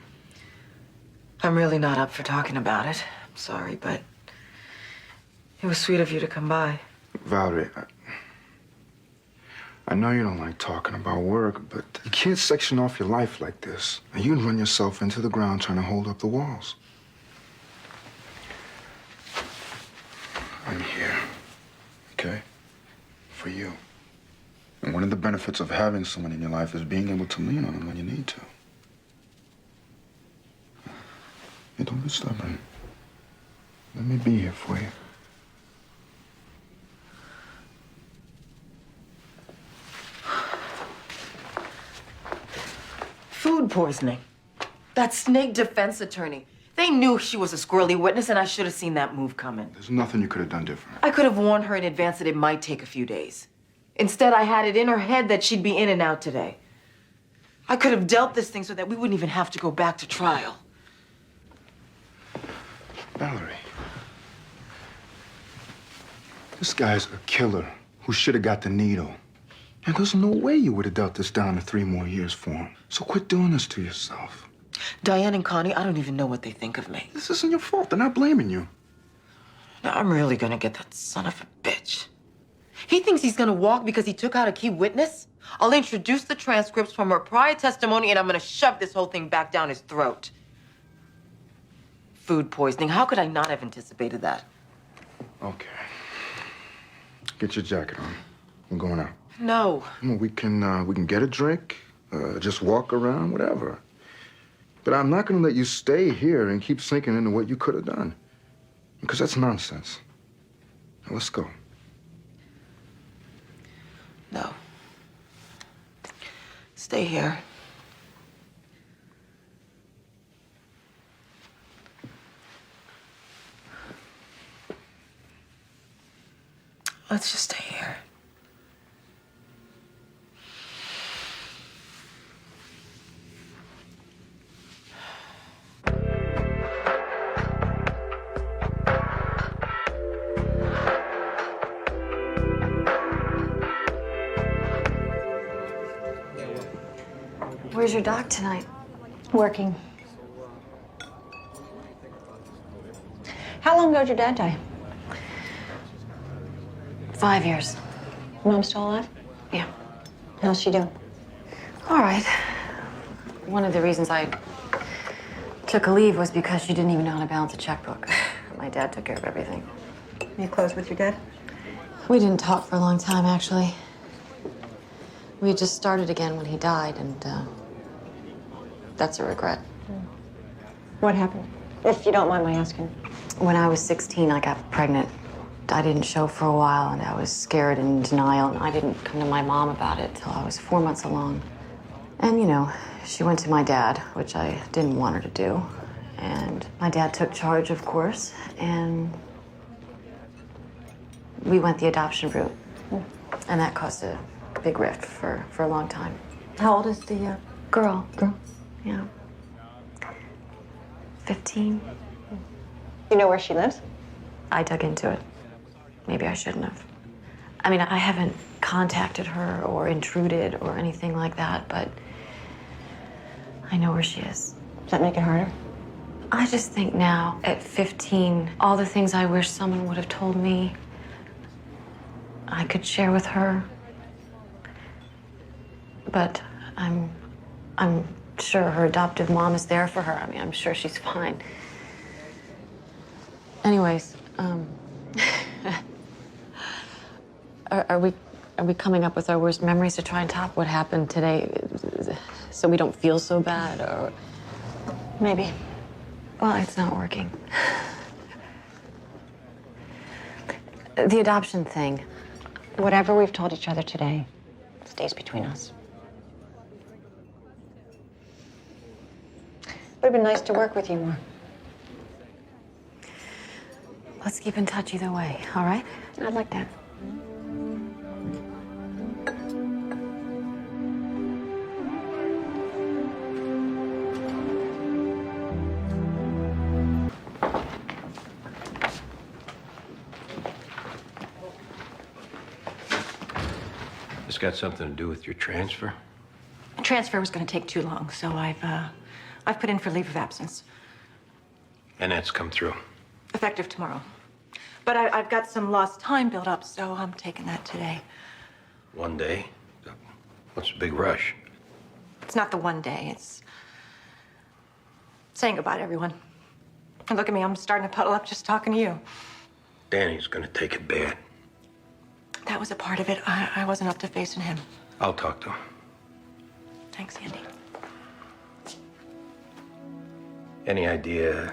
I'm really not up for talking about it. I'm sorry, but it was sweet of you to come by. Valerie, I know you don't like talking about work, but you can't section off your life like this. And you can run yourself into the ground trying to hold up the walls. I'm here, okay? For you. And one of the benefits of having someone in your life is being able to lean on them when you need to. Hey, don't be stubborn. Let me be here for you. Food poisoning. That snake defense attorney. They knew she was a squirrely witness, and I should have seen that move coming. There's nothing you could have done different. I could have warned her in advance that it might take a few days. Instead, I had it in her head that she'd be in and out today. I could have dealt this thing so that we wouldn't even have to go back to trial. Valerie. This guy's a killer who should have got the needle. And there's no way you would have dealt this down to 3 more years for him. So quit doing this to yourself. Diane and Connie, I don't even know what they think of me. This isn't your fault. They're not blaming you. Now, I'm really gonna get that son of a bitch. He thinks he's gonna walk because he took out a key witness? I'll introduce the transcripts from her prior testimony and I'm gonna shove this whole thing back down his throat. Food poisoning. How could I not have anticipated that? Okay. Get your jacket on. I'm going out. No. Well, we can get a drink, just walk around, whatever. But I'm not going to let you stay here and keep sinking into what you could have done. Because that's nonsense. Now, let's go. No. Stay here. Let's just stay here. Where's your doc tonight? Working. How long ago did your dad die? 5 years. Mom's still alive? Yeah. How's she doing? All right. One of the reasons I took a leave was because she didn't even know how to balance a checkbook. My dad took care of everything. You close with your dad? We didn't talk for a long time, actually. We had just started again when he died, and that's a regret. What happened? If you don't mind my asking. When I was 16, I got pregnant. I didn't show for a while, and I was scared and in denial, and I didn't come to my mom about it till I was 4 months along. And, you know, she went to my dad, which I didn't want her to do. And my dad took charge, of course, and we went the adoption route. And that caused a big rift for a long time. How old is the Girl. girl? Yeah. 15. You know where she lives? I dug into it. Maybe I shouldn't have. I mean, I haven't contacted her or intruded or anything like that, but I know where she is. Does that make it harder? I just think now, at 15, all the things I wish someone would have told me, I could share with her. But I'm sure her adoptive mom is there for her. I mean, I'm sure she's fine. Anyways, are we coming up with our worst memories to try and top what happened today, so we don't feel so bad, or maybe? Well, it's not working. The adoption thing. Whatever we've told each other today stays between us. Would have been nice to work with you more. Let's keep in touch either way, all right? I'd like that. got something to do with your transfer? The transfer was going to take too long, so I've put in for leave of absence, And that's come through. effective tomorrow. But I've got some lost time built up, so I'm taking that today. One day? What's the big rush? It's not the one day, it's saying goodbye to everyone. And look at me, I'm starting to puddle up just talking to you. Danny's gonna take it bad. That was a part of it. I wasn't up to facing him. I'll talk to him. Thanks, Andy. Any idea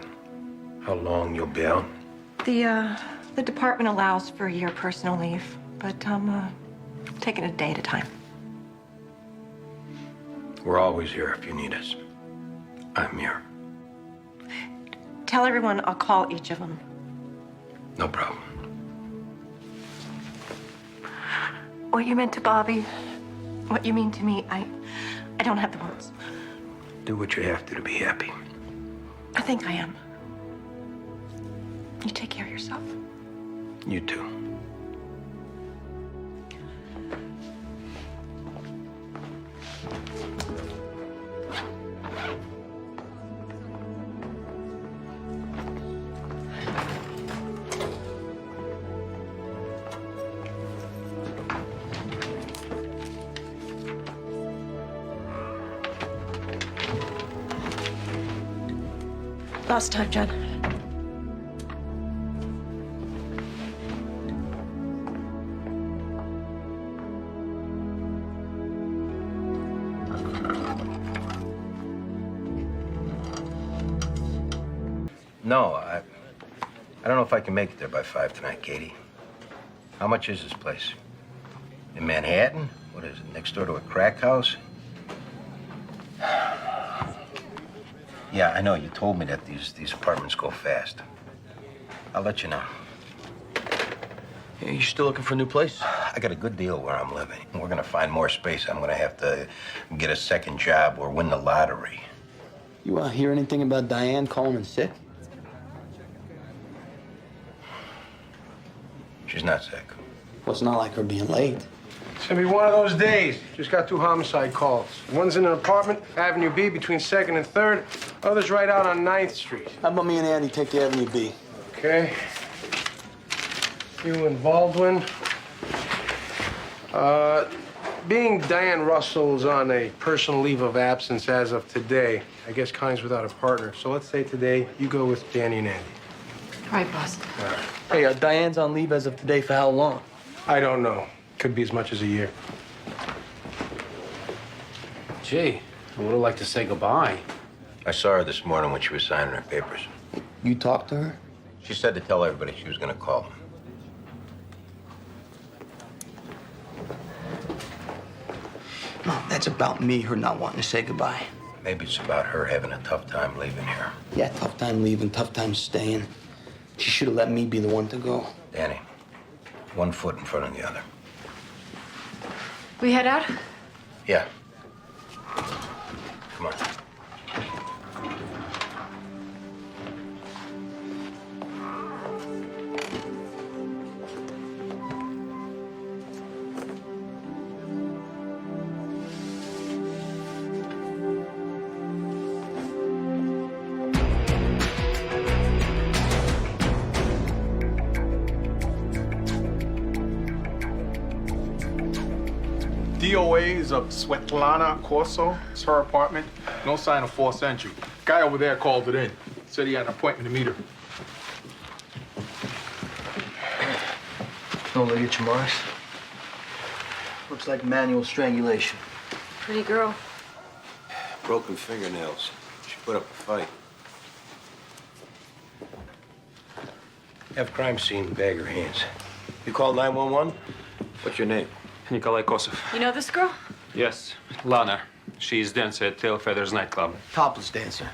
how long you'll be out? The department allows for a year personal leave, but I'm taking it a day at a time. We're always here if you need us. I'm here. Tell everyone I'll call each of them. No problem. What you meant to Bobby, what you mean to me, I don't have the words. Do what you have to be happy. I think I am. You take care of yourself. You too. Last time, John. No, I don't know if I can make it there by 5 tonight, Katie. How much is this place? In Manhattan? What is it, next door to a crack house? Yeah, I know. You told me that these apartments go fast. I'll let you know. Yeah, you still looking for a new place? I got a good deal where I'm living. We're gonna find more space. I'm gonna have to get a second job or win the lottery. You hear anything about Diane calling in sick? She's not sick. Well, it's not like her being late. It's gonna be one of those days. Just got 2 homicide calls. One's in an apartment, Avenue B, between 2nd and 3rd. Other's right out on 9th Street. How about me and Andy take the Avenue B? Okay. You and Baldwin. Being Diane Russell's on a personal leave of absence as of today, I guess Connie's without a partner. So let's say today you go with Danny and Andy. All right, boss. All right. Hey, Diane's on leave as of today for how long? I don't know. Could be as much as a year. Gee, I would have liked to say goodbye. I saw her this morning when she was signing her papers. You talked to her? She said to tell everybody she was gonna call them. No, that's about me, her not wanting to say goodbye. Maybe it's about her having a tough time leaving here. Yeah, tough time leaving, tough time staying. She should have let me be the one to go. Danny, one foot in front of the other. We head out? Yeah. Come on. DOA is of Svetlana Corso. It's her apartment. No sign of forced entry. Guy over there called it in. Said he had an appointment to meet her. No ligature marks. Looks like manual strangulation. Pretty girl. Broken fingernails. She put up a fight. Have crime scene, bag her hands. You called 911? What's your name? Nikolai Kosov. You know this girl? Yes, Lana. She's dancer at Tail Feathers nightclub. Topless dancer.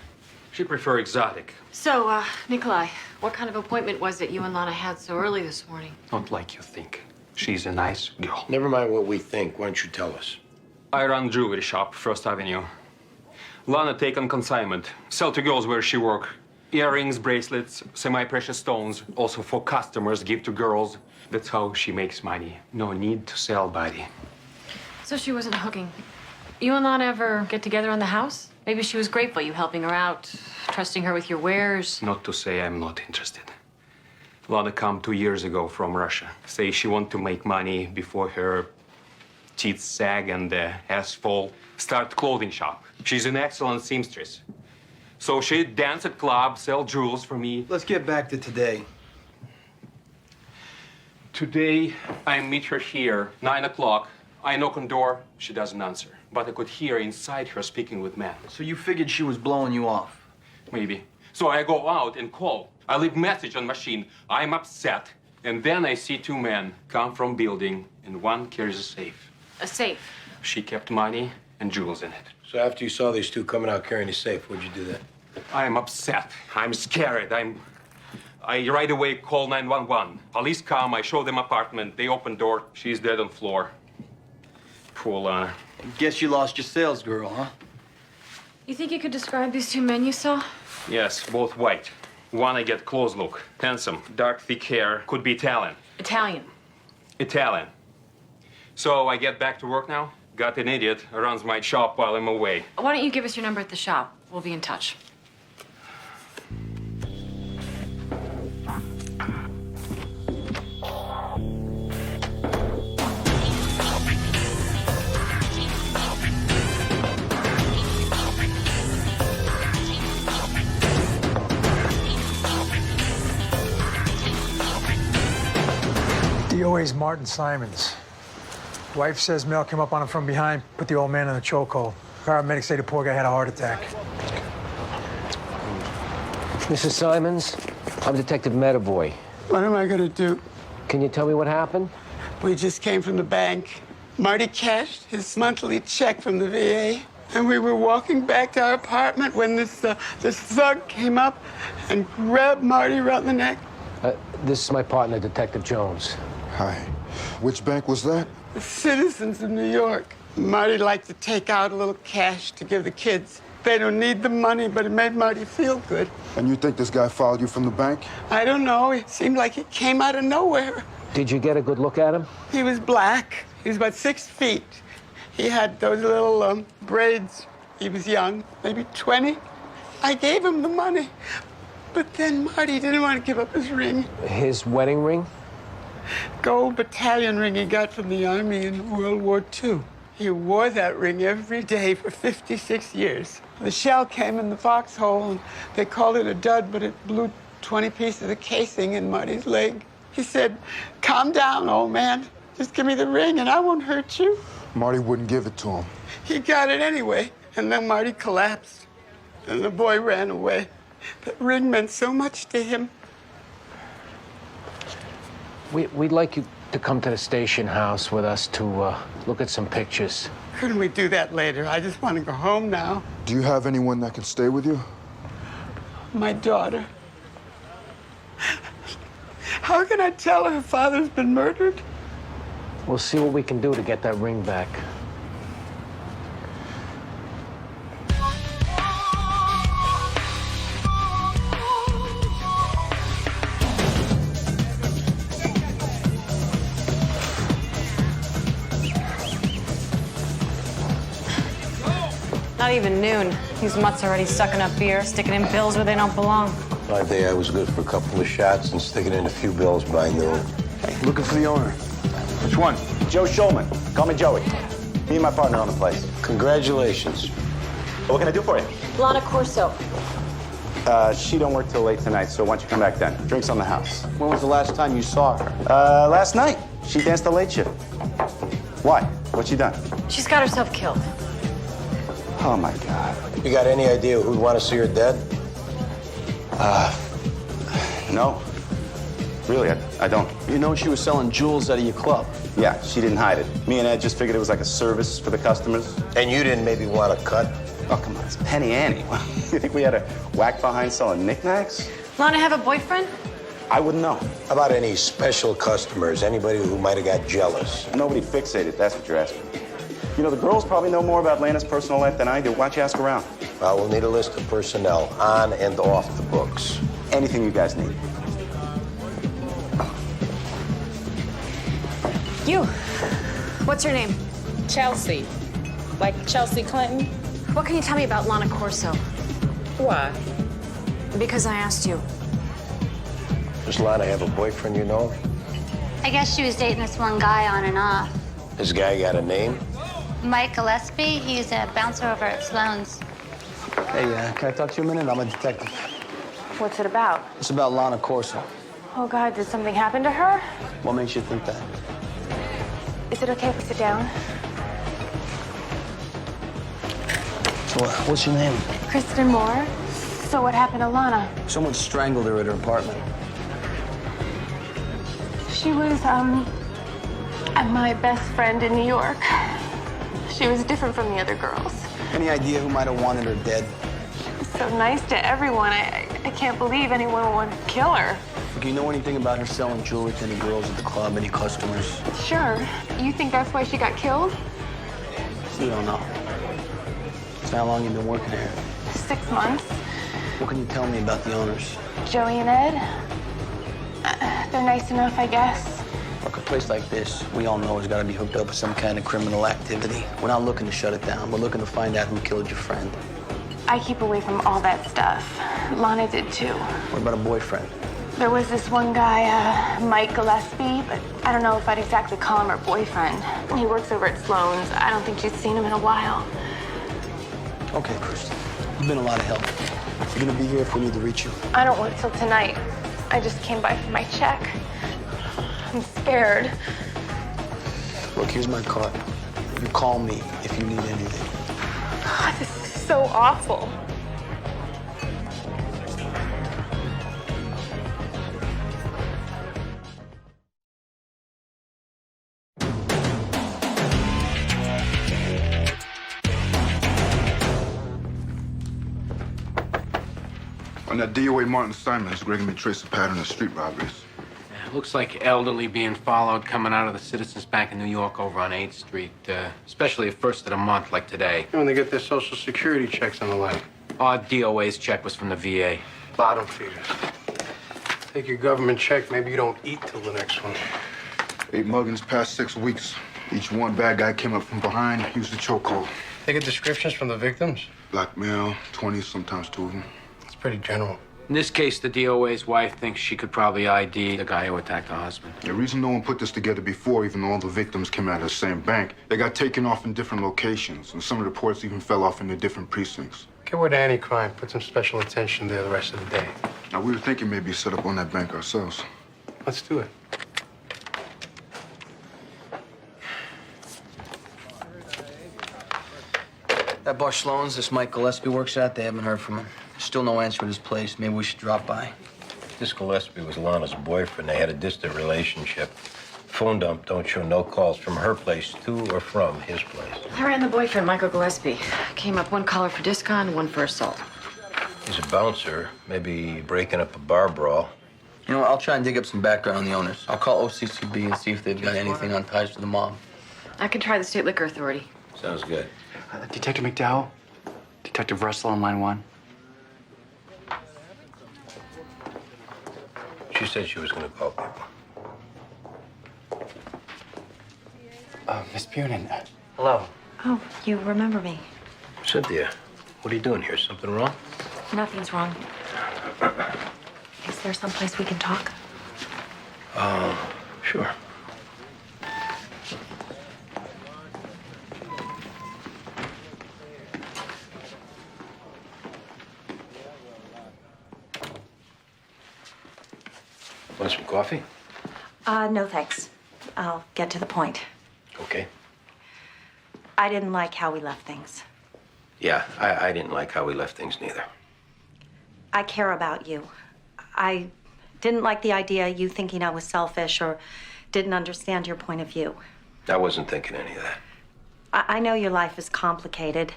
She prefer exotic. So, Nikolai, what kind of appointment was it you and Lana had so early this morning? Not like you think. She's a nice girl. Never mind what we think. Why don't you tell us? I run jewelry shop, First Avenue. Lana take on consignment. Sell to girls where she work. Earrings, bracelets, semi-precious stones. Also for customers, give to girls. That's how she makes money. No need to sell body. So she wasn't hooking. You and Lana ever get together on the house? Maybe she was grateful you helping her out, trusting her with your wares. Not to say I'm not interested. Lana come 2 years ago from Russia. Say she want to make money before her teeth sag and the ass fall. Start clothing shop. She's an excellent seamstress. So she dance at club, sell jewels for me. Let's get back to today. Today, I meet her here, 9 o'clock. I knock on door, she doesn't answer. But I could hear inside her speaking with men. So you figured she was blowing you off? Maybe. So I go out and call. I leave message on machine. I'm upset. And then I see 2 men come from building, and one carries a safe. A safe? She kept money and jewels in it. So after you saw these 2 coming out carrying a safe, what'd you do then? I am upset. I'm scared. I right away call 911. Police come, I show them apartment. They open door. She's dead on floor. Poor Lana. Guess you lost your sales girl, huh? You think you could describe these 2 men you saw? Yes, both white. One I get close look. Handsome, dark, thick hair. Could be Italian. Italian. Italian. So I get back to work now. Got an idiot runs my shop while I'm away. Why don't you give us your number at the shop? We'll be in touch. DOA's Martin Simons. Wife says Mel came up on him from behind, put the old man in a chokehold. Paramedics say the poor guy had a heart attack. Mrs. Simons, I'm Detective Medavoy. What am I gonna do? Can you tell me what happened? We just came from the bank. Marty cashed his monthly check from the VA, and we were walking back to our apartment when this thug came up and grabbed Marty around the neck. This is my partner, Detective Jones. Hi. Which bank was that? The Citizens of New York. Marty liked to take out a little cash to give the kids. They don't need the money, but it made Marty feel good. And you think this guy followed you from the bank? I don't know. It seemed like he came out of nowhere. Did you get a good look at him? He was black. He was about 6 feet. He had those little braids. He was young, maybe 20. I gave him the money. But then Marty didn't want to give up his ring. His wedding ring? Gold battalion ring he got from the Army in World War II. He wore that ring every day for 56 years. The shell came in the foxhole, and they called it a dud, but it blew 20 pieces of casing in Marty's leg. He said, "Calm down, old man. Just give me the ring, and I won't hurt you." Marty wouldn't give it to him. He got it anyway, and then Marty collapsed, and the boy ran away. That ring meant so much to him. We'd like you to come to the station house with us to look at some pictures. Couldn't we do that later? I just want to go home now. Do you have anyone that can stay with you? My daughter. How can I tell her father's been murdered? We'll see what we can do to get that ring back. Not even noon. These mutts already sucking up beer, sticking in bills where they don't belong. I think I was good for a couple of shots and sticking in a few bills by noon. Hey, looking for the owner. Which one? Joe Schulman. Call me Joey. Me and my partner on the place. Congratulations. What can I do for you? Lana Corso. She don't work till late tonight, so why don't you come back then? Drinks on the house. When was the last time you saw her? Last night. She danced the late shift. Why? What's she done? She's got herself killed. Oh, my God. You got any idea who'd want to see her dead? No. Really, I don't. You know she was selling jewels out of your club? Yeah, she didn't hide it. Me and Ed just figured it was like a service for the customers. And you didn't maybe want to cut? Oh, come on, it's Penny Annie. You think we had a whack behind selling knickknacks? Lana have a boyfriend? I wouldn't know. How about any special customers? Anybody who might have got jealous? Nobody fixated, that's what you're asking. You know, the girls probably know more about Lana's personal life than I do. Why don't you ask around? Well, we'll need a list of personnel on and off the books. Anything you guys need. You. What's your name? Chelsea. Like Chelsea Clinton? What can you tell me about Lana Corso? Why? Because I asked you. Does Lana have a boyfriend you know? I guess she was dating this one guy on and off. This guy got a name? Mike Gillespie, he's a bouncer over at Sloan's. Hey, can I talk to you a minute? I'm a detective. What's it about? It's about Lana Corso. Oh, God, did something happen to her? What makes you think that? Is it okay if we sit down? So, what's your name? Kristen Moore. So what happened to Lana? Someone strangled her at her apartment. She was, my best friend in New York. She was different from the other girls. Any idea who might have wanted her dead? So nice to everyone. I can't believe anyone would want to kill her. Do you know anything about her selling jewelry to any girls at the club, any customers? Sure. You think that's why she got killed? We don't know. So how long you been working here? 6 months. What can you tell me about the owners? Joey and Ed. They're nice enough, I guess. Look, a place like this, we all know has got to be hooked up with some kind of criminal activity. We're not looking to shut it down. We're looking to find out who killed your friend. I keep away from all that stuff. Lana did too. What about a boyfriend? There was this one guy, Mike Gillespie, but I don't know if I'd exactly call him her boyfriend. He works over at Sloan's. I don't think she's seen him in a while. Okay, Kristen. You've been a lot of help. You're gonna be here if we need to reach you. I don't work till tonight. I just came by for my check. I'm scared. Look, here's my card. You call me if you need anything. God, this is so awful. On that DOA Martin Simons, Gregory traced a pattern of street robberies. Looks like elderly being followed coming out of the Citizens Bank in New York over on 8th Street, especially at first of the month like today. When they get their Social Security checks and the like. Our DOA's check was from the VA. Bottom feeders. Take your government check, maybe you don't eat till the next one. 8 muggings past 6 weeks. Each one bad guy came up from behind, used the chokehold. They get descriptions from the victims? Black male, 20, sometimes 2 of them. It's pretty general. In this case, the DOA's wife thinks she could probably ID the guy who attacked her husband. The reason no one put this together before, even though all the victims came out of the same bank, they got taken off in different locations, and some of the reports even fell off into different precincts. Get word to anti-crime, put some special attention there the rest of the day. Now, we were thinking maybe set up on that bank ourselves. Let's do it. That bar Sloan's, this Mike Gillespie works at, they haven't heard from him. Still no answer at his place. Maybe we should drop by. This Gillespie was Lana's boyfriend. They had a distant relationship. Phone dump don't show no calls from her place to or from his place. I ran the boyfriend, Michael Gillespie. Came up one caller for discon, one for assault. He's a bouncer, maybe breaking up a bar brawl. You know what? I'll try and dig up some background on the owners. I'll call OCCB and see if they've got anything on ties to the mob. I can try the State Liquor Authority. Sounds good. Detective McDowell? Detective Russell on line 1. She said she was going to call people. Miss Bunin. Hello. Oh, you remember me. Cynthia, what are you doing here? Something wrong? Nothing's wrong. Is there someplace we can talk? Sure. Want some coffee? No thanks. I'll get to the point. Okay. I didn't like how we left things. Yeah, I didn't like how we left things neither. I care about you. I didn't like the idea of you thinking I was selfish or didn't understand your point of view. I wasn't thinking any of that. I know your life is complicated.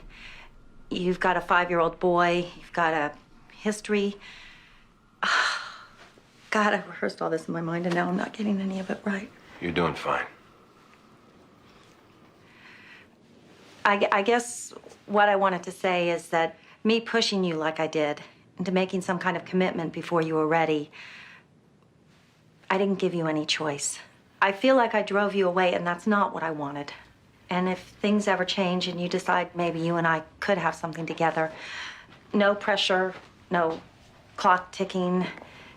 You've got a 5-year-old boy. You've got a history. God, I rehearsed all this in my mind, and now I'm not getting any of it right. You're doing fine. I guess what I wanted to say is that me pushing you like I did into making some kind of commitment before you were ready, I didn't give you any choice. I feel like I drove you away, and that's not what I wanted. And if things ever change and you decide maybe you and I could have something together, no pressure, no clock ticking,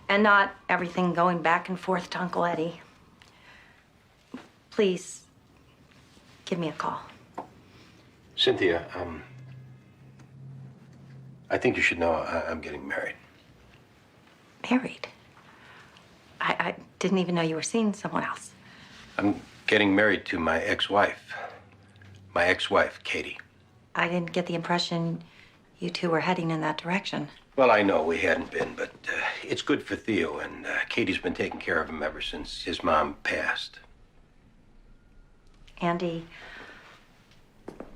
and not everything going back and forth to Uncle Eddie. Please, give me a call. Cynthia, I think you should know I'm getting married. Married? I didn't even know you were seeing someone else. I'm getting married to my ex-wife. My ex-wife, Katie. I didn't get the impression you two were heading in that direction. Well, I know we hadn't been, but it's good for Theo, and Katie's been taking care of him ever since his mom passed. Andy,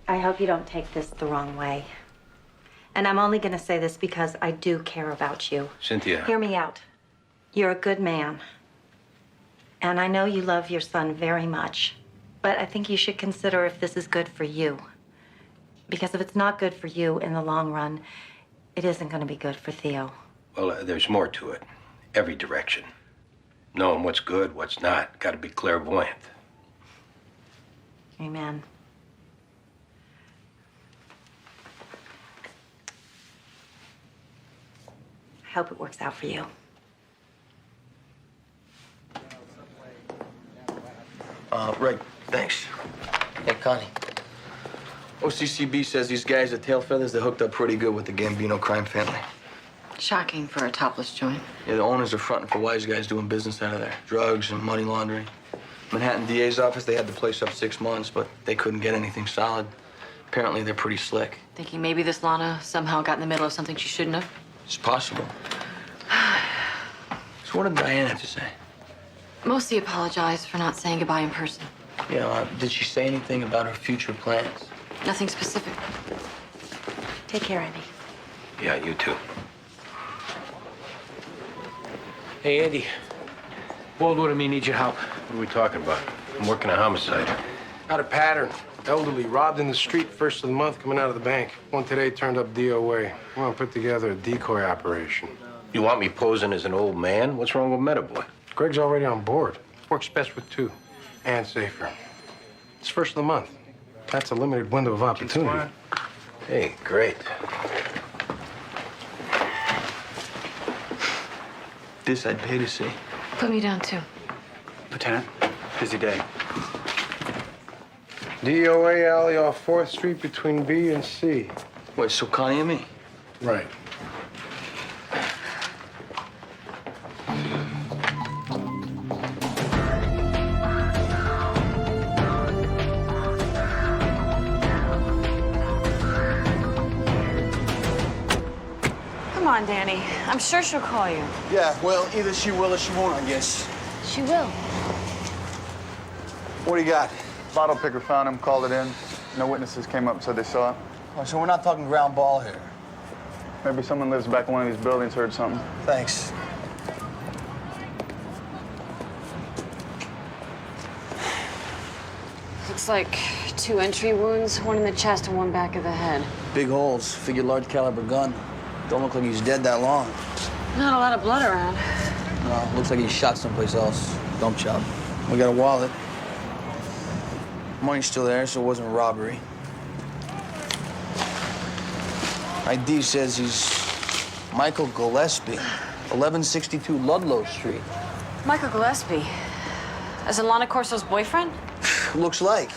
I hope you don't take this the wrong way. And I'm only going to say this because I do care about you. Cynthia. Hear me out. You're a good man. And I know you love your son very much. But I think you should consider if this is good for you. Because if it's not good for you in the long run, it isn't going to be good for Theo. Well, there's more to it. Every direction. Knowing what's good, what's not. Got to be clairvoyant. Amen. I hope it works out for you. Right, thanks. Hey, Connie. OCCB says these guys at Tail Feathers, they're hooked up pretty good with the Gambino crime family. Shocking for a topless joint. Yeah, the owners are fronting for wise guys doing business out of there. Drugs and money laundering. Manhattan DA's office, they had the place up 6 months, but they couldn't get anything solid. Apparently, they're pretty slick. Thinking maybe this Lana somehow got in the middle of something she shouldn't have? It's possible. So what did Diane have to say? Mostly apologized for not saying goodbye in person. Yeah, did she say anything about her future plans? Nothing specific. Take care, Andy. Yeah, you too. Hey, Andy. Baldwin and me need your help. What are we talking about? I'm working a homicide. Got a pattern. Elderly, robbed in the street, first of the month, coming out of the bank. One today turned up DOA. I want to put together a decoy operation. You want me posing as an old man? What's wrong with Metaboy? Greg's already on board. Works best with two, and safer. It's first of the month. That's a limited window of opportunity. Hey, great. This I'd pay to see. Put me down, too. Lieutenant, busy day. DOA alley off 4th Street between B and C. Wait, so Connie and me? Right. Come on, Danny. I'm sure she'll call you. Yeah, well, either she will or she won't, I guess. She will. What do you got? Bottle picker found him, called it in. No witnesses came up, said they saw it. Oh, so we're not talking ground ball here. Maybe someone lives back in one of these buildings, heard something. Thanks. Looks like 2 entry wounds, one in the chest and one back of the head. Big holes. Figure large caliber gun. Don't look like he's dead that long. Not a lot of blood around. No, looks like he's shot someplace else. Dump job. We got a wallet. Money's still there, so it wasn't a robbery. ID says he's Michael Gillespie, 1162 Ludlow Street. Michael Gillespie. As in Lana Corso's boyfriend? Looks like.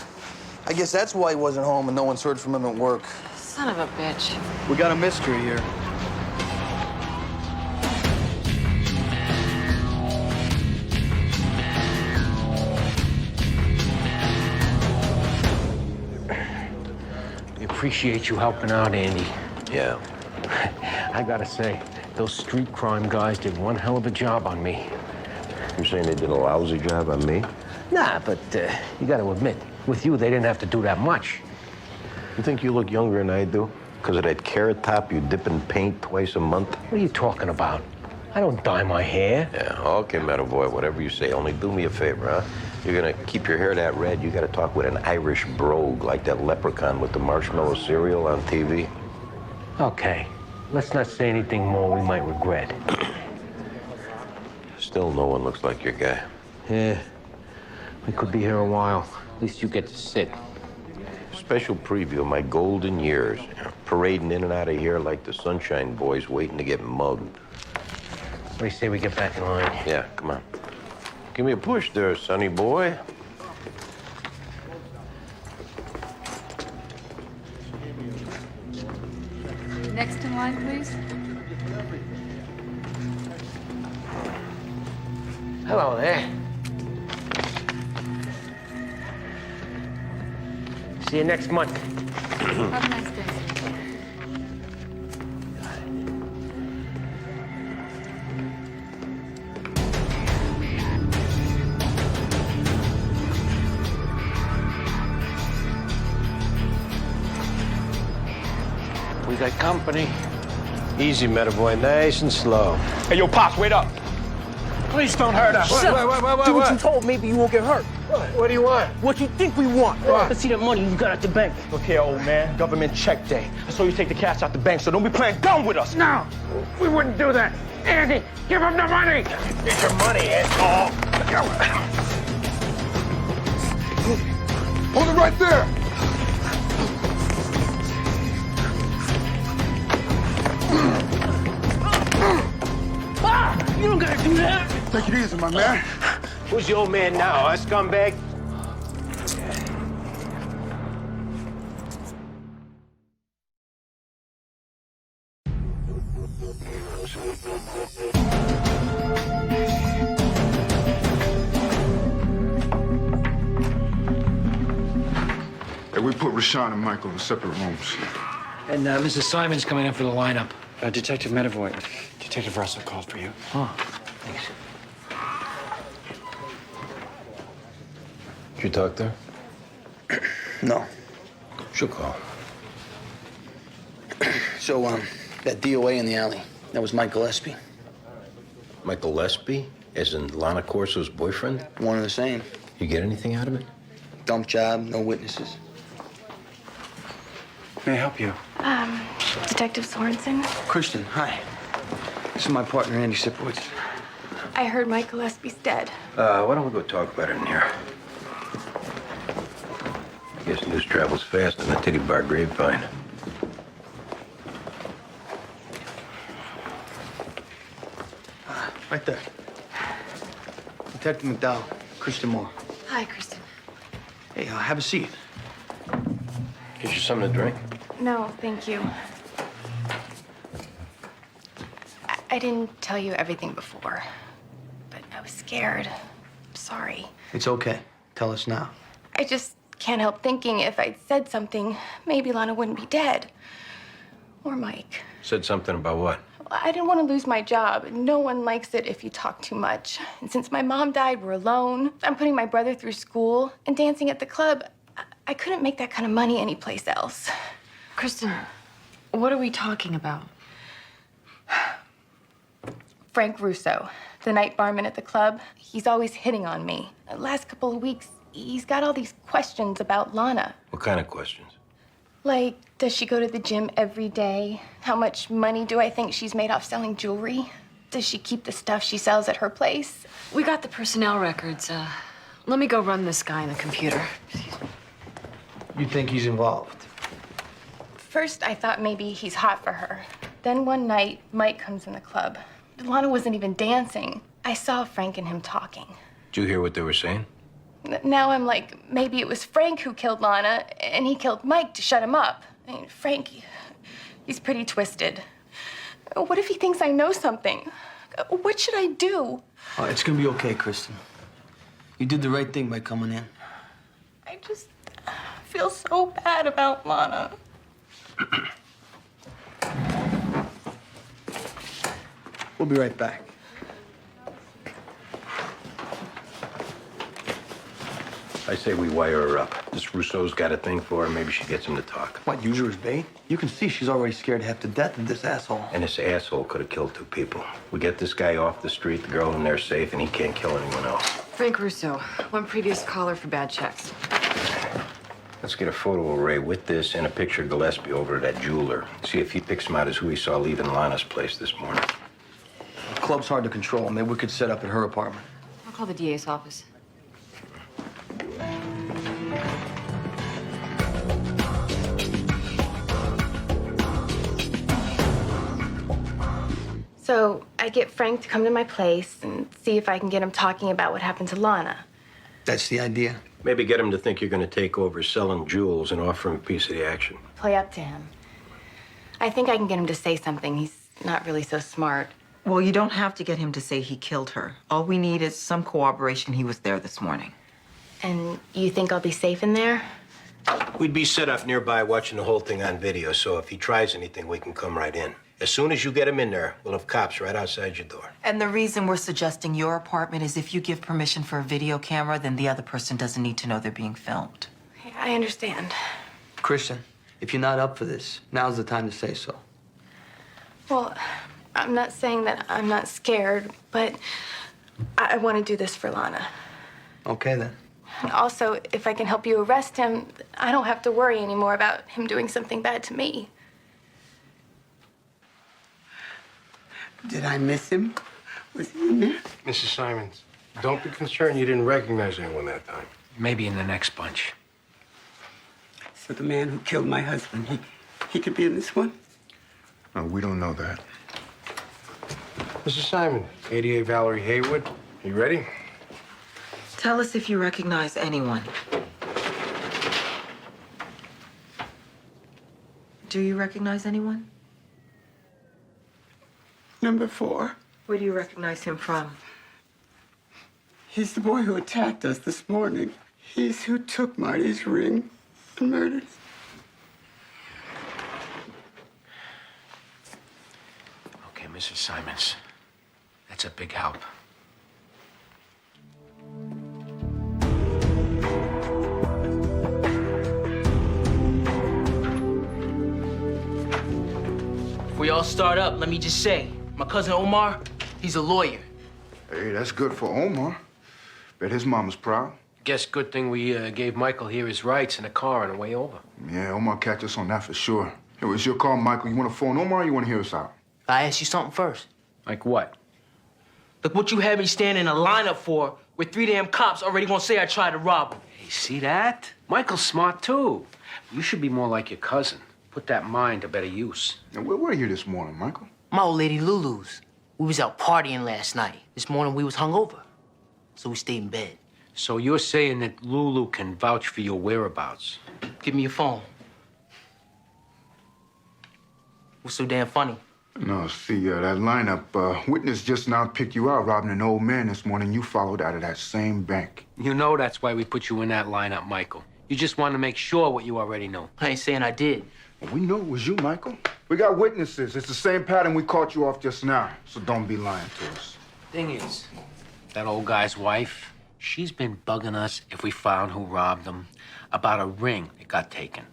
I guess that's why he wasn't home and no one's heard from him at work. Son of a bitch. We got a mystery here. We appreciate you helping out, Andy. Yeah. I gotta say, those street crime guys did one hell of a job on me. You're saying they did a lousy job on me? Nah, but you gotta admit, with you, they didn't have to do that much. You think you look younger than I do? Because of that carrot top you dip in paint twice a month? What are you talking about? I don't dye my hair. Yeah, okay, Metaboy, whatever you say. Only do me a favor, huh? You're gonna keep your hair that red, you gotta talk with an Irish brogue, like that leprechaun with the marshmallow cereal on TV. Okay, let's not say anything more we might regret. Still, no one looks like your guy. Yeah, we could be here a while. At least you get to sit. special preview of my golden years. You know, parading in and out of here like the Sunshine Boys waiting to get mugged. What do you say we get back in line? Yeah, come on. Give me a push there, sonny boy. Next in line, please. Hello there. See you next month. Have a nice day. We got company. Easy, Metaboy, nice and slow. Hey, yo, Pops, wait up. Please don't hurt us. What? Do what you told. Maybe you won't get hurt. What do you want? What you think we want? What? Let's see the money you got at the bank. Look here, old man. Government check day. I saw you take the cash out the bank, so don't be playing dumb with us. No, we wouldn't do that. Andy, give him the money. Get your money, asshole. Hold it right there. You don't gotta do that. Take it easy, my man. Who's the old man now, huh, scumbag? Hey, we put Rashawn and Michael in separate rooms. And Mrs. Simon's coming in for the lineup. Detective Medavoy, Detective Russell called for you. Oh, thanks. Did you talk to her? No. She'll call. So, that DOA in the alley, that was Mike Gillespie. Michael Gillespie, as in Lana Corso's boyfriend? One and the same. You get anything out of it? Dump job, no witnesses. May I help you? Detective Sorensen. Kristen, hi. This is my partner, Andy Sipowicz. I heard Mike Gillespie's dead. Why don't we go talk about it in here? I guess news travels fast in the titty bar grapevine. Right there. Detective McDowell, Kristen Moore. Hi, Kristen. Hey, have a seat. Get you something to drink? No, thank you. I didn't tell you everything before, but I was scared. Sorry. It's okay. Tell us now. I just can't help thinking if I'd said something, maybe Lana wouldn't be dead. Or Mike. Said something about what? I didn't want to lose my job. No one likes it if you talk too much. And since my mom died, we're alone. I'm putting my brother through school and dancing at the club. I couldn't make that kind of money anyplace else. Kristen, what are we talking about? Frank Russo, the night barman at the club, he's always hitting on me. The last couple of weeks, he's got all these questions about Lana. What kind of questions? Like, does she go to the gym every day? How much money do I think she's made off selling jewelry? Does she keep the stuff she sells at her place? We got the personnel records. Let me go run this guy in the computer. You think he's involved? First, I thought maybe he's hot for her. Then one night, Mike comes in the club. Lana wasn't even dancing. I saw Frank and him talking. Did you hear what they were saying? Now I'm like, maybe it was Frank who killed Lana, and he killed Mike to shut him up. I mean, Frank, he's pretty twisted. What if he thinks I know something? What should I do? It's gonna be okay, Kristen. You did the right thing by coming in. I just feel so bad about Lana. We'll be right back. I say we wire her up. This Rousseau's got a thing for her. Maybe she gets him to talk. What, use her as bait? You can see she's already scared half to death of this asshole. And this asshole could have killed 2 people. We get this guy off the street, the girl in there safe, and he can't kill anyone else. Frank Russo, one previous caller for bad checks. Let's get a photo array with this and a picture of Gillespie over at that jeweler. See if he picks him out as who he saw leaving Lana's place this morning. The club's hard to control. Maybe we could set up at her apartment. I'll call the DA's office. So I get Frank to come to my place and see if I can get him talking about what happened to Lana. That's the idea. Maybe get him to think you're going to take over selling jewels and offer him a piece of the action. Play up to him. I think I can get him to say something. He's not really so smart. Well, you don't have to get him to say he killed her. All we need is some corroboration he was there this morning. And you think I'll be safe in there? We'd be set up nearby watching the whole thing on video, so if he tries anything, we can come right in. As soon as you get him in there, we'll have cops right outside your door. And the reason we're suggesting your apartment is if you give permission for a video camera, then the other person doesn't need to know they're being filmed. I understand. Kristen, if you're not up for this, now's the time to say so. Well, I'm not saying that I'm not scared, but I want to do this for Lana. Okay, then. And also, if I can help you arrest him, I don't have to worry anymore about him doing something bad to me. Did I miss him? Was he in there? Mrs. Simons, don't be concerned you didn't recognize anyone that time. Maybe in the next bunch. So the man who killed my husband, he could be in this one? No, we don't know that. Mrs. Simon, 88 Valerie Haywood, you ready? Tell us if you recognize anyone. Do you recognize anyone? Number 4. Where do you recognize him from? He's the boy who attacked us this morning. He's who took Marty's ring and murdered him. Okay, Mrs. Simons. That's a big help. Before y'all start up, let me just say, my cousin Omar, he's a lawyer. Hey, that's good for Omar. Bet his mama's proud. Guess good thing we gave Michael here his rights in a car on the way over. Yeah, Omar catch us on that for sure. Hey, it's your call, Michael. You want to phone Omar or you want to hear us out? I ask you something first. Like what? Look what you had me standing in a lineup for with 3 damn cops already gonna say I tried to rob him. Hey, see that? Michael's smart, too. You should be more like your cousin. Put that mind to better use. Now, where were you this morning, Michael? My old lady Lulu's. We was out partying last night. This morning we was hungover. So we stayed in bed. So you're saying that Lulu can vouch for your whereabouts? Give me your phone. What's so damn funny? No, see, that lineup, witness just now picked you out robbing an old man this morning. You followed out of that same bank. You know that's why we put you in that lineup, Michael. You just want to make sure what you already know. I ain't saying I did. Well, we know it was you, Michael. We got witnesses. It's the same pattern we caught you off just now. So don't be lying to us. Thing is, that old guy's wife, she's been bugging us if we found who robbed him about a ring that got taken.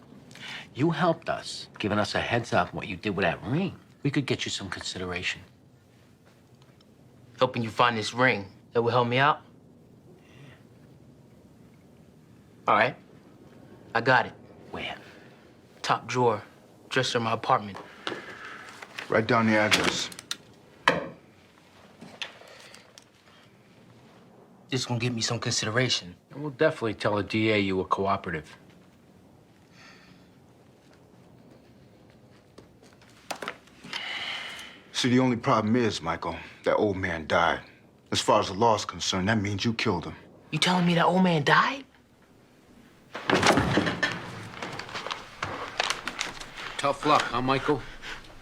You helped us, giving us a heads up what you did with that ring. We could get you some consideration. Helping you find this ring, that will help me out? All right. I got it. Where? Top drawer, dresser in my apartment. Write down the address. This gonna give me some consideration. And we'll definitely tell the DA you were cooperative. See, the only problem is, Michael, that old man died. As far as the law is concerned, that means you killed him. You telling me that old man died? Tough luck, huh, Michael?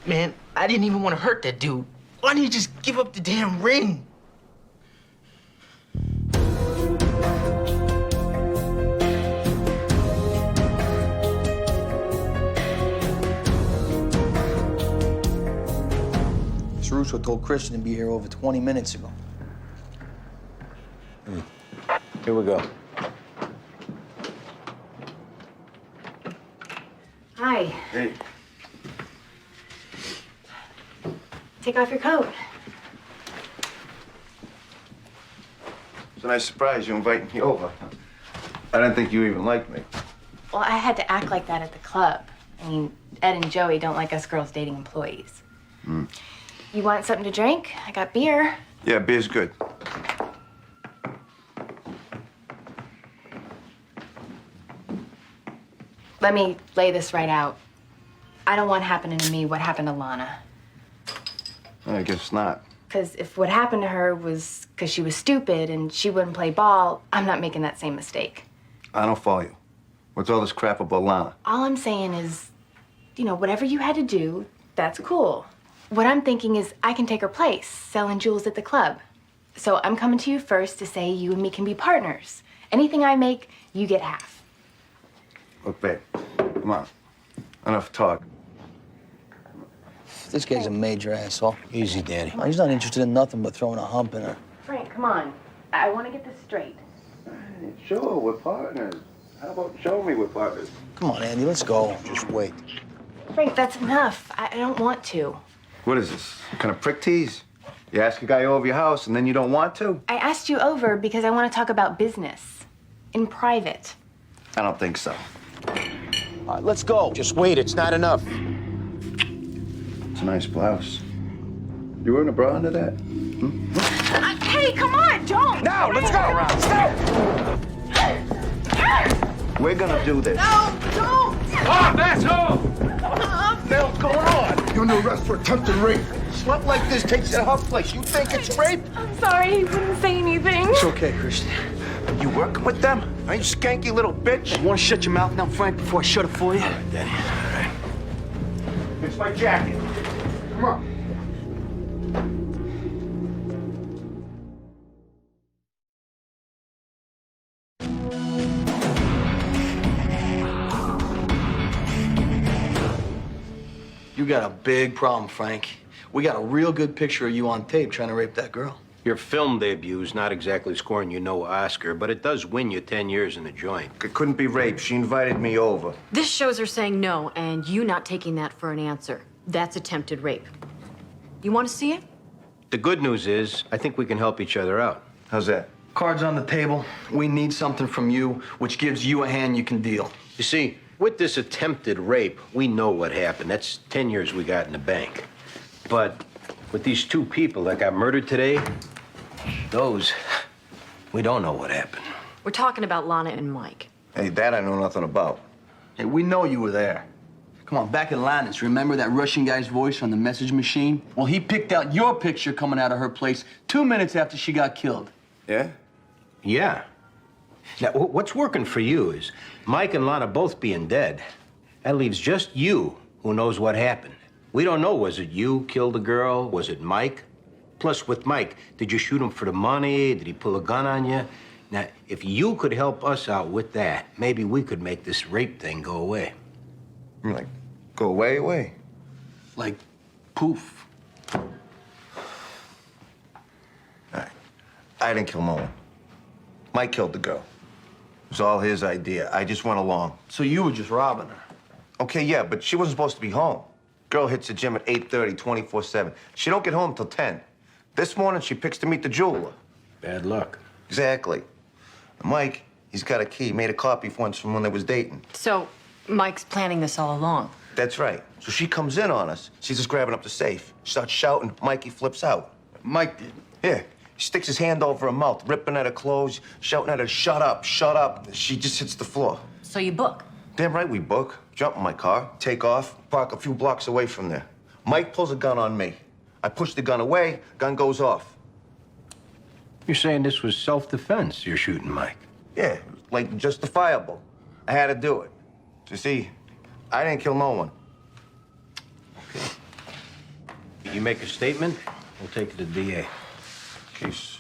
Man, I didn't even want to hurt that dude. Why didn't you just give up the damn ring? Russo told Christian to be here over 20 minutes ago. Here we go. Hi. Hey. Take off your coat. It's a nice surprise you inviting me over. I didn't think you even liked me. Well, I had to act like that at the club. I mean, Ed and Joey don't like us girls dating employees. You want something to drink? I got beer. Yeah, beer's good. Let me lay this right out. I don't want happening to me what happened to Lana. I guess not. Because if what happened to her was because she was stupid and she wouldn't play ball, I'm not making that same mistake. I don't follow you. What's all this crap about Lana? All I'm saying is, whatever you had to do, that's cool. What I'm thinking is I can take her place, selling jewels at the club. So I'm coming to you first to say you and me can be partners. Anything I make, you get half. Look, babe, come on. Enough talk. This guy's a major asshole. Easy, Danny. He's not interested in nothing but throwing a hump in her. Frank, come on. I want to get this straight. Sure, we're partners. How about show me we're partners? Come on, Andy, let's go. Just wait. Frank, that's enough. I don't want to. What is this? What kind of prick tease? You ask a guy over your house and then you don't want to? I asked you over because I want to talk about business. In private. I don't think so. All right, let's go. Just wait, it's not enough. It's a nice blouse. You wearing a bra under that? Hey, come on, don't! Now, let's go! We're gonna do this. No, don't! Oh, that's all! What the hell's going on? You're under arrest for attempted rape. Slut like this takes you to her place. You think it's rape? I'm sorry, he wouldn't say anything. It's okay, Christian. You working with them? Are you skanky little bitch? You want to shut your mouth now, Frank, before I shut it for you? All right, Danny, all right. It's my jacket. Come on. You got a big problem, Frank. We got a real good picture of you on tape trying to rape that girl. Your film debut's not exactly scoring you no Oscar, but it does win you 10 years in the joint. It couldn't be rape. She invited me over. This shows her saying no, and you not taking that for an answer. That's attempted rape. You want to see it? The good news is, I think we can help each other out. How's that? Cards on the table. We need something from you, which gives you a hand you can deal. You see, with this attempted rape, we know what happened. That's 10 years we got in the bank. But with these two people that got murdered today, we don't know what happened. We're talking about Lana and Mike. Hey, that I know nothing about. Hey, we know you were there. Come on, back in Lannis, remember that Russian guy's voice on the message machine? Well, he picked out your picture coming out of her place 2 minutes after she got killed. Yeah? Yeah. Now, what's working for you is Mike and Lana both being dead. That leaves just you who knows what happened. We don't know, was it you killed the girl? Was it Mike? Plus, with Mike, did you shoot him for the money? Did he pull a gun on you? Now, if you could help us out with that, maybe we could make this rape thing go away. Like, go away? Like, poof. All right. I didn't kill no one. Mike killed the girl. It was all his idea. I just went along. So you were just robbing her? Okay, yeah, but she wasn't supposed to be home. Girl hits the gym at 8:30, 24/7. She don't get home till 10. This morning, she picks to meet the jeweler. Bad luck. Exactly. Mike, he's got a key. Made a copy once from when they was dating. So, Mike's planning this all along. That's right. So she comes in on us. She's just grabbing up the safe. She starts shouting. Mikey flips out. Mike did? Yeah. He sticks his hand over her mouth, ripping at her clothes, shouting at her, shut up, shut up. She just hits the floor. So you book? Damn right we book. Jump in my car, take off, park a few blocks away from there. Mike pulls a gun on me. I push the gun away, gun goes off. You're saying this was self-defense you're shooting Mike? Yeah, like justifiable. I had to do it. You see, I didn't kill no one. You make a statement, we'll take it to the DA. Jeez.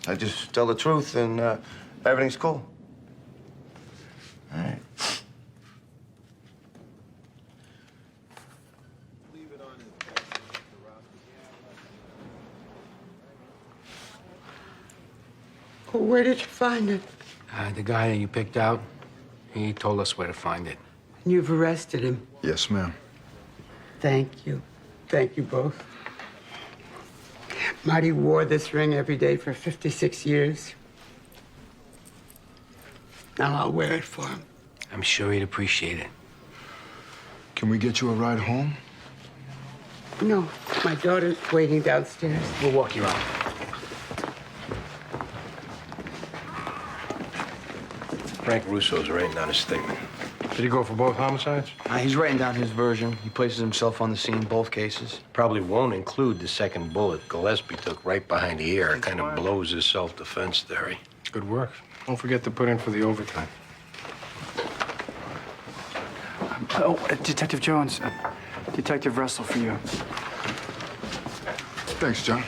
I just tell the truth and everything's cool. All right. Well, where did you find it? The guy that you picked out, he told us where to find it. You've arrested him. Yes, ma'am. Thank you. Thank you both. Marty wore this ring every day for 56 years. Now I'll wear it for him. I'm sure he'd appreciate it. Can we get you a ride home? No, my daughter's waiting downstairs. We'll walk you out. Frank Russo's writing out a statement. Did he go for both homicides? He's writing down his version. He places himself on the scene, both cases. Probably won't include the second bullet Gillespie took right behind the ear. It kind of blows his self-defense theory. Good work. Don't forget to put in for the overtime. Detective Jones, Detective Russell for you. Thanks, John.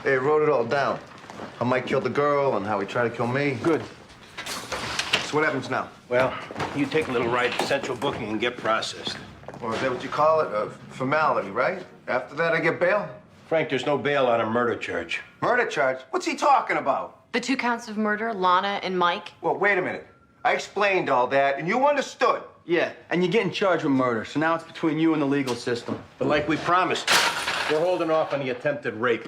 They wrote it all down. How Mike killed the girl and how he tried to kill me. Good. So what happens now? Well, you take a little ride to central booking and get processed. Or is that what you call it? A formality, right? After that, I get bail? Frank, there's no bail on a murder charge. Murder charge? What's he talking about? The 2 counts of murder, Lana and Mike. Well, wait a minute. I explained all that, and you understood. Yeah, and you're getting charged with murder, so now it's between you and the legal system. But like we promised, we're holding off on the attempted rape.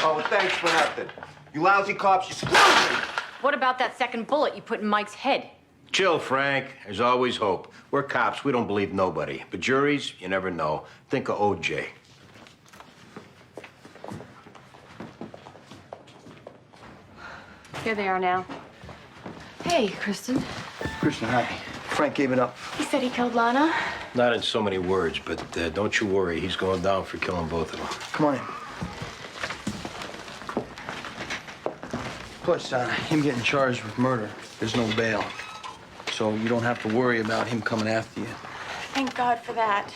Oh, thanks for nothing. You lousy cops, you screwed me. What about that second bullet you put in Mike's head? Chill, Frank. There's always hope. We're cops. We don't believe nobody. But juries, you never know. Think of OJ. Here they are now. Hey, Kristen. Kristen, hi. Frank gave it up. He said he killed Lana. Not in so many words, but don't you worry. He's going down for killing both of them. Come on in. Plus, him getting charged with murder, there's no bail. So you don't have to worry about him coming after you. Thank God for that.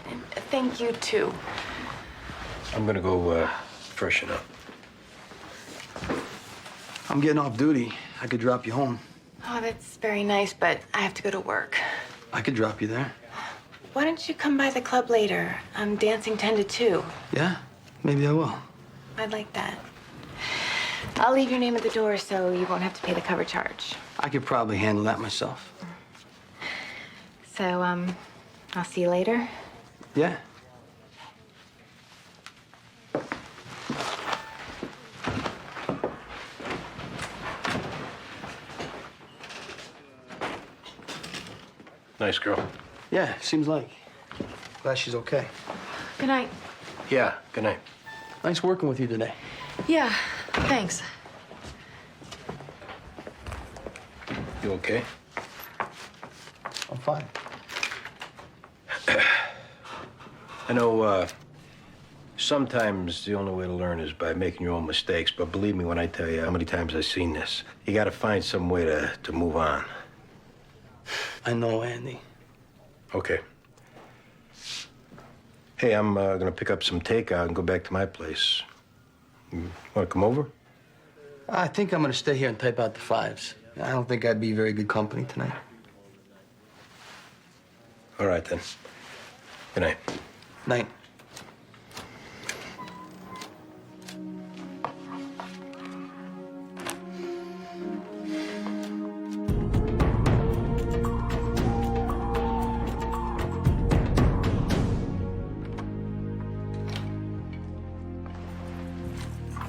And thank you, too. I'm gonna go freshen up. I'm getting off duty. I could drop you home. Oh, that's very nice, but I have to go to work. I could drop you there. Why don't you come by the club later? I'm dancing 10 to 2. Yeah? Maybe I will. I'd like that. I'll leave your name at the door so you won't have to pay the cover charge. I could probably handle that myself. So, I'll see you later. Yeah? Nice girl. Yeah, seems like. Glad she's okay. Good night. Yeah, good night. Nice working with you today. Yeah, thanks. You okay? I'm fine. I know, sometimes the only way to learn is by making your own mistakes, but believe me when I tell you how many times I've seen this. You gotta find some way to move on. I know, Andy. Okay. Hey, I'm gonna pick up some takeout and go back to my place. You wanna come over? I think I'm gonna stay here and type out the 5s. I don't think I'd be very good company tonight. All right, then. Good night. Night.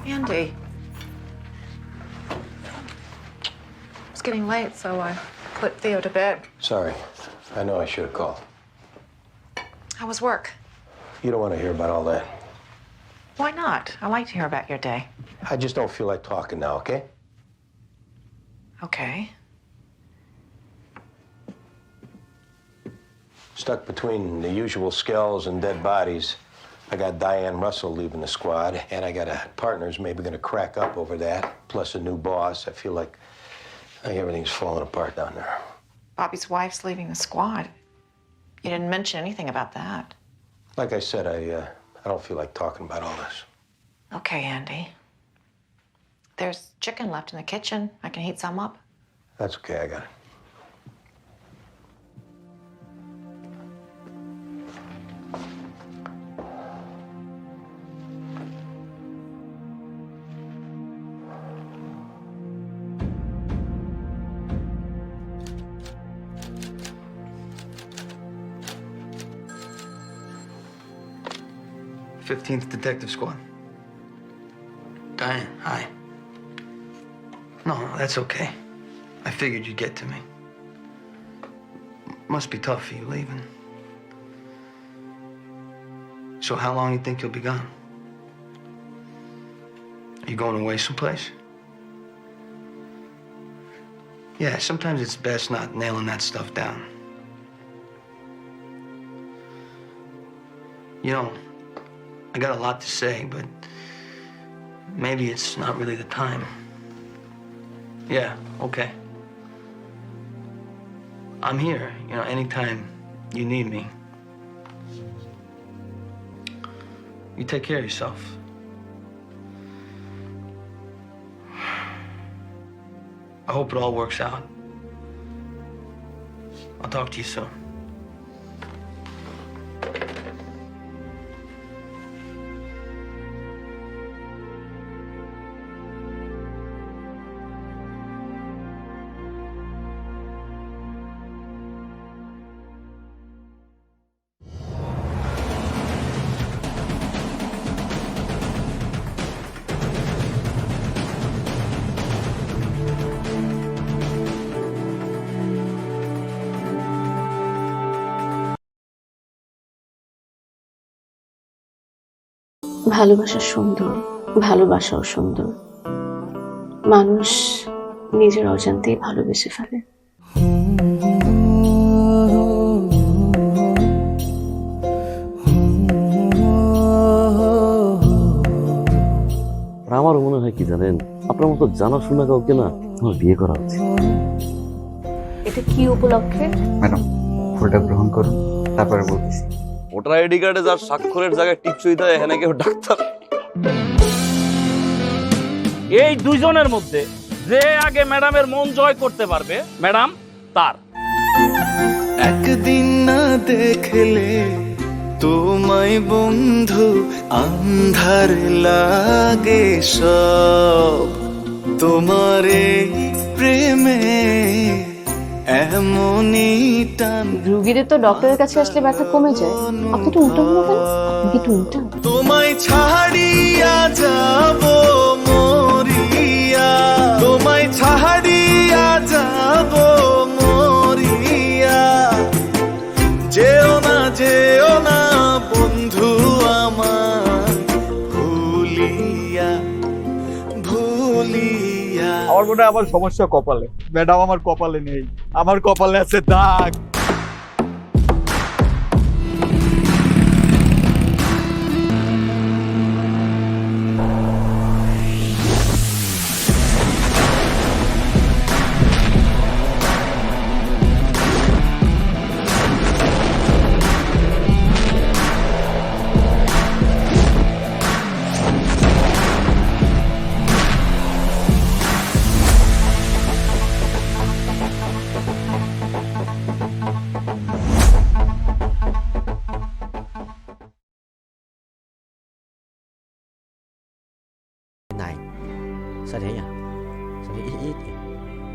Andy. It's getting late, so I put Theo to bed. Sorry. I know I should have called. How was work? You don't want to hear about all that. Why not? I like to hear about your day. I just don't feel like talking now, okay? Okay. Stuck between the usual skells and dead bodies. I got Diane Russell leaving the squad, and I got a partner's maybe gonna crack up over that, plus a new boss. I feel like everything's falling apart down there. Bobby's wife's leaving the squad. You didn't mention anything about that. Like I said, I don't feel like talking about all this. Okay, Andy. There's chicken left in the kitchen. I can heat some up. That's okay, I got it. th Detective Squad. Diane, hi. No, that's okay. I figured you'd get to me. Must be tough for you leaving. So how long you think you'll be gone? Are you going away someplace? Yeah, sometimes it's best not nailing that stuff down. You know, I got a lot to say, but maybe it's not really the time. Yeah, okay. I'm here, you know, anytime you need me. You take care of yourself. I hope it all works out. I'll talk to you soon. ভালোবাসা সুন্দর, ভালোবাসাও সুন্দর। মানুষ নিজের অজান্তেই ভালোবেসে ফেলে। আমার মনে হয় কি জানেন, আপনার মতো জানাশোনা কাউকে না আমার বিয়ে করা উচিত। এটা কি উপলক্ষে? ম্যাডাম, ফুলটা গ্রহণ করুন, তারপরে বলতেছি। ভোটার আইডি কার্ডে যার স্বাক্ষরের জায়গায় টিপসই দেয়, এখানে কেউ ডাক্তার। এই দুইজনের মধ্যে যে আগে ম্যাডামের মন জয় করতে পারবে, ম্যাডাম তার। একদিন না দেখলে তোমায় বন্ধু আন্ধার লাগে সব, তোমার এই প্রেমে এমনই টান। রোগীদের তো ডক্টরের কাছে আসলে ব্যথা কমে যায়, আপনি তো উল্টো হলো কেন? আপনি কি উল্টা? তোমায় ছাড়িয়া যাব মরিয়া, তোমায় ছাড়িয়া যাব মরিয়া, যেও না বন্ধু আমার ভুলিয়া ভুলিয়া। আমার মনে হয় আমার সমস্যা কপালে। ম্যাডাম, আমার কপালে নেই, আমার কপালে আছে দাগ। Này, sao thế nhỉ? Sao thế ít ít nhỉ?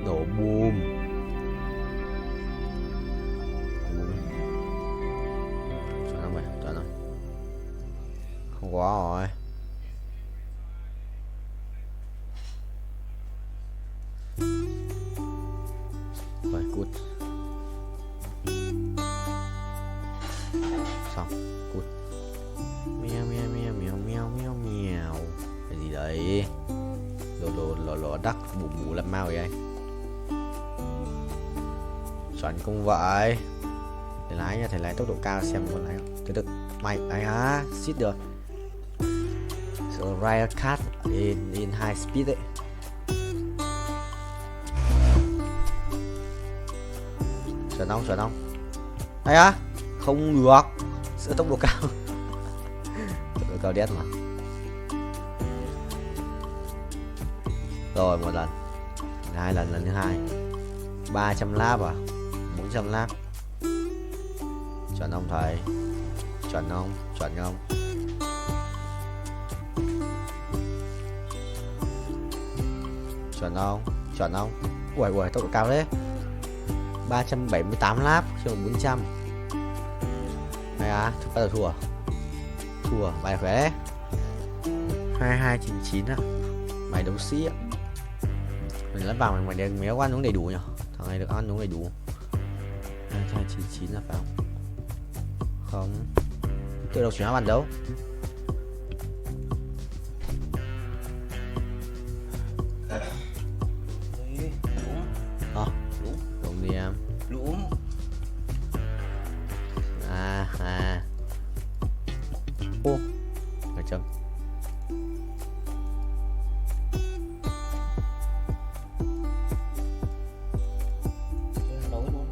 Nổ bùm. Chọn không vậy? Chọn không? Không có rồi. Rồi, cút. Xong, cút. Meo meo meo meo meo meo meo. Cái gì đấy? Lò đắc bù bù làm mau vậy anh? Chuẩn không vậy. Thầy lái nha, thầy lái tốc độ cao xem có lái không? Từ từ, mày ấy hả? Xít được. So ride a car in high speed đấy. Chuẩn không? Đây á? Không được. Sửa tốc độ cao. Tốc độ cao đét mà. Rồi, một lần, hai lần, lần thứ hai. 300 lap à? 400 lap. Chuẩn không thầy? Chuẩn không? Chuẩn không? Chuẩn không? Chuẩn không? Ui, tốc độ cao đấy. 378 lap, chứ 400. Này à, bắt đầu thua. Thua, bài khỏe đấy. 2299 á. Mày đấu sĩ á. Mình lắp vào mày được mấy ăn uống đầy đủ nhỉ? Thằng này được ăn uống đầy đủ. 299 là phải không? Không. Tự đọc chuyển hóa bản đâu? Đúng đi em. Đúng. Ô, phải chấm. Nấu luôn.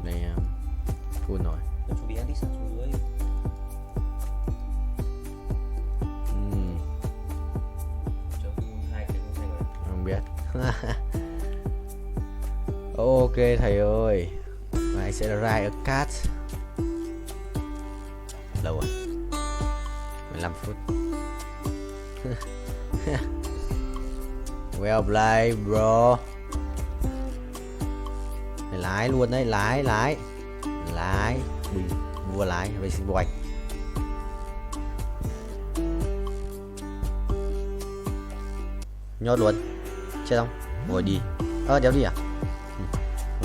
Đây em. Full rồi. Cho chuẩn bị ăn đi sang chuối. Cho hai cái con xanh rồi. Không biết. Ok thầy ơi. Mai sẽ write a card. Lâu rồi. 15 phút. Well played bro. Mày lái luôn đấy, lái. Vua lái racing boy. Nhốt luôn. Chết không? Ngồi đi. Đéo đi à?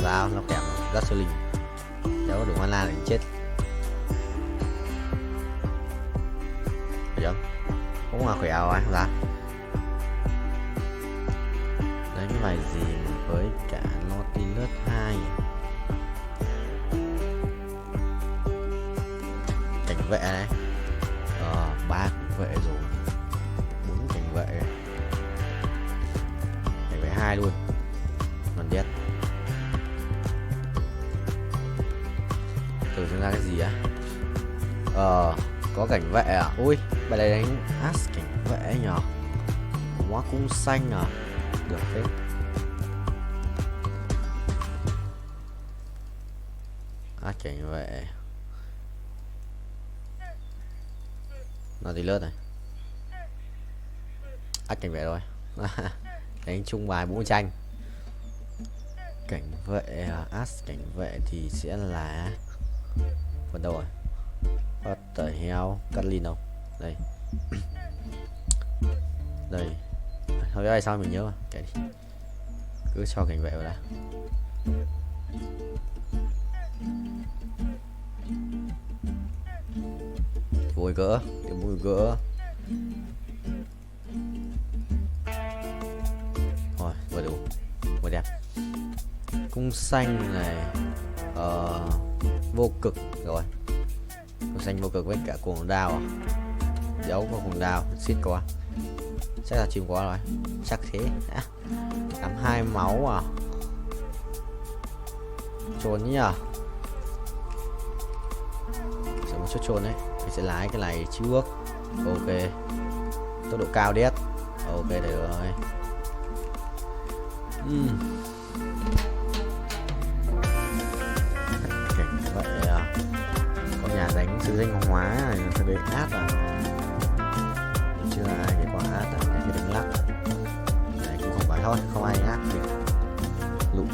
Vào nó kèm rất xử lý. Đéo có đủ mana để chết. Được. Cũng là khỏe rồi ra. Đánh bài gì với cả Nautilus 2. Cảnh vệ này. 3 cảnh vệ rồi. 4 cảnh vệ. Cảnh vệ 2 luôn. Còn biết. Thử xem ra cái gì á. Có cảnh vệ à? Ui, bài này đánh As cảnh vệ nhờ. Hóa cung xanh à? Được phết. As cảnh vệ. Nó thì lướt này. As cảnh vệ rồi. Đánh chung bài bố tranh. Cảnh vệ As cảnh vệ thì sẽ là phần đâu rồi? What the hell? Catlin đâu? Đây. Đây. Thôi ai sao mình nhớ mà, kệ đi. Cứ cho cảnh vệ vào đã. Bùi gỡ, điểm bùi gỡ. Rồi, vừa đủ. Vừa đẹp. Cung xanh này. Vô cực rồi. Cung xanh vô cực với cả cuồng đao à? Dấu có cuồng đao, xít quá. Chắc là chim quá rồi. Chắc thế. 82 máu à? Trốn nhỉ? Sẽ một chút trốn đấy. Mình sẽ lái cái này trước. Ok. Tốc độ cao đét. Ok được rồi. Cảnh vậy à? Có nhà đánh sư danh hóa này sẽ bị át à? Chưa ai cái quả át à? Cái đứng lắc này cũng không phải thôi, không ai át thì lụ.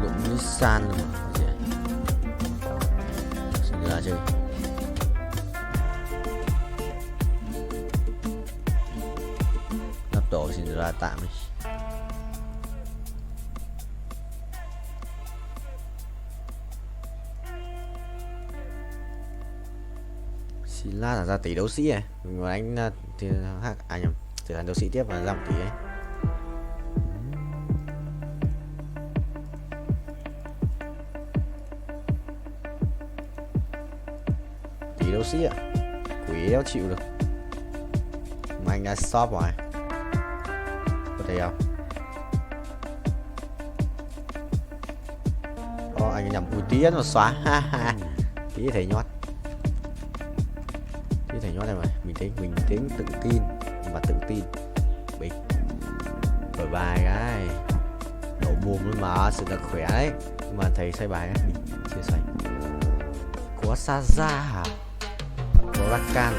Lụm Nissan mà có gì đấy. Xin ra chơi. Lắp tổ xin ra tạm đi. Sila là ra tỷ đấu sĩ này, mình mà đánh thì nhầm, trở thành đấu sĩ tiếp và 5 tỷ ấy. Tỷ đấu sĩ ạ, quỷ đéo chịu được. Mà anh đã stop rồi, có thấy không? Anh nhầm ui tí nó xóa, tí thầy nhót. Tí thầy nhót này mà, bình tĩnh, tự tin và tự tin. Bịch. Đổi bài cái. Đổ mồm luôn mà, sự là khỏe đấy. Nhưng mà thầy xoay bài ấy, chia xoay. Có Saza hả? Có Rakan.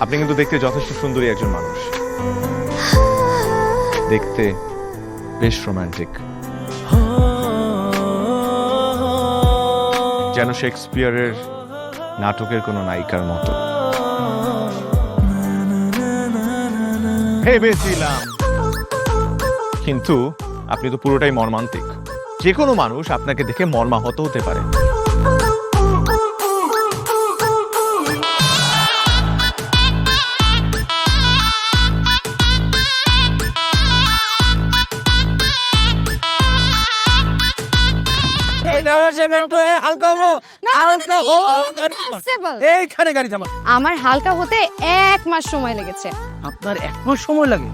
আপনি কিন্তু দেখতে যথেষ্ট সুন্দরী একজন মানুষ, দেখতে বেশ romantic, যেন শেক্সপিয়ারের নাটকের কোনো নায়িকার মতো। ভেবেছিলাম, কিন্তু আপনি তো পুরোটাই মর্মান্তিক। যে কোনো মানুষ আপনাকে দেখে মর্মাহত হতে পারে। এইখানে গাড়ি থামা। আমার হালকা হতে 1 মাস সময় লেগেছে। আপনার 1 মাস সময় লাগে?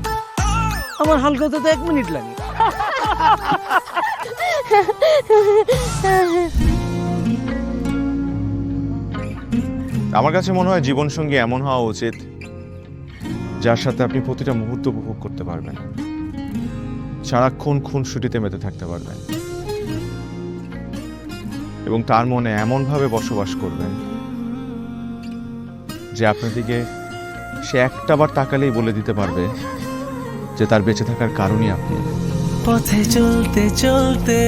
আমার হালকা হতে তো 1 মিনিট লাগে। আমার কাছে মনে হয় জীবনসঙ্গী এমন হওয়া উচিত যার সাথে আপনি প্রতিটা মুহূর্ত উপভোগ করতে পারবেন, সারাক্ষণ খুনসুটিতে মেতে থাকতে পারবেন, এবং তার মনে এমনভাবে বসবাস করবেন যে আপনার দিকে সে একটাবার তাকালেই বলে দিতে পারবে যে তার বেঁচে থাকার কারণই আপনি। পথে চলতে চলতে,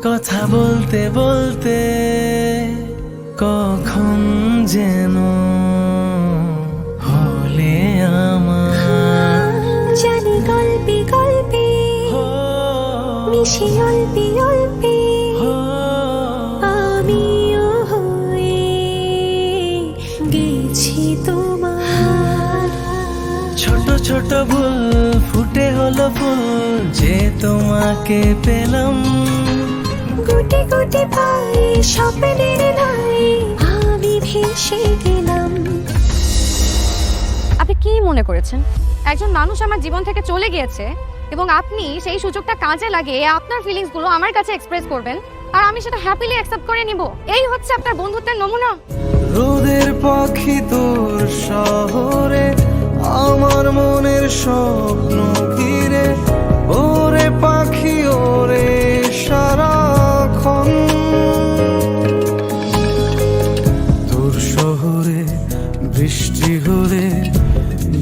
কথা বলতে বলতে, কখন যেন হলে আমার। জানি গল্পে গল্পে মিশে অল্পে অল্পে আমিও হয়ে গেছি তোমার। ছোট ছোট ভুল ফুটে হলো ফুল যে তোমাকে পেলাম। গুটি গুটি পায়ে স্বপ্নের লাই আমি ভেসে গেলাম। আপনি কি মনে করেছেন একজন মানুষ আমার জীবন থেকে চলে গিয়েছে এবং আপনি সেই সুযোগটা কাজে লাগিয়ে আপনার ফিলিংস গুলো আমার কাছে এক্সপ্রেস করবেন আর আমি সেটা হ্যাপিলি অ্যাকসেপ্ট করে নিব? এই হচ্ছে আপনার বন্ধুত্বের নমুনা? রোদের পাখি তোর শহরে, আমার মনের স্বপ্ন ঘিরে। ওরে পাখি ওরে সারাক্ষণ, তোর শহরে বৃষ্টি হলে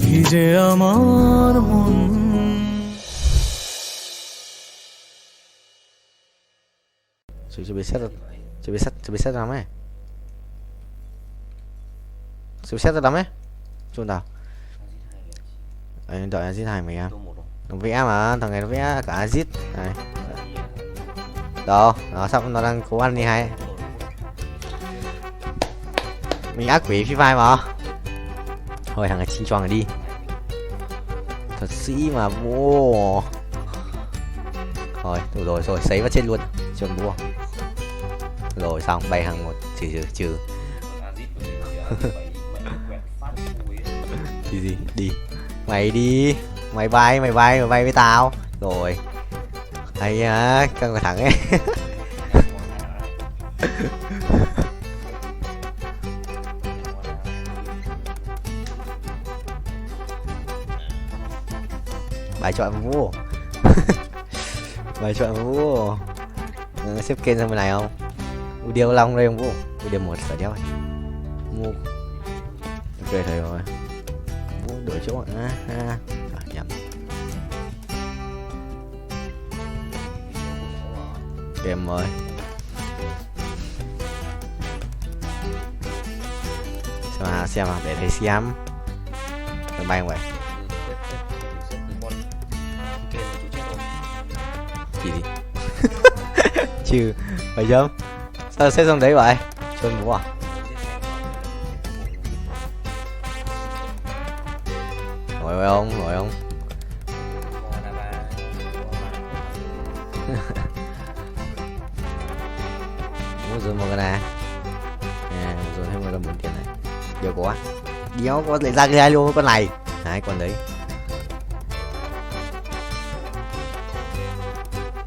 ভিজে আমার মন। Chị bị xét làm ấy. Chị xét lắm ấy. Chôn nào. Anh đợi Azit 2 mày em. Thằng vẽ mà, thằng này nó vẽ cả Azit này. Đâu, nó sắp nó đang cố ăn đi hay. Mình ác quỷ Free Fire mà. Thôi thằng này xin choàng đi. Thật sĩ mà vô. Thôi, đủ rồi, sấy vào trên luôn. Chôn mua. Rồi xong bay hàng một trừ gì đi mày đi mày bay với tao rồi hay á căng thẳng ấy. Bài chọn vua. Bài chọn vua. Xếp kênh sang bên này không? Điều long đây không vô? Điều 1 phải đeo. Mua. Ok thầy rồi. Mua đổi chỗ ha. Nhầm. Em rồi. Xem mà để thầy xem. Tầm bay vậy. Gì đi. Chứ phải không? Sao xếp xong đấy vậy? Chôn bố à? Ngồi không? Muốn dồn một cái này. Nè, dồn thêm một cái món tiền này. Giờ quá. Đéo có lại ra cái luôn con này. Hai con đấy.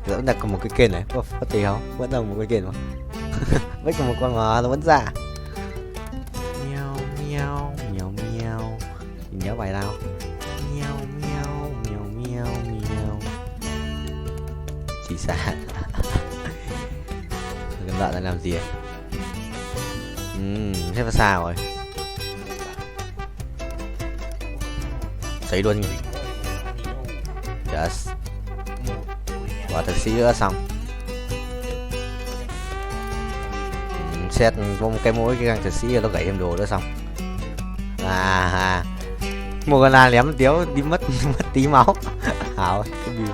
Vẫn đặt một cái kênh này, có tí không? Vẫn là một cái kênh mà. Vẫn còn một con mà nó vẫn ra. Miao miao miao miao. Mình nhớ bài nào? Miao miao miao miao miao. Chỉ xa. Các bạn đang làm gì vậy? Thế là xa rồi. Xí luôn. Yes. Và thật xí nữa xong. Xét cái mũi cái găng thật xí nó gãy thêm đồ nữa xong. Một con là ném tiếu đi mất tí máu. Hảo cái gì.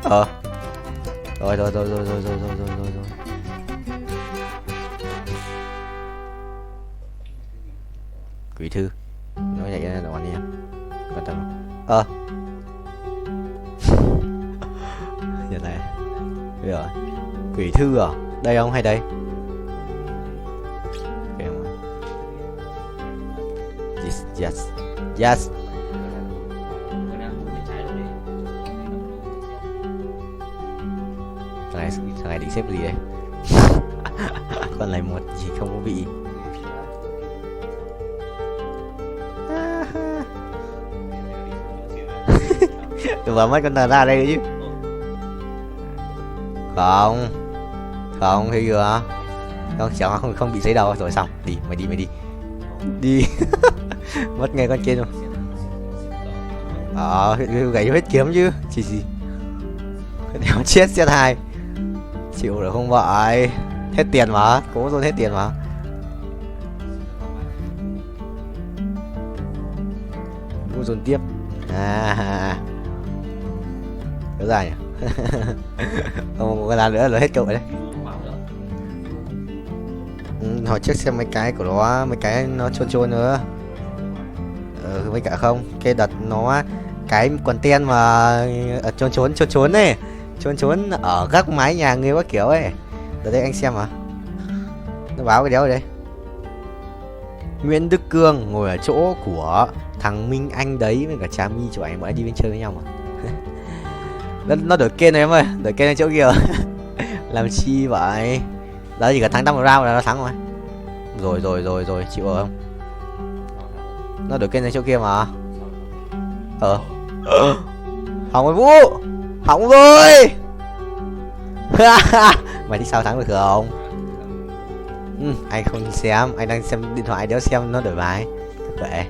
Rồi. Gửi thư. Nói vậy là anh em. Quan tâm. Giờ này. Bây giờ gửi thư à? Đây không hay đây? Yes. Thằng này định xếp gì đây? Con này một gì không có bị. Tôi vào mất con ra đây chứ. Không thì vừa. Không bị giấy đâu rồi xong. Đi mày đi. Đi. Mất ngay con trên rồi. Gãy hết kiếm chứ. Chỉ gì. Đéo chết xét 2. Chịu được không vậy? Hết tiền mà, cố rồi hết tiền mà. Mua dồn tiếp. Kéo dài nhỉ? Không có làm nữa là hết cậu đấy. Hỏi trước xem mấy cái của nó, mấy cái nó chôn nữa. Với cả không, cái đợt nó cái quần ten mà trốn này, trốn ở các mái nhà người các kiểu ấy. Đợt đây anh xem mà. Nó báo cái đéo ở đây. Nguyễn Đức Cương ngồi ở chỗ của thằng Minh Anh đấy với cả Trà My chụp ảnh bọn anh đi bên chơi với nhau mà. Nó đổi kênh này em ơi, đổi kênh ở chỗ kia. Làm chi vậy? Đó chỉ cả thắng 5 round là nó thắng rồi. Rồi chịu rồi không? Nó đổi kênh ở chỗ kia mà. Hỏng rồi Vũ. Hỏng rồi. Mày thích sao thắng được không? Anh không xem, anh đang xem điện thoại đéo xem nó đổi bài. Vậy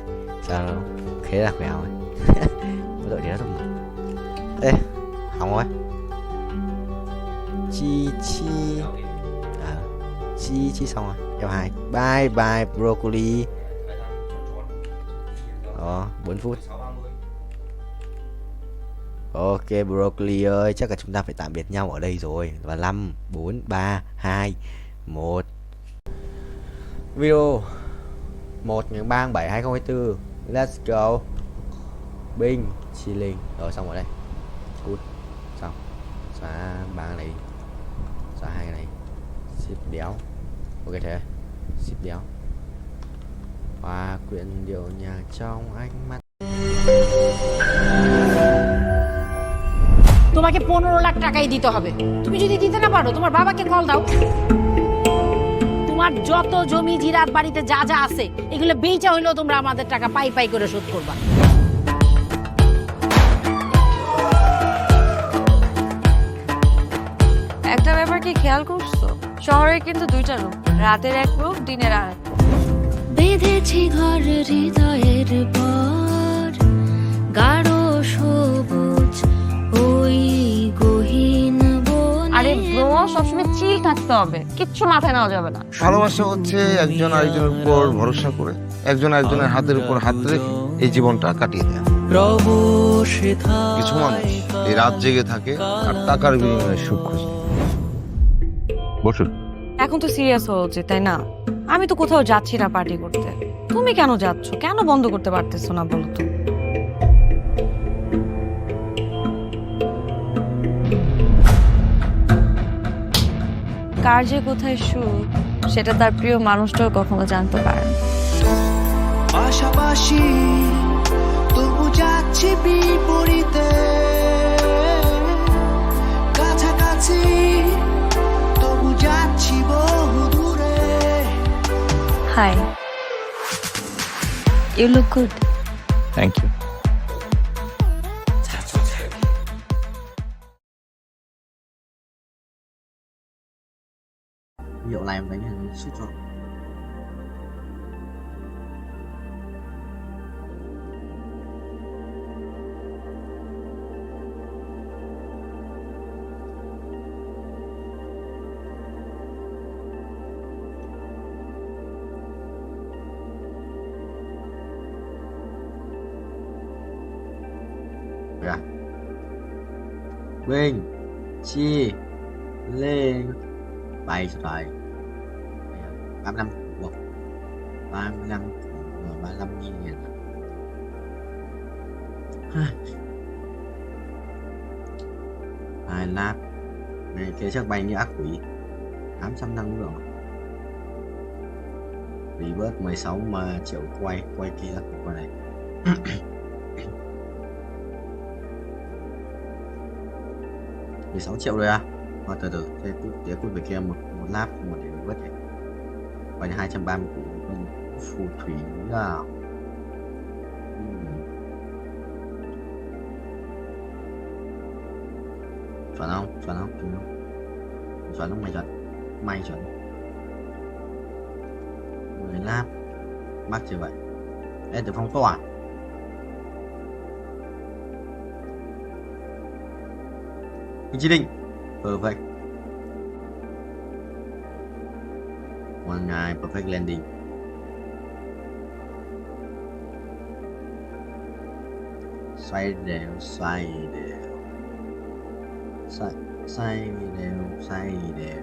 sao đâu? Thế là mèo ấy. Có đội đéo rồi. Ê, hỏng rồi. Chi xong rồi. Giao 2. Bye broccoli. 4 phút. Ok broccoli ơi, chắc là chúng ta phải tạm biệt nhau ở đây rồi. Và 5 4 3 2 1. Video 1/3/7/2024. Let's go. Binh chi linh. Rồi xong rồi đây. Good. Xong. Xóa 3 cái này đi. Xóa 2 cái này. Ship đéo. Ok thế. Ship đéo. Hòa quyện điệu nhạc trong ánh mắt. তোমাকে 15 লাখ টাকাই দিতে হবে। তুমি যদি দিতে না পারো তোমার বাবাকে কল দাও। তোমার যত জমি জিরাত বাড়িতে যা যা আছে এগুলো বেচা হইলেও তোমরা আমাদের টাকা পাই করে শোধ করবা। একটা ব্যাপার কি খেয়াল করছো? শহরে কিন্তু দুইটা রূপ, রাতের এক রূপ, দিনের আর এক। বেঁধেছি ঘর হৃদয়ের পর গাঢ় সবুজ ওই গহীন বনে। আরে ব্রো, সবসময় চিল থাকতে হবে, কিচ্ছু মাথায় নেওয়া যাবে না। ভালোবাসা হচ্ছে একজন আরেকজনের উপর ভরসা করে, একজন আরেকজনের হাতের উপর হাত রেখে এই জীবনটা কাটিয়ে দেয়। কিছু মানুষ এই রাত জেগে থাকে আর টাকার বিনিময়ে সুখ খোঁজে। বসুন। এখন তো সিরিয়াস হওয়া উচিত, তাই না? আমি তো কোথাও যাচ্ছি না পার্টি করতে। তুমি কেন যাচ্ছ? কেন বন্ধ করতে পারতেছো না বলো তো? কার যে কোথায় সুখ সেটা তার প্রিয় মানুষটাও কখনো জানতে পারে না। পাশাপাশি তবু যাচ্ছি বিপরীতে, কাছাকাছি তবু যাচ্ছি বহু দূরে। Hi, you look good. Thank you. hiệu này em đánh là suýt cho. Kìa. Bình chi lên 7 rồi 35 củ 35 củ và 35.000 hai lát này kia chắc bay như ác quỷ 800 năng lượng vì bớt 16 mà triệu quay kia qua này. 16 triệu rồi à? Thôi từ từ, thế tiếp về kia một lap một để vớt này. Và 230 củ phù thủy à. Chuẩn không? Chuẩn không? Chuẩn không? Chuẩn không? Mày chuẩn. Mày chuẩn. 10 lap. Mắc chưa vậy? Ê, từ phong tỏa. Vị trí định. Perfect. One guy, perfect landing. Xoay đều, xoay đều. Xoay đều, xoay đều.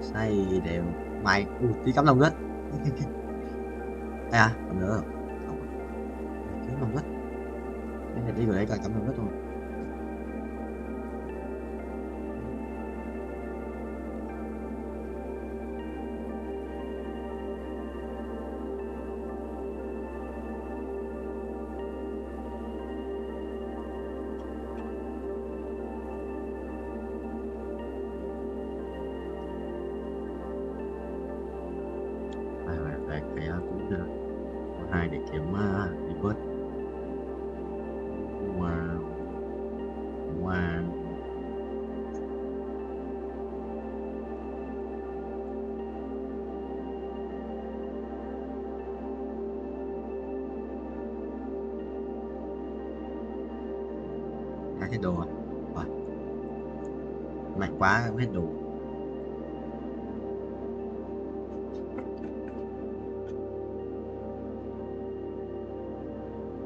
Xoay đều. Mày, tí cắm lòng đất. Đây à, còn nữa không? Kiếm lòng đất. Đây đi vào đấy cả cắm lòng đất rồi. Cái cũng được. Có 2 để kiếm đi bớt. Wow. Wow. Hết đồ à? Mạnh quá hết đồ.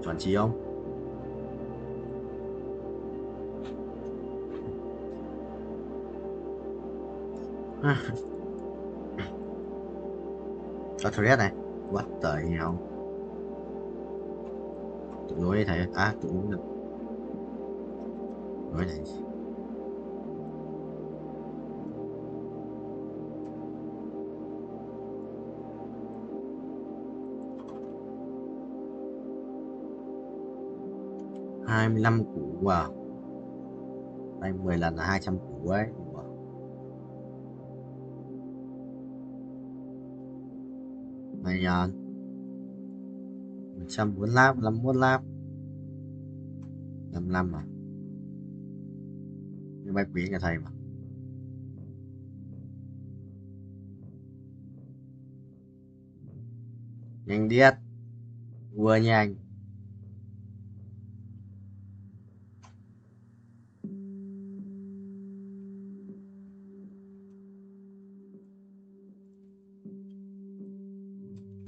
Chuẩn chỉ không? Cho thread này. What the hell? Tụi lối thầy. À, tụi uống được. Lối này. Hai 25 củ vào. Đây 10 lần là 200 củ ấy. Này 104 lap, 51 lap. 55 à? Như bay quý nhà thầy mà. Nhanh điết. Vừa nhanh.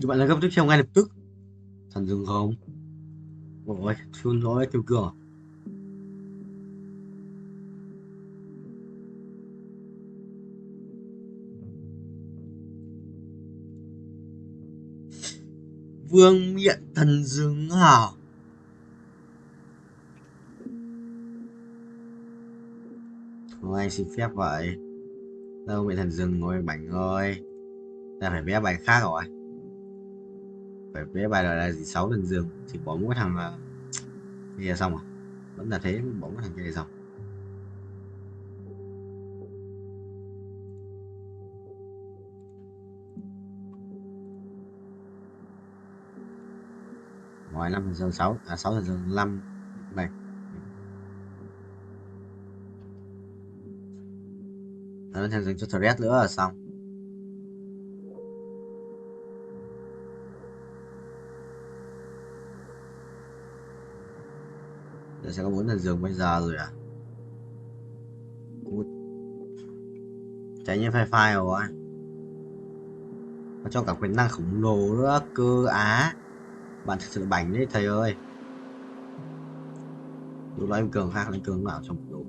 Các bạn là gấp tiếp theo ngay lập tức. Thần dừng không? Ôi, chun nói kêu cửa. Vương miện thần dừng hả? Thôi anh xin phép vậy. Đâu miện thần dừng ngồi bảnh ơi. Ta phải vẽ bài khác rồi. Phải vẽ bài là gì 6 lần giường thì bỏ mỗi thằng là kia xong à? Vẫn là thế, bỏ mỗi thằng kia xong. Ngoài 5 lần giường 6 à 6 lần giường 5 này. Nó thêm dừng cho thread nữa là xong. sẽ có 4 lần giường bây giờ rồi à? Cút. Cháy như phai phai rồi. Nó cho cả quyền năng khổng lồ nữa cơ á. Bạn thực sự là bảnh đấy thầy ơi. Lúc đó em cường khác lên cường nào trong đồ.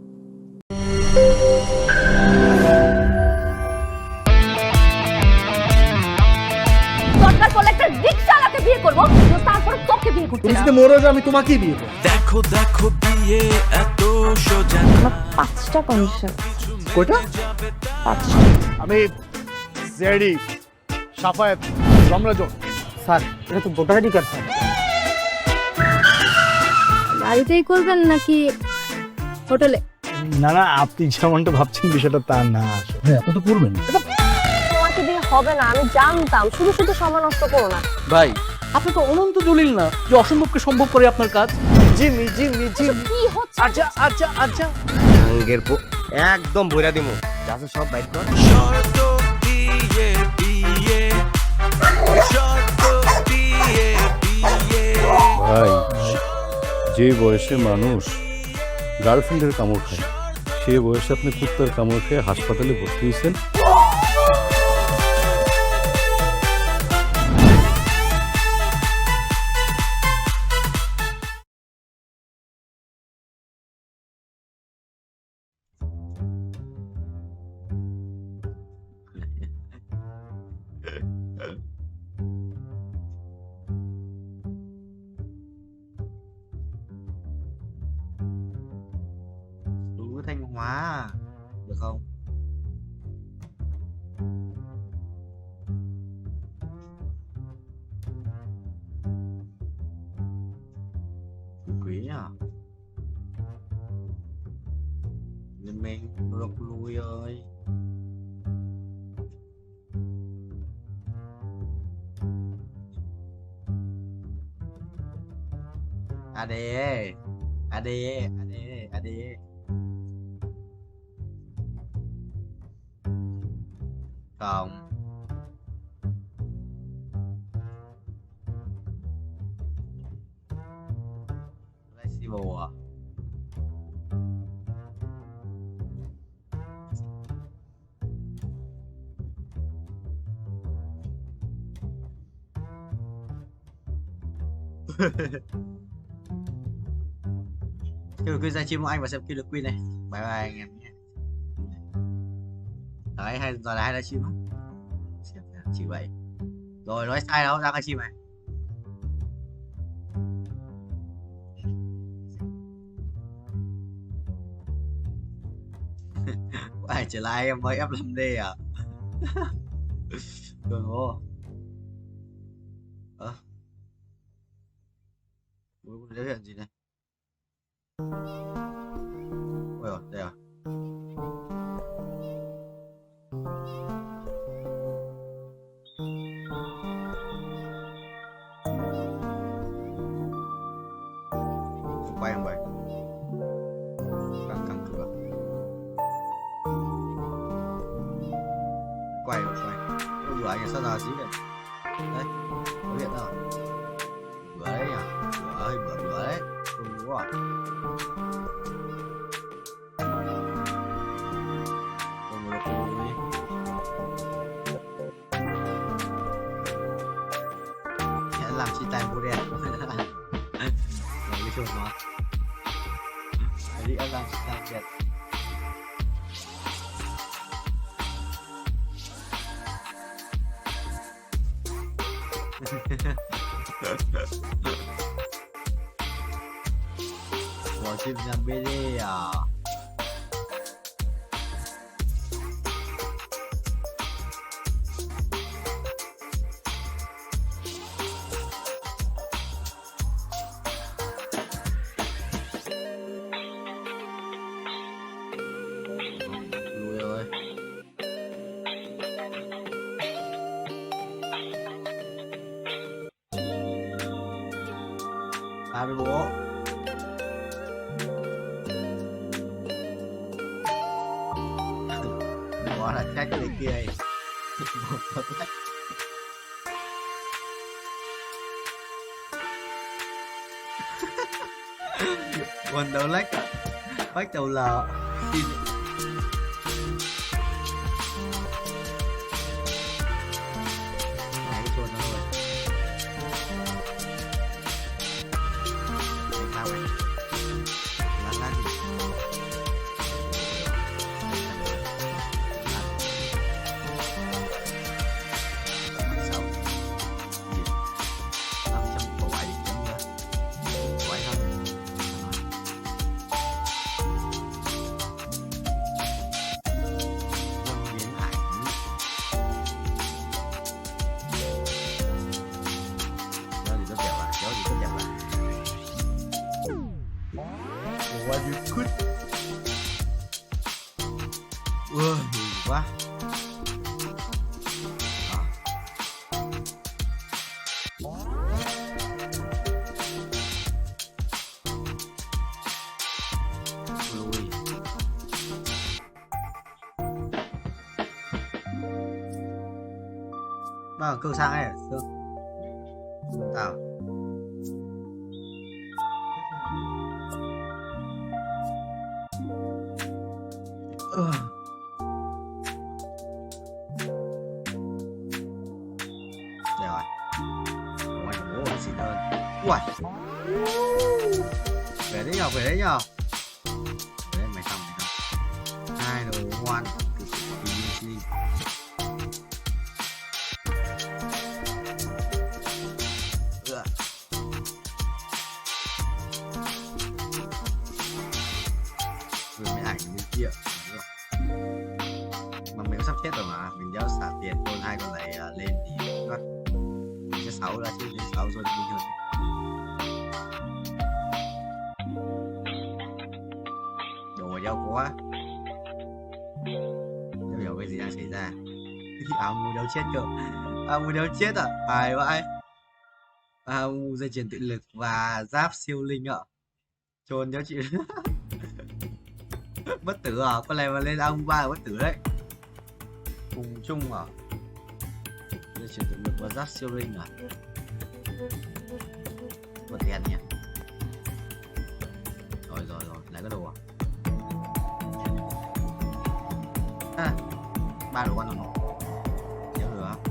দরকার পড়লে একটা রিকশাওয়ালাকে বিয়ে করবো তারপরে তোকে বিয়ে করতে তুমি যদি মরে যাও আমি তোমাকেই বিয়ে করব। দেখো দেখো বিয়ে এত সোজা আমার 5টা কন্ডিশন। কয়টা? 5টা। আমি জেডি সাফায়েত রমরাজন স্যার এটা তো ভোটার আইডি কার্ড স্যার। বাড়িতেই করবেন নাকি হোটেলে? না না আপনি যেমনটা ভাবছেন বিষয়টা তা না। হ্যাঁ আপনি তো করবেন। তোমাকে দিয়ে হবে না, আমি জানতাম। শুধু শুধু সময় নষ্ট করো না। ভাই আপনি তো অনন্ত দলিল না যে অসম্ভবকে সম্ভব করে আপনার কাজ। জিমি জিমি জিমি কি হচ্ছে? আচ্ছা আচ্ছা আচ্ছা আঙ্গের একদম বইরা দিমু যাচ্ছে সব বাইর কর। শর্ত দিয়ে বিয়ে শর্ত দিয়ে বিয়ে ভাই যে বয়সে মানুষ গার্লফ্রেন্ডের কামড় খায় সে বয়সে আপনি কুত্তার কামড় খেয়ে হাসপাতালে ভর্তি হয়েছেন। Đủ Thanh Hóa được không? Quý à? Liên minh lục lui ơi. AD AD AD AD Không Flexible à? Kêu Queen ra chim của anh và xem kêu được Queen này. Bye bye anh em nhé. Đấy hay giờ là hay là chim á. Chỉ vậy. Rồi nói sai đâu ra cái chim này. Quay trở lại em mới F5D à? Cường ô. Biểu hiện gì này? Ôi rồi, đây à? Không quay không vậy? Căng cửa. Quay rồi, quay. Vừa anh sao nào xí này? Đây, có hiện rồi. Bữa đấy nhỉ? Bữa đấy. Đúng rồi. Làm chi tay bố đen làm cái chuột nó đi ăn làm chi tay đẹp. Bỏ chim nhằm BD à? Lùi rồi. Ba mươi bố. Bỏ là trách cái kia ấy. Quần đầu lách à? Bách đầu lờ. Xin. Này cái chuột nó rồi. Để sao vậy? Lăn lăn gì? What you could. Ui, quá. Ui. Bao câu sang ấy, Sương. Tao. Đây rồi. Ôi, ôi, xịn hơn. Ui. Về đấy nhờ, về đấy nhờ. Về đấy, mày xong. Hai đồ ngoan. Vừa mới ảnh bên kia. Mà mình sắp chết rồi mà, mình đéo xả tiền thôi, hai con này lên thì mất cái 6 ra chứ, lên 6 rồi thì bình thường. Đồ mà đéo có, đéo hiểu cái gì đang xảy ra. Áo mù đéo chết cơ, áo mù đéo chết à, phải vậy. Áo mù dây chuyền tự lực và giáp siêu linh ạ, trồn đéo chịu. Bất tử à, con này mà lên áo mù 3 là bất tử đấy. Cùng chung à, dây chuyền tự lực và giáp siêu linh à, có tiền nhỉ. Rồi lại có đồ à, 3 đồ ăn rồi. Nhớ được không?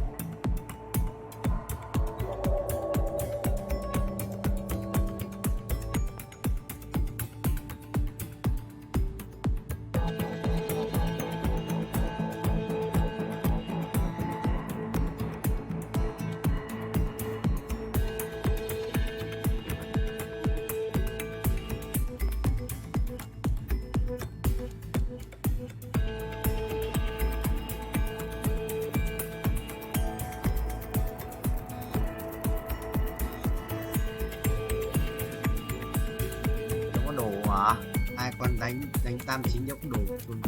Hai con đánh tam chính nhóc đồ luôn.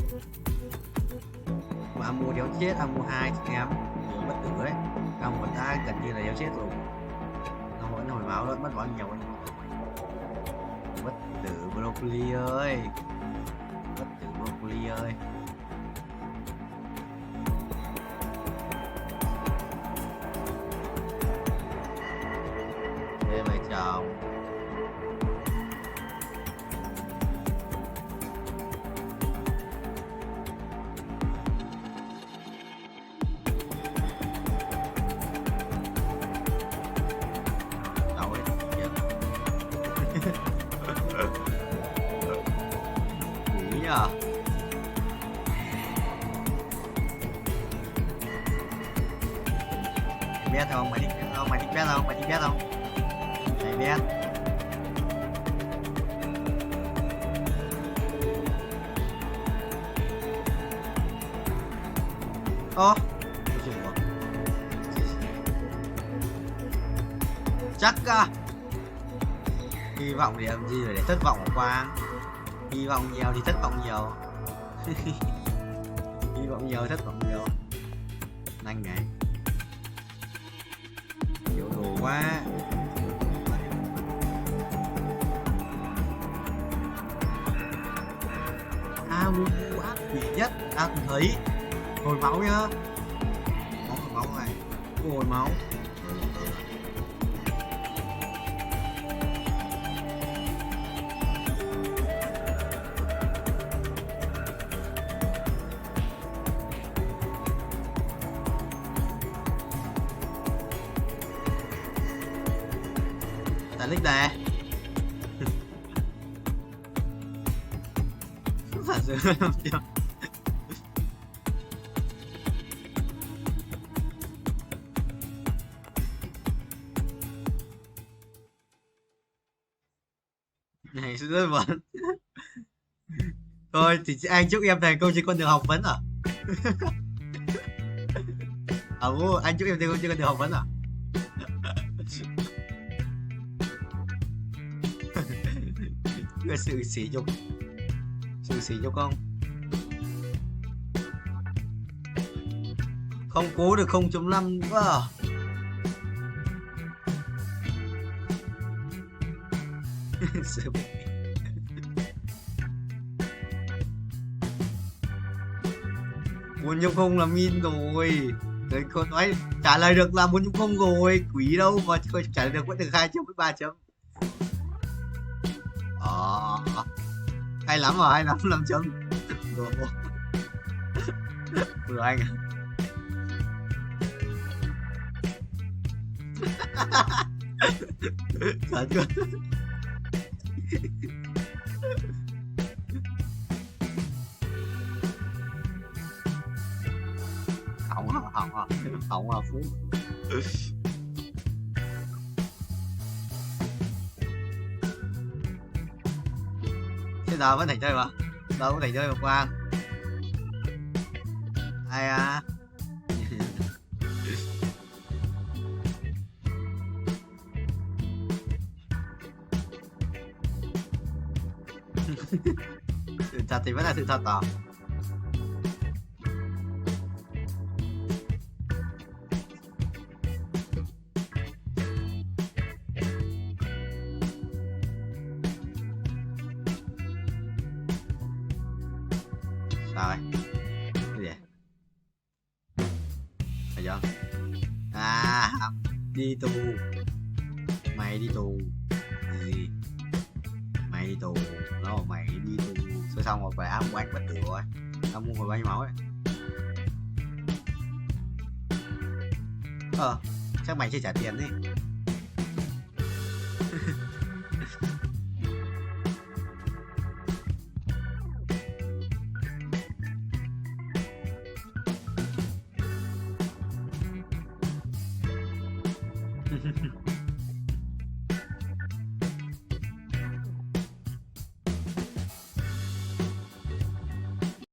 Mà mua đéo chết, mua 2 chị em nhiều bất tử đấy. Trong một ta gần như là đéo chết rồi. Nó vẫn hồi máu luôn, mất máu nhiều hơn. Bất tử broccoli ơi, bất tử broccoli ơi. Đây mày chào. À. Mày biết không? Mày thích biết không? Mày thích biết không? Mày thích biết không? Mày biết. Ơ. Chắc à. Hy vọng để làm gì rồi, để thất vọng qua. Hy vọng nhiều thì thất vọng nhiều. Hy vọng nhiều thất vọng nhiều. Nhanh này. Nhiều đồ quá. Ác quỷ nhất, ác thấy. Hồi máu nhá. Máu này. Hồi máu. Anh thích nè. Thật sự làm chưa? Này rất bận. Thôi thì anh chúc em thành công trên con đường học vấn à? Anh chúc em thành công trên con đường học vấn à? Cái sự sỉ nhục không? Không cố được 0.5 nữa à? Muốn nhung không là min rồi. Đấy, cô nói trả lời được là muốn nhung không rồi. Quý đâu mà trả lời được vẫn được 2 chấm với 3 chấm. Hay lắm rồi, hay lắm, 5 chấm. Rồi anh à. Thật chưa? Hỏng à Phú. Thế giờ vẫn thành chơi mà. Giờ vẫn thành chơi mà Quang. Ai à. Sự thật thì vẫn là sự thật à? Sao vậy? Cái gì? Phải chưa? À, đi tù. Mày đi tù. Gì? Mày đi tù. Nó mày đi tù. Rồi xong rồi phải ăn quán bất tử rồi. Tao mua hồi bao nhiêu máu ấy. Chắc mày chưa trả tiền đi.